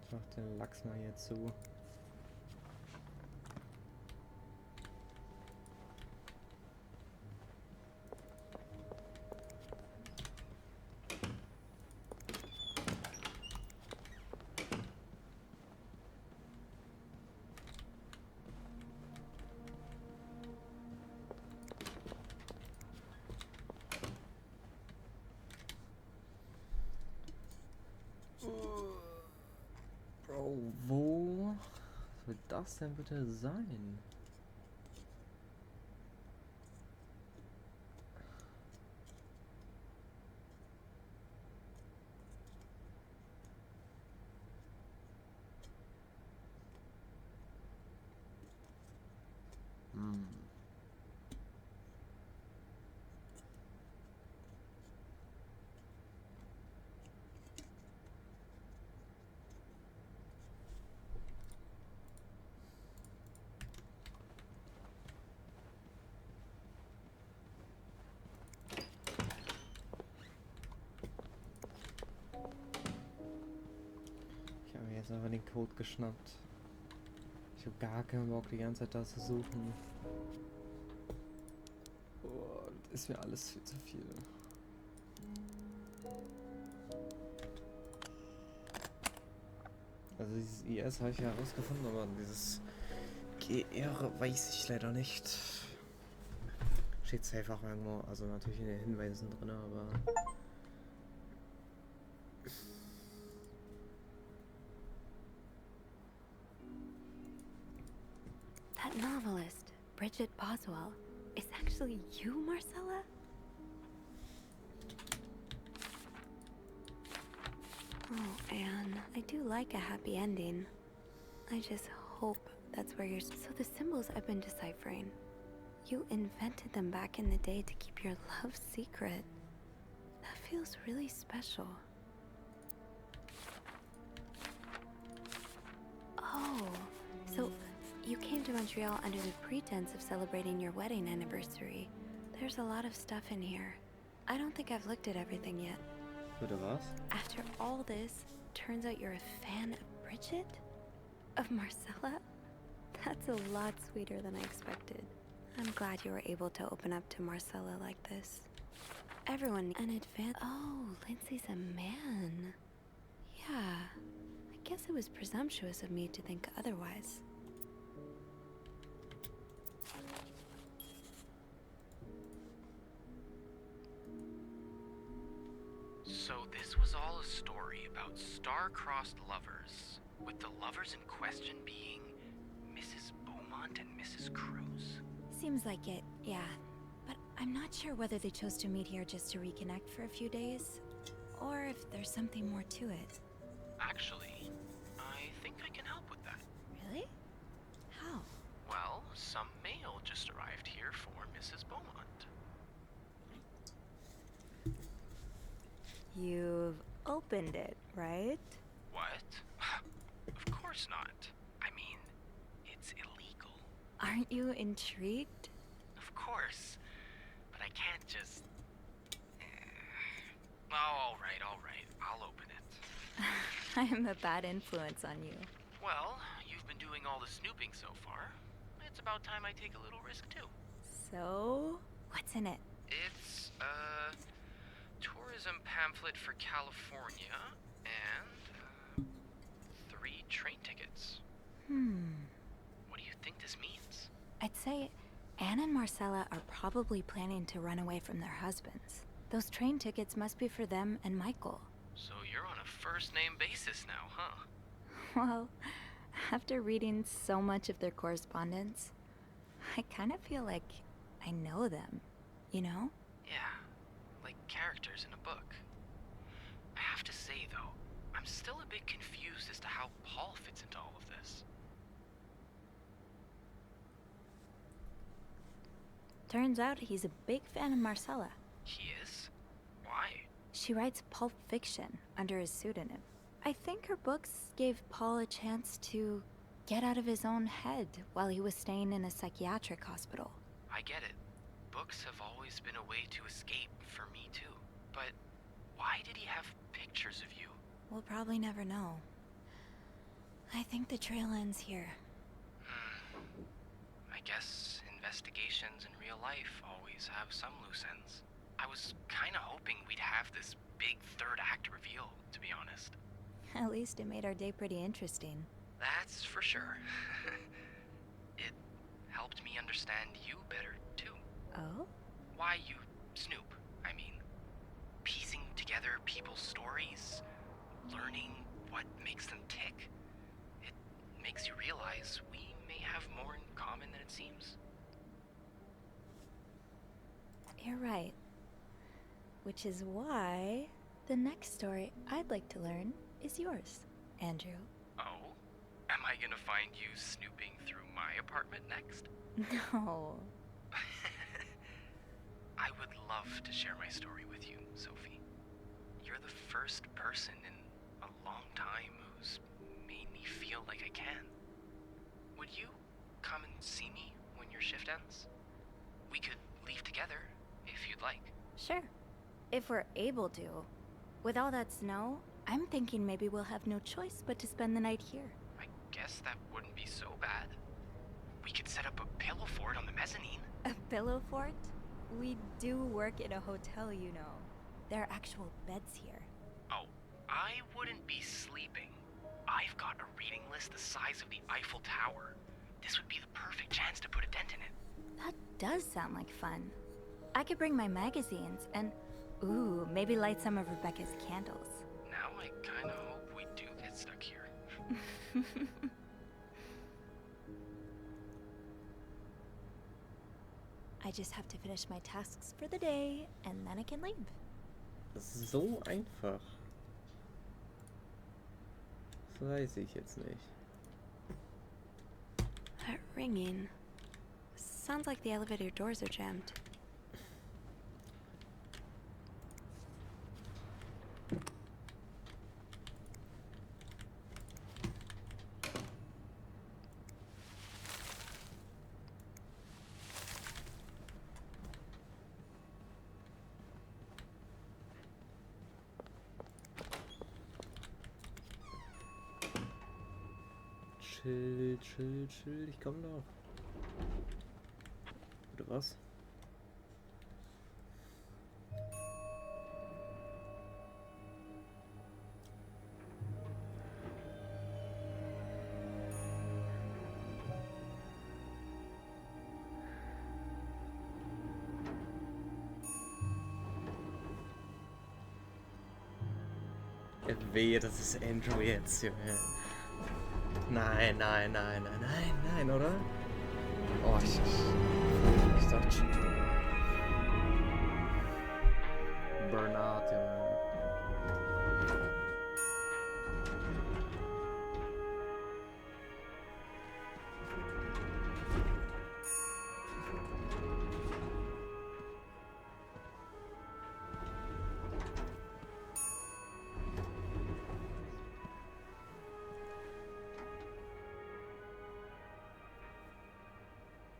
Ich mach den Lachs mal hier zu. Bro, wo soll das denn bitte sein? jetzt einfach den Code geschnappt. Ich habe gar keinen Bock, die ganze Zeit da zu suchen. Oh, das ist mir alles viel zu viel. Also dieses IS habe ich ja herausgefunden, aber dieses GR weiß ich leider nicht. Steht safe auch irgendwo, also natürlich in den Hinweisen drin, aber... That novelist, Bridget Boswell, is actually you, Marcella? Oh, Anne, I do like a happy ending. I just hope that's where you're... So the symbols I've been deciphering, you invented them back in the day to keep your love secret. That feels really special. Oh, so you came to Montreal under the pretense of celebrating your wedding anniversary. There's a lot of stuff in here. I don't think I've looked at everything yet. Bitte was? After all this, turns out you're a fan of Bridget? Of Marcella? That's a lot sweeter than I expected. I'm glad you were able to open up to Marcella like this. Everyone in advance. Oh, Lindsay's a man. Yeah, I guess it was presumptuous of me to think otherwise. So this was all a story about star-crossed lovers, with the lovers in question being Mrs. Beaumont and Mrs. Cruz? Seems like it, yeah. But I'm not sure whether they chose to meet here just to reconnect for a few days, or if there's something more to it. Actually, I think I can help with that. Really? How? Well, some mail just arrived here for Mrs. Beaumont. You've opened it, right? What? Of course not. I mean, it's illegal. Aren't you intrigued? Of course. But I can't just... Oh, all right. I'll open it. I am a bad influence on you. Well, you've been doing all the snooping so far. It's about time I take a little risk, too. So, what's in it? It's a tourism pamphlet for California and 3 train tickets. What do you think this means? I'd say Anne and Marcella are probably planning to run away from their husbands. Those train tickets must be for them and Michael. So you're on a first-name basis now, huh? Well, after reading so much of their correspondence, I kind of feel like I know them, you know? Yeah, like characters in a book. I have to say, though, I'm still a bit confused as to how Paul fits into all of this. Turns out he's a big fan of Marcella. He is? Why? She writes pulp fiction under his pseudonym. I think her books gave Paul a chance to get out of his own head while he was staying in a psychiatric hospital. I get it. Books have always been a way to escape for me, too. But why did he have pictures of you? We'll probably never know. I think the trail ends here. I guess investigations in real life always have some loose ends. I was kinda hoping we'd have this big third act reveal, to be honest. At least it made our day pretty interesting. That's for sure. It helped me understand you better, too. Oh? Why you snoop, I mean. Piecing together people's stories, learning what makes them tick. It makes you realize we may have more in common than it seems. You're right. Which is why the next story I'd like to learn is yours, Andrew. Oh? Am I gonna find you snooping through my apartment next? No. I would love to share my story with you, Sophie. You're the first person in a long time who's made me feel like I can. Would you come and see me when your shift ends? We could leave together, if you'd like. Sure. If we're able to. With all that snow, I'm thinking maybe we'll have no choice but to spend the night here. I guess that wouldn't be so bad. We could set up a pillow fort on the mezzanine. A pillow fort? We do work in a hotel, you know. There are actual beds here. Oh, I wouldn't be sleeping. I've got a reading list the size of the Eiffel Tower. This would be the perfect chance to put a dent in it. That does sound like fun. I could bring my magazines and, ooh, maybe light some of Rebecca's candles. Now I kinda hope we do get stuck here. I just have to finish my tasks for the day, and then I can leave. So einfach. Das weiß ich jetzt nicht. That ringing. Sounds like the elevator doors are jammed. Chill, ich komm doch. Oder was? Wehe, das ist Andrew jetzt, Junge. Nein, oder? Oh, ich dachte schon. Bernard, Junge.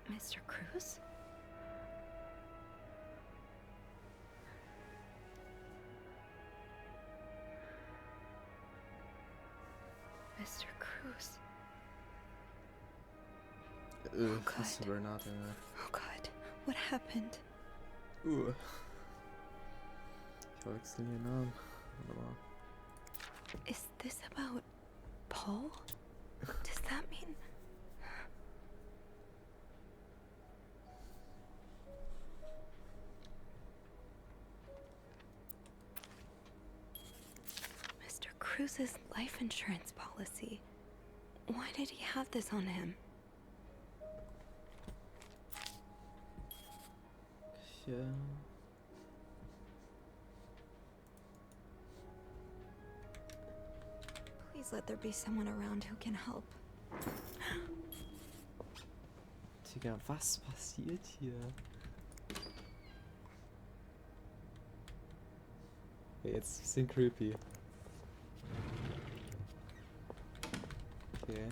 Mr. Cruz? Mr. Cruz. Krass, Bernard, Junge. Oh God, what happened? Ich verwechsel hier Namen. Warte mal. Is this about Paul? Does that mean... Mr. Cruz's life insurance policy. Why did he have this on him? Yeah. Please let there be someone around who can help. Digga, was passiert hier? Jetzt ein bisschen creepy. Okay.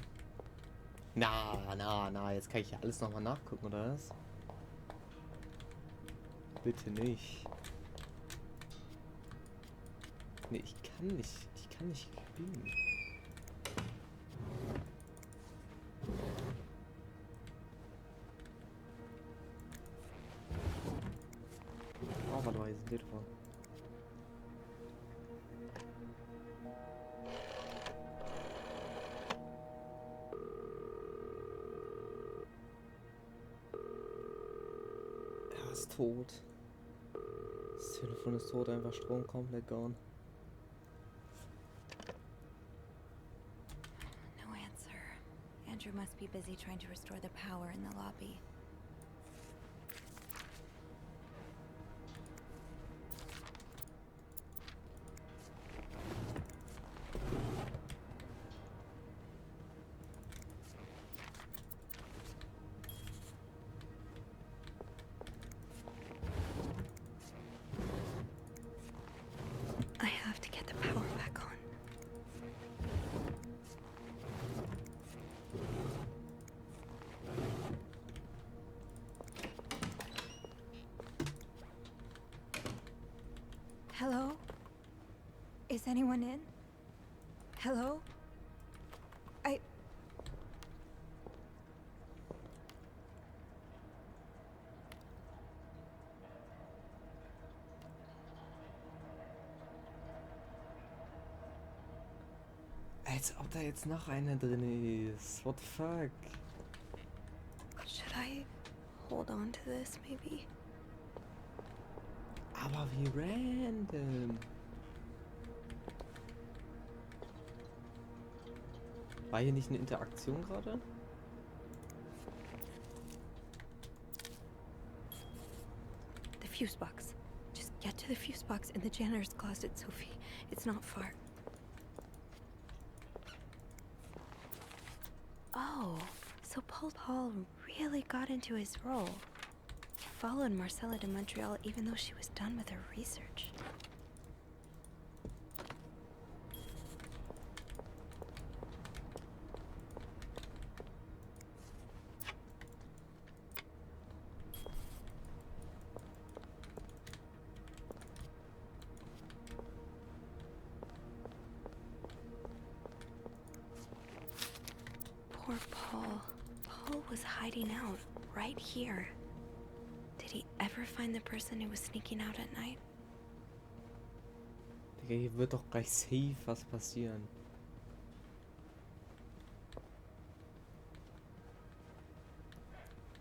Na, jetzt kann ich ja alles nochmal nachgucken, oder was? Bitte nicht. Nee, ich kann nicht gewinnen. Oh, warte mal, hier ist ein Telefon. Er ist tot. Das Telefon ist tot, einfach Strom komplett gone. No answer. Andrew must be busy trying to restore the power in the lobby. I have to get the power back on. Hello? Is anyone in? Hello? Als ob da jetzt noch einer drin ist. What the fuck? Should I hold on to this, maybe? Aber wie random. War hier nicht eine Interaktion gerade? The fuse box. Just get to the fuse box in the janitor's closet, Sophie. It's not far. Oh, so Paul really got into his role. He followed Marcella to Montreal even though she was done with her research. Poor Paul. Paul was hiding out, right here. Did he ever find the person who was sneaking out at night? Digga, hier wird doch gleich safe was passieren.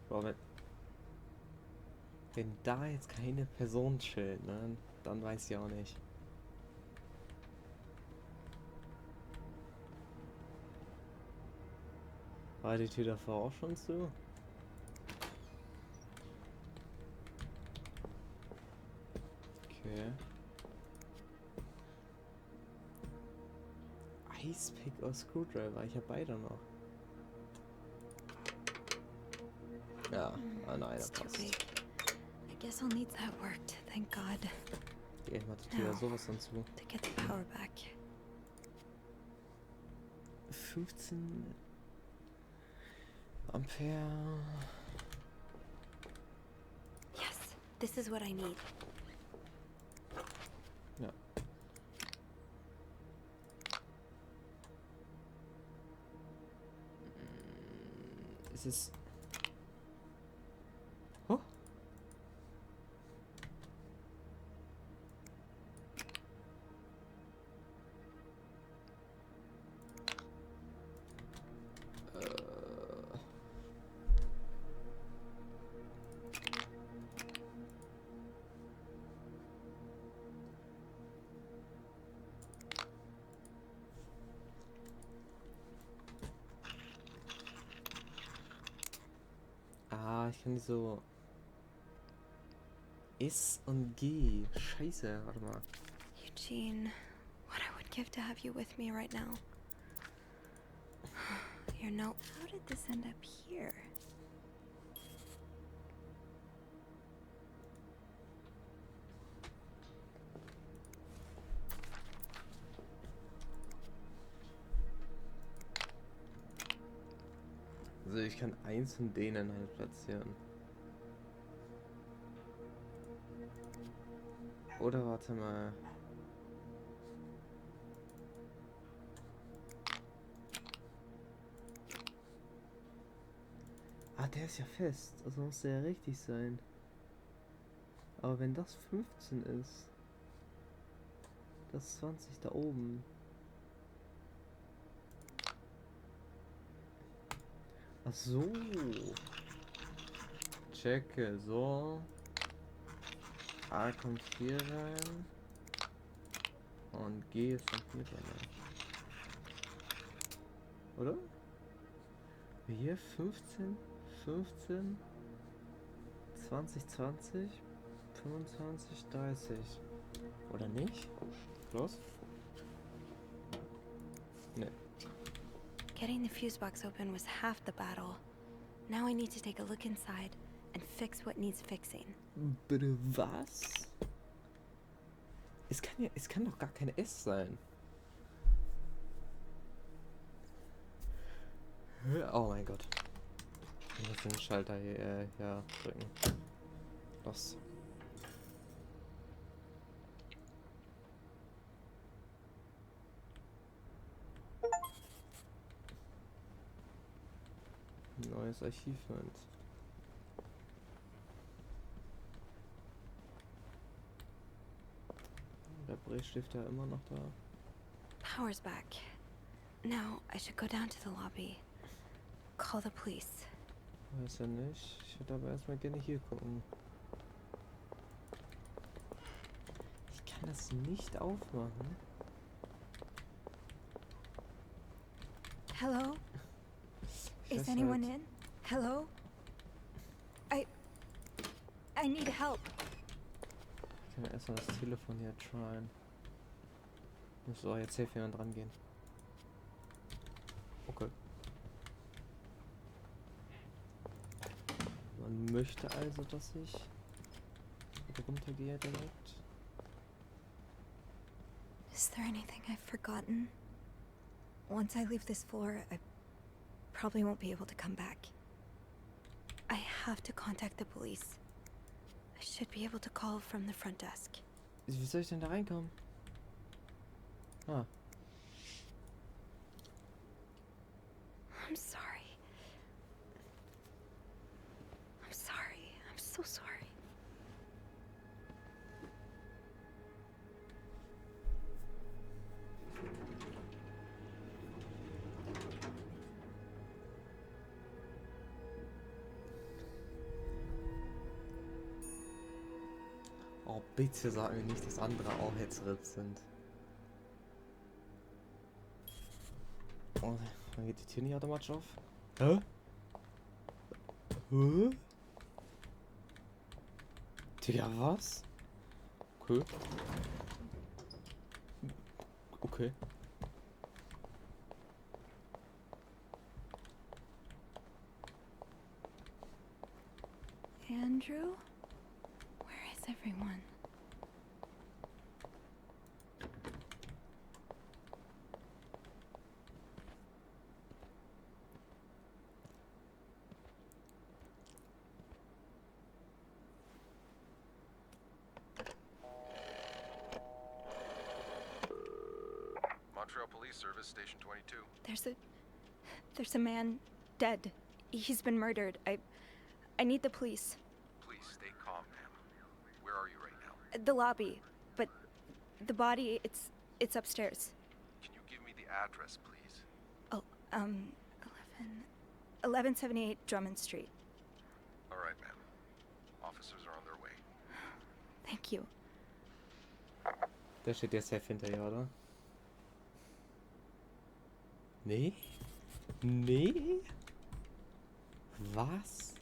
Boah, wenn da jetzt keine Person chillt, ne, dann weiß ich auch nicht. War die Tür davor auch schon zu? Okay. Icepick oder Screwdriver, ich habe beide noch. Ja, nein, das passt. I guess I'll need that worked, thank God. Ja, ich mach die Tür sowas dann zu. To get the power back. 15 Ampere. Yes, this is what I need. Ja. Es ist... Oh. Ich kann die so... S und G. Scheiße, warte mal. Eugene, what I would give to have you with me right now. Your note. How did this end up here? Also ich kann eins von denen halt platzieren. Oder warte mal. Ah, der ist ja fest. Also muss der ja richtig sein. Aber wenn das 15 ist. Das ist 20 da oben. Ach so. Checke, so. A kommt hier rein. Und G ist noch hier rein. Oder? Hier 15, 15, 20, 20, 25, 30. Oder nicht? Los? Ne. Getting the fuse box open was half the battle. Now I need to take a look inside and fix what needs fixing. Bitte was? Es kann doch gar kein S sein. Oh mein Gott. Ich muss den Schalter hier drücken. Los. Neues Archiv meint. Der Bleistift ja immer noch da. Power's back. Now I should go down to the lobby. Call the police. Weiß ja nicht. Ich würde aber erstmal gerne hier gucken. Ich kann das nicht aufmachen. Hello? Ich Is weiß anyone halt- in? Hello? I need help. Ich kann erstmal das Telefon hier tryen. So, jetzt safe jemand dran gehen. Okay. Man möchte also, dass ich runtergehe direkt. Is there anything I've forgotten? Once I leave this floor, I probably won't be able to come back. I have to contact the police. I should be able to call from the front desk. Wie soll ich denn da reinkommen? Ah. I'm sorry. I'm sorry. I'm so sorry. Oh, bitte sag mir nicht, dass andere auch Hetzrips sind. Oh, dann geht die Tür nicht automatisch auf. Hä? Hä? Digga, was? Okay. Okay. Andrew? Where is everyone? Montreal Police Service, Station 22. There's a man dead. He's been murdered. I need the police. Please stay calm, ma'am. Where are you right now? The lobby, but the body, it's upstairs. Can you give me the address, please? Oh, 1178 Drummond Street. All right, ma'am. Officers are on their way. Thank you. Da steht der safe hinterher, oder? Nee? Nee? Was?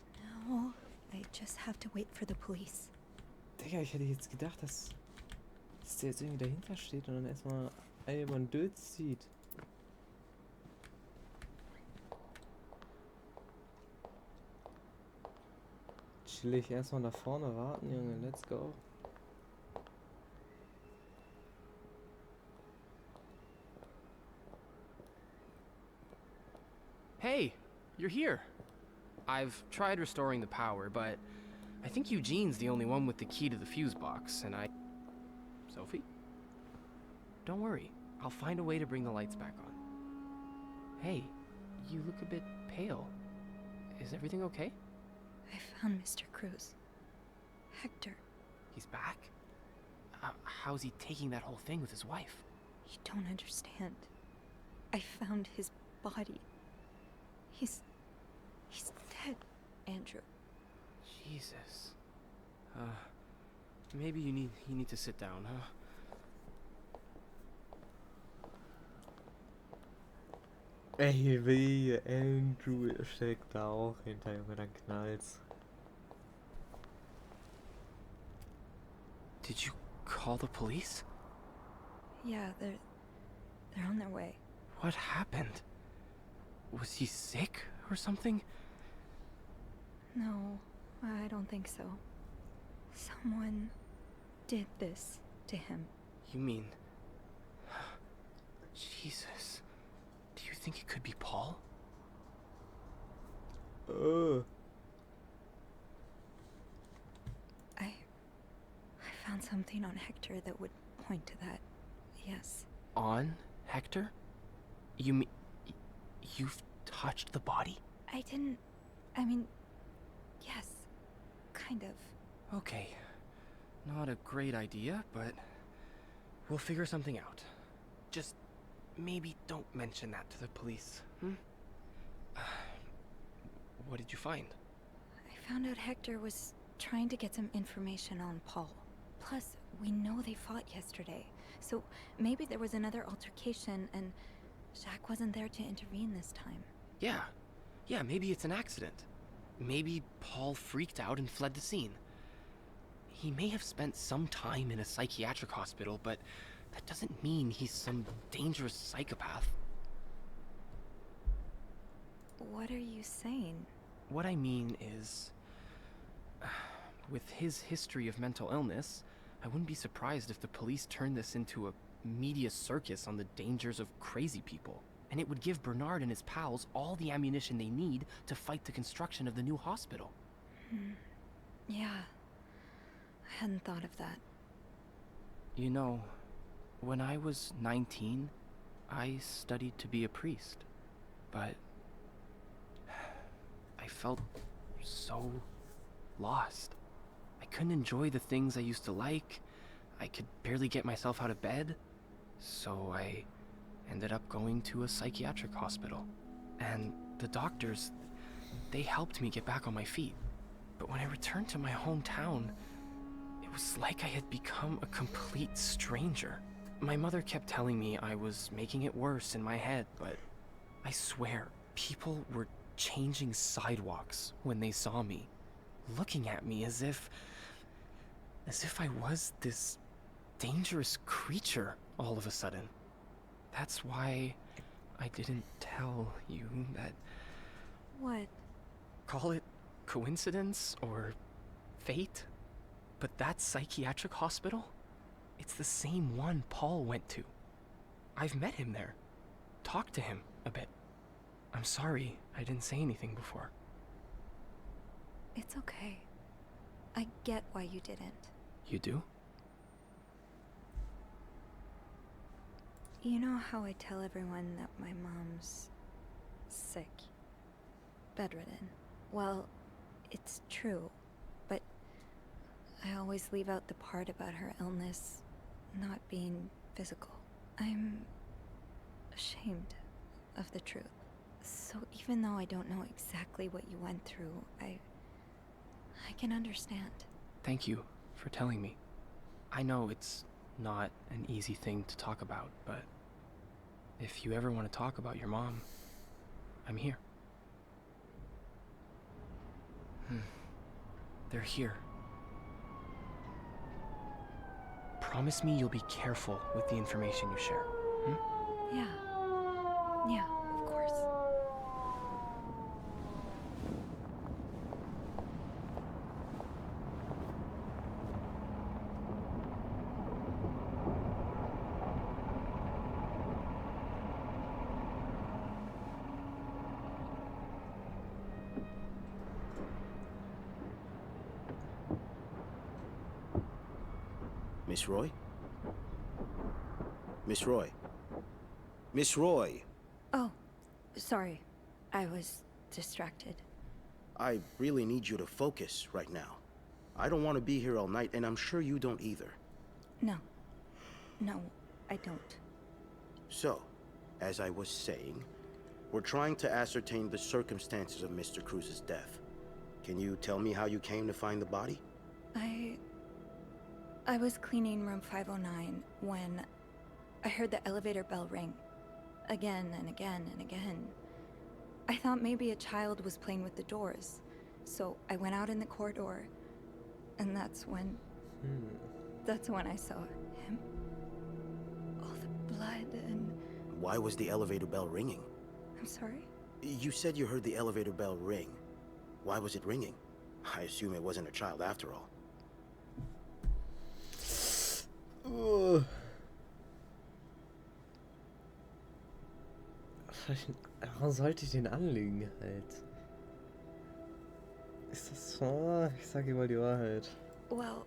No, I just have to wait for the police. Digga, ich hätte jetzt gedacht, dass der jetzt irgendwie dahinter steht und dann erstmal einen über den Dötz zieht. Chillig erstmal da vorne warten, Junge. Let's go. Hey, you're here. I've tried restoring the power, but I think Eugene's the only one with the key to the fuse box, and Sophie? Don't worry, I'll find a way to bring the lights back on. Hey, you look a bit pale. Is everything okay? I found Mr. Cruz. Hector. He's back? How's he taking that whole thing with his wife? You don't understand. I found his body. He's dead, Andrew. Jesus. Maybe you need to sit down, huh? Ey, wie Andrew steckt da auch hinter, Junge, dann knallt's. Did you call the police? Yeah, they're on their way. What happened? Was he sick or something? No, I don't think so. Someone did this to him. You mean... Jesus. Do you think it could be Paul? I found something on Hector that would point to that. Yes. On Hector? You mean... You've touched the body? I didn't I mean, yes, kind of. Okay. Not a great idea, but we'll figure something out. Just maybe don't mention that to the police, hmm? What did you find? I found out Hector was trying to get some information on Paul. Plus, we know they fought yesterday, so maybe there was another altercation and Jack wasn't there to intervene this time. Yeah, maybe it's an accident. Maybe Paul freaked out and fled the scene. He may have spent some time in a psychiatric hospital, but that doesn't mean he's some dangerous psychopath. What are you saying? What I mean is, with his history of mental illness, I wouldn't be surprised if the police turned this into a media circus on the dangers of crazy people. And it would give Bernard and his pals all the ammunition they need to fight the construction of the new hospital. Yeah, I hadn't thought of that. You know, when I was 19, I studied to be a priest. But I felt so lost. I couldn't enjoy the things I used to like. I could barely get myself out of bed. So I ended up going to a psychiatric hospital. And the doctors, they helped me get back on my feet. But when I returned to my hometown, it was like I had become a complete stranger. My mother kept telling me I was making it worse in my head, but I swear, people were changing sidewalks when they saw me, looking at me as if I was this dangerous creature all of a sudden. That's why I didn't tell you that. What? Call it coincidence or fate, but that psychiatric hospital, it's the same one Paul went to. I've met him there, talked to him a bit. I'm sorry I didn't say anything before. It's okay. I get why you didn't. You do? You know how I tell everyone that my mom's sick, bedridden? Well, it's true, but I always leave out the part about her illness not being physical. I'm ashamed of the truth. So even though I don't know exactly what you went through, I can understand. Thank you for telling me. I know it's not an easy thing to talk about, but if you ever want to talk about your mom, I'm here. They're here. Promise me you'll be careful with the information you share. Yeah, of course. Miss Roy? Miss Roy? Miss Roy! Oh, sorry. I was distracted. I really need you to focus right now. I don't want to be here all night, and I'm sure you don't either. No, I don't. So, as I was saying, we're trying to ascertain the circumstances of Mr. Cruz's death. Can you tell me how you came to find the body? I was cleaning room 509 when I heard the elevator bell ring. Again and again and again. I thought maybe a child was playing with the doors, so I went out in the corridor, and that's when I saw him. All the blood and... Why was the elevator bell ringing? I'm sorry? You said you heard the elevator bell ring. Why was it ringing? I assume it wasn't a child after all. Warum sollte ich den anlügen halt? Ist das so? Ich sag ihm mal die Wahrheit. Well,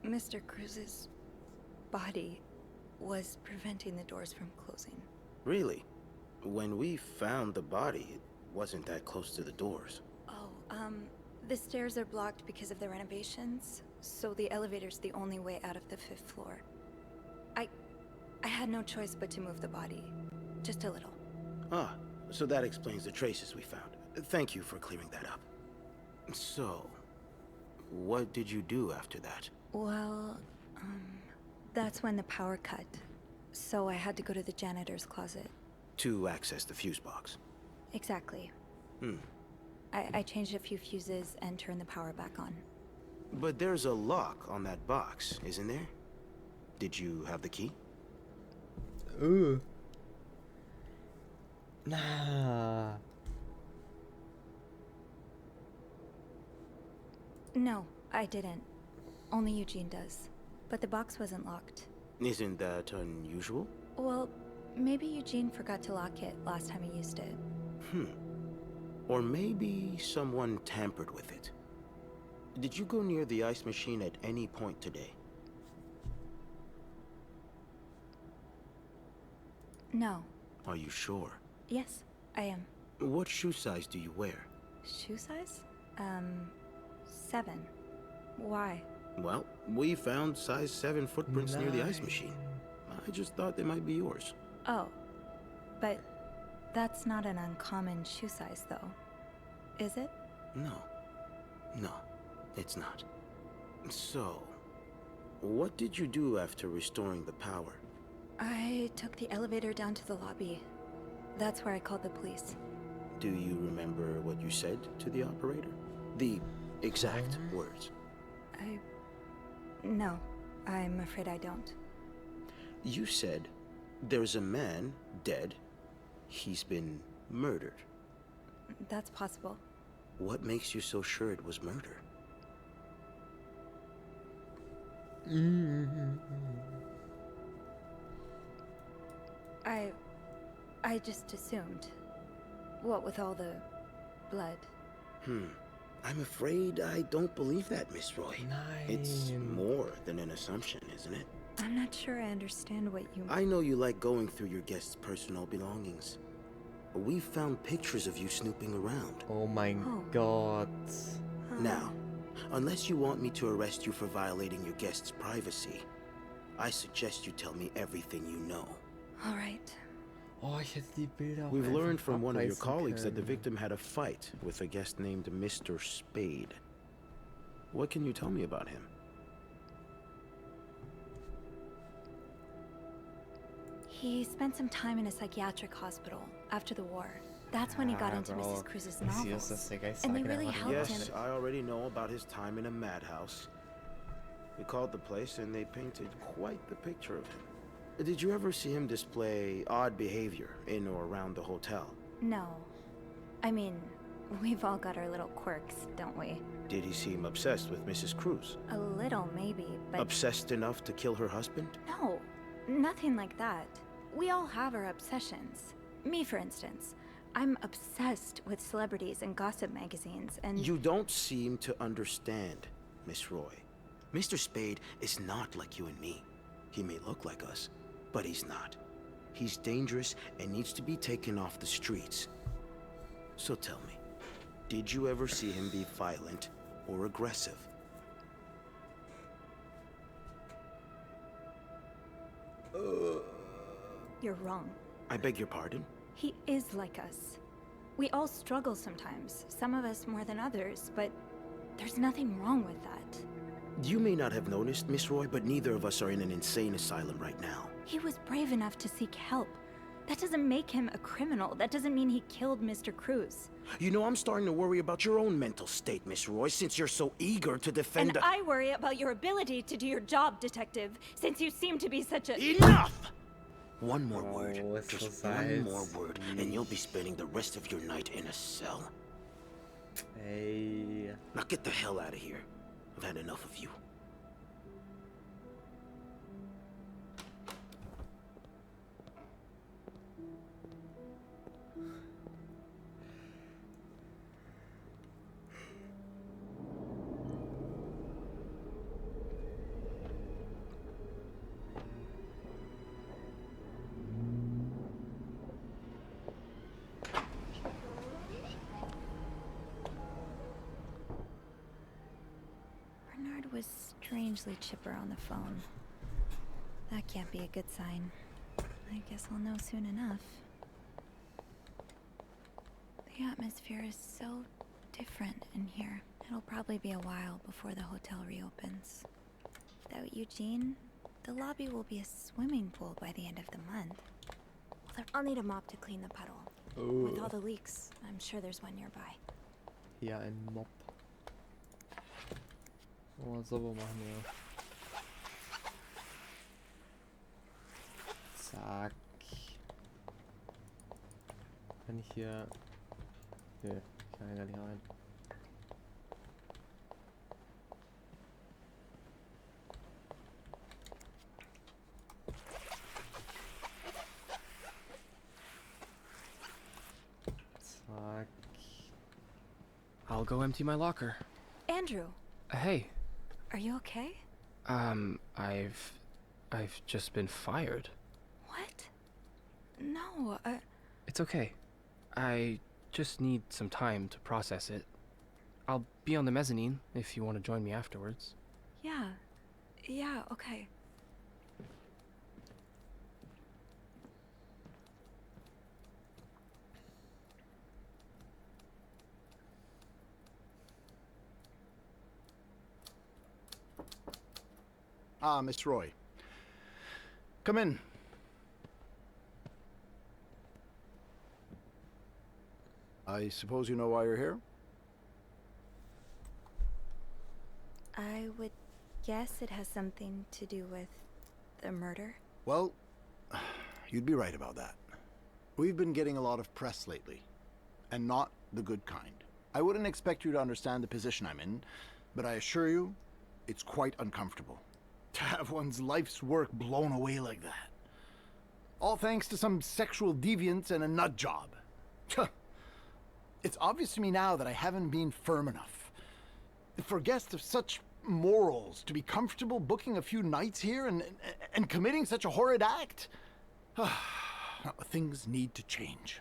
Mr. Cruz's body was preventing the doors from closing. Really? When we found the body, it wasn't that close to the doors. Oh, The stairs are blocked because of the renovations, so the elevator's the only way out of the 5th floor. I had no choice but to move the body. Just a little. Ah, so that explains the traces we found. Thank you for clearing that up. So, what did you do after that? Well, that's when the power cut. So I had to go to the janitor's closet. To access the fuse box. Exactly. I changed a few fuses and turned the power back on. But there's a lock on that box, isn't there? Did you have the key? Ooh. Nah. No, I didn't. Only Eugene does. But the box wasn't locked. Isn't that unusual? Well, maybe Eugene forgot to lock it last time he used it. Or maybe someone tampered with it. Did you go near the ice machine at any point today? No. Are you sure? Yes, I am. What shoe size do you wear? Shoe size? 7. Why? Well, we found size 7 footprints near the ice machine. I just thought they might be yours. Oh. But that's not an uncommon shoe size, though. Is it? No. No, it's not. So, what did you do after restoring the power? I took the elevator down to the lobby. That's where I called the police. Do you remember what you said to the operator? The exact words? No, I'm afraid I don't. You said, there's a man dead. He's been murdered. That's possible. What makes you so sure it was murder? I just assumed. What with all the blood. I'm afraid I don't believe that, Miss Roy. It's Nein. more than an assumption, isn't it? I'm not sure I understand what you... I know you like going through your guests' personal belongings. We found pictures of you snooping around. Oh my god. Now, unless you want me to arrest you for violating your guests' privacy, I suggest you tell me everything you know. All right. Oh, ich hätte die Bilder auch We've einfach learned from one of your abreißen colleagues that the können. victim had a fight with a guest named Mr. Spade. What can you tell me about him? He spent some time in a psychiatric hospital after the war. That's when he got into Mrs. Cruz's novels. And they really helped him. Yes, I already know about his time in a madhouse. We called the place and they painted quite the picture of him. Did you ever see him display odd behavior in or around the hotel? No. I mean, we've all got our little quirks, don't we? Did he seem obsessed with Mrs. Cruz? A little, maybe, but... Obsessed enough to kill her husband? No, nothing like that. We all have our obsessions. Me, for instance. I'm obsessed with celebrities and gossip magazines, and... You don't seem to understand, Miss Roy. Mr. Spade is not like you and me. He may look like us, but he's not. He's dangerous and needs to be taken off the streets. So tell me, did you ever see him be violent or aggressive? You're wrong. I beg your pardon? He is like us. We all struggle sometimes, some of us more than others, but there's nothing wrong with that. You may not have noticed, Miss Roy, but neither of us are in an insane asylum right now. He was brave enough to seek help. That doesn't make him a criminal. That doesn't mean he killed Mr. Cruz. You know, I'm starting to worry about your own mental state, Miss Roy, since you're so eager to defend... And I worry about your ability to do your job, Detective, since you seem to be such a... Enough! One more word. es Just so one more salz. word, and you'll be spending the rest of your night in a cell. Ey. Now get the hell out of here. I've had enough of you. strangely chipper on the phone. That can't be a good sign. I guess I'll know soon enough. The atmosphere is so different in here. It'll probably be a while before the hotel reopens. Without Eugene, the lobby will be a swimming pool by the end of the month. I'll need a mop to clean the puddle. Oh. With all the leaks, I'm sure there's one nearby. Hier ein Mob. Oh, sauber machen wir. Zack. Kann ich hier... Nee, ich kann ja gar nicht rein. Zack. I'll go empty my locker. Andrew, Hey, are you okay? I've just been fired. What? No, It's okay. I just need some time to process it. I'll be on the mezzanine if you want to join me afterwards. yeah. Yeah, okay. Ah, Miss Roy. Come in. I suppose you know why you're here? I would guess it has something to do with the murder. Well, you'd be right about that. We've been getting a lot of press lately, and not the good kind. I wouldn't expect you to understand the position I'm in, but I assure you, it's quite uncomfortable. To have one's life's work blown away like that. All thanks to some sexual deviance and a nut job. It's obvious to me now that I haven't been firm enough. For guests of such morals to be comfortable booking a few nights here and committing such a horrid act. Things need to change.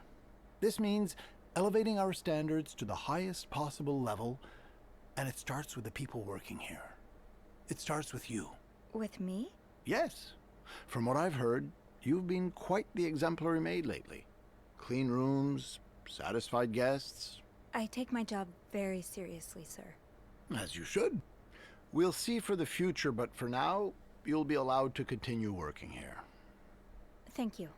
This means elevating our standards to the highest possible level, and it starts with the people working here. It starts with you. With me? Yes. From what I've heard, you've been quite the exemplary maid lately. Clean rooms, satisfied guests. I take my job very seriously, sir. As you should. We'll see for the future, but for now, you'll be allowed to continue working here. Thank you.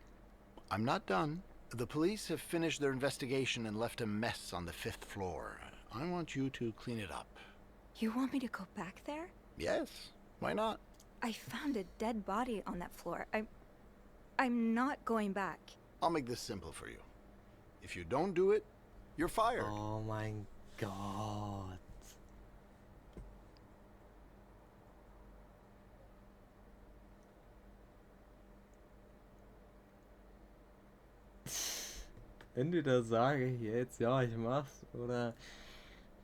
I'm not done. The police have finished their investigation and left a mess on the 5th floor. I want you to clean it up. You want me to go back there? Yes, why not? I found a dead body on that floor. I'm not going back. I'll make this simple for you. If you don't do it, you're fired. Oh mein Gott. Entweder sage ich jetzt, ja, ich mach's, oder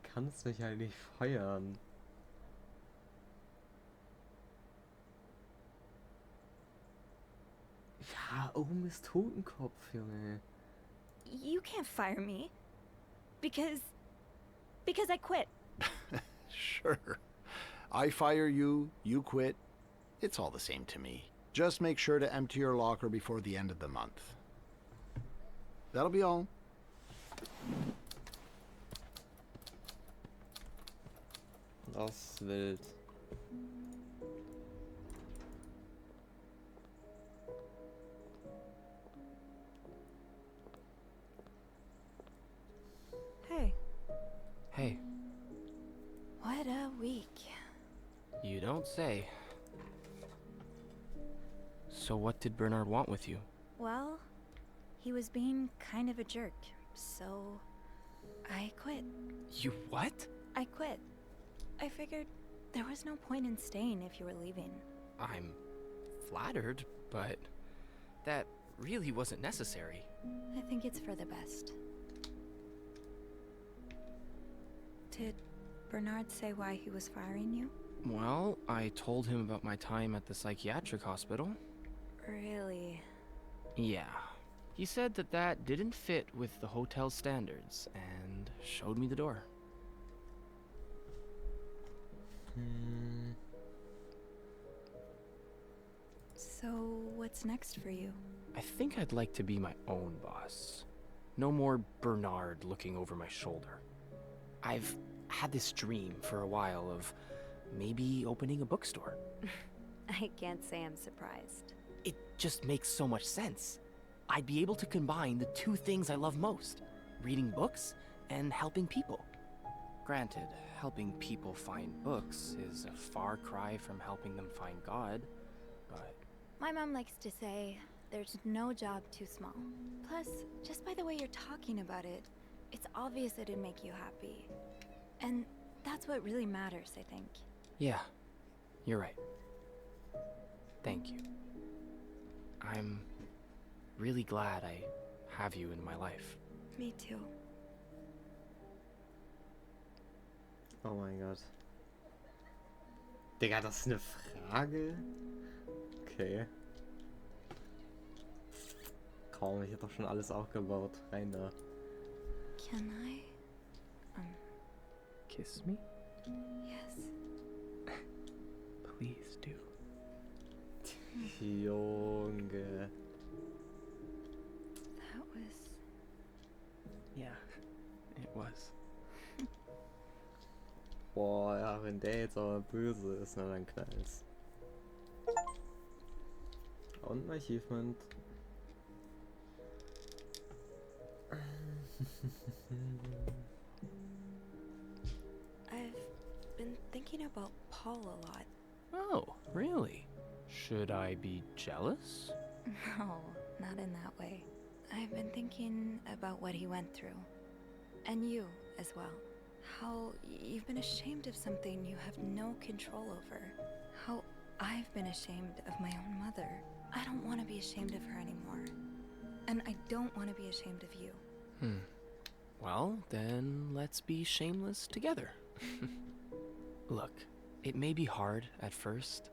kannst mich halt nicht feuern. Ja, oben ist Totenkopf, Junge. You can't fire me. Because I quit. Sure. I fire you, you quit. It's all the same to me. Just make sure to empty your locker before the end of the month. That'll be all. Das ist wild. Hey. Hey, What a week. you don't say. So what did Bernard want with you? Well, he was being kind of a jerk, so I quit. You what? I quit. I figured there was no point in staying if you were leaving. I'm flattered, but that really wasn't necessary. I think it's for the best. Did Bernard say why he was firing you? Well, I told him about my time at the psychiatric hospital. Really? Yeah. He said that didn't fit with the hotel standards and showed me the door. So, what's next for you? I think I'd like to be my own boss. No more Bernard looking over my shoulder. I've had this dream for a while of maybe opening a bookstore. I can't say I'm surprised. It just makes so much sense. I'd be able to combine the two things I love most, reading books and helping people. Granted, helping people find books is a far cry from helping them find God, but... My mom likes to say, there's no job too small. Plus, just by the way you're talking about it, it's obvious it'd make you happy. And that's what really matters, I think. Yeah, you're right. Thank you. I'm really glad I have you in my life. Me too. Oh mein Gott. Digga, das ist eine Frage? Okay. Kaum, ich hab doch schon alles aufgebaut. Rein da. Can I? Kiss me? Yes. Please do. Junge. That was... Yeah, it was. Boah, ja, wenn der jetzt aber böse ist, na dann knallt's. Und ein Achievement. I've been thinking about Paul a lot. Oh, really? Should I be jealous? No, not in that way. I've been thinking about what he went through. And you as well. How you've been ashamed of something you have no control over. How I've been ashamed of my own mother. I don't want to be ashamed of her anymore. And I don't want to be ashamed of you. Well, then let's be shameless together. Look, it may be hard at first,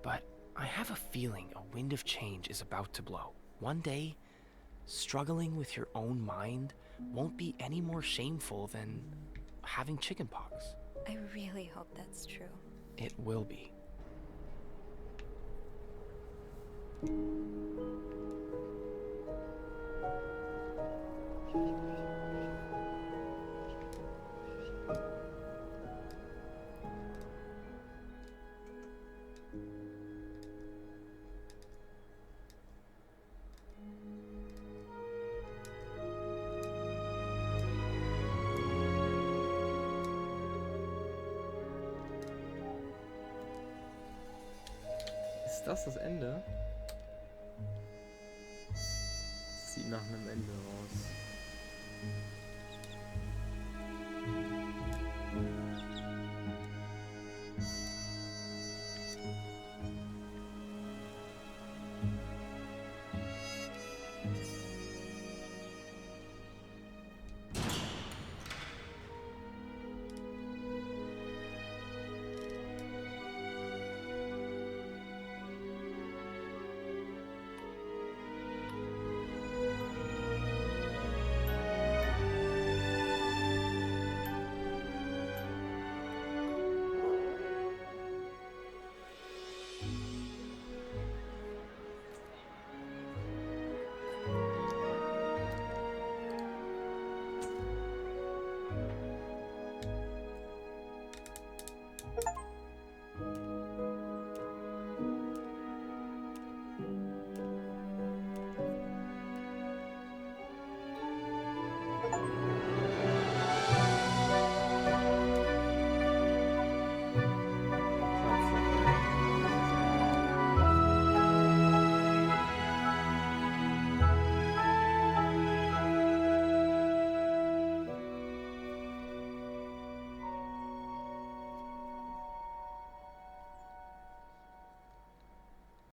but I have a feeling a wind of change is about to blow. One day, struggling with your own mind won't be any more shameful than having chickenpox. I really hope that's true. It will be. Ist das Ende? Sieht nach einem Ende aus.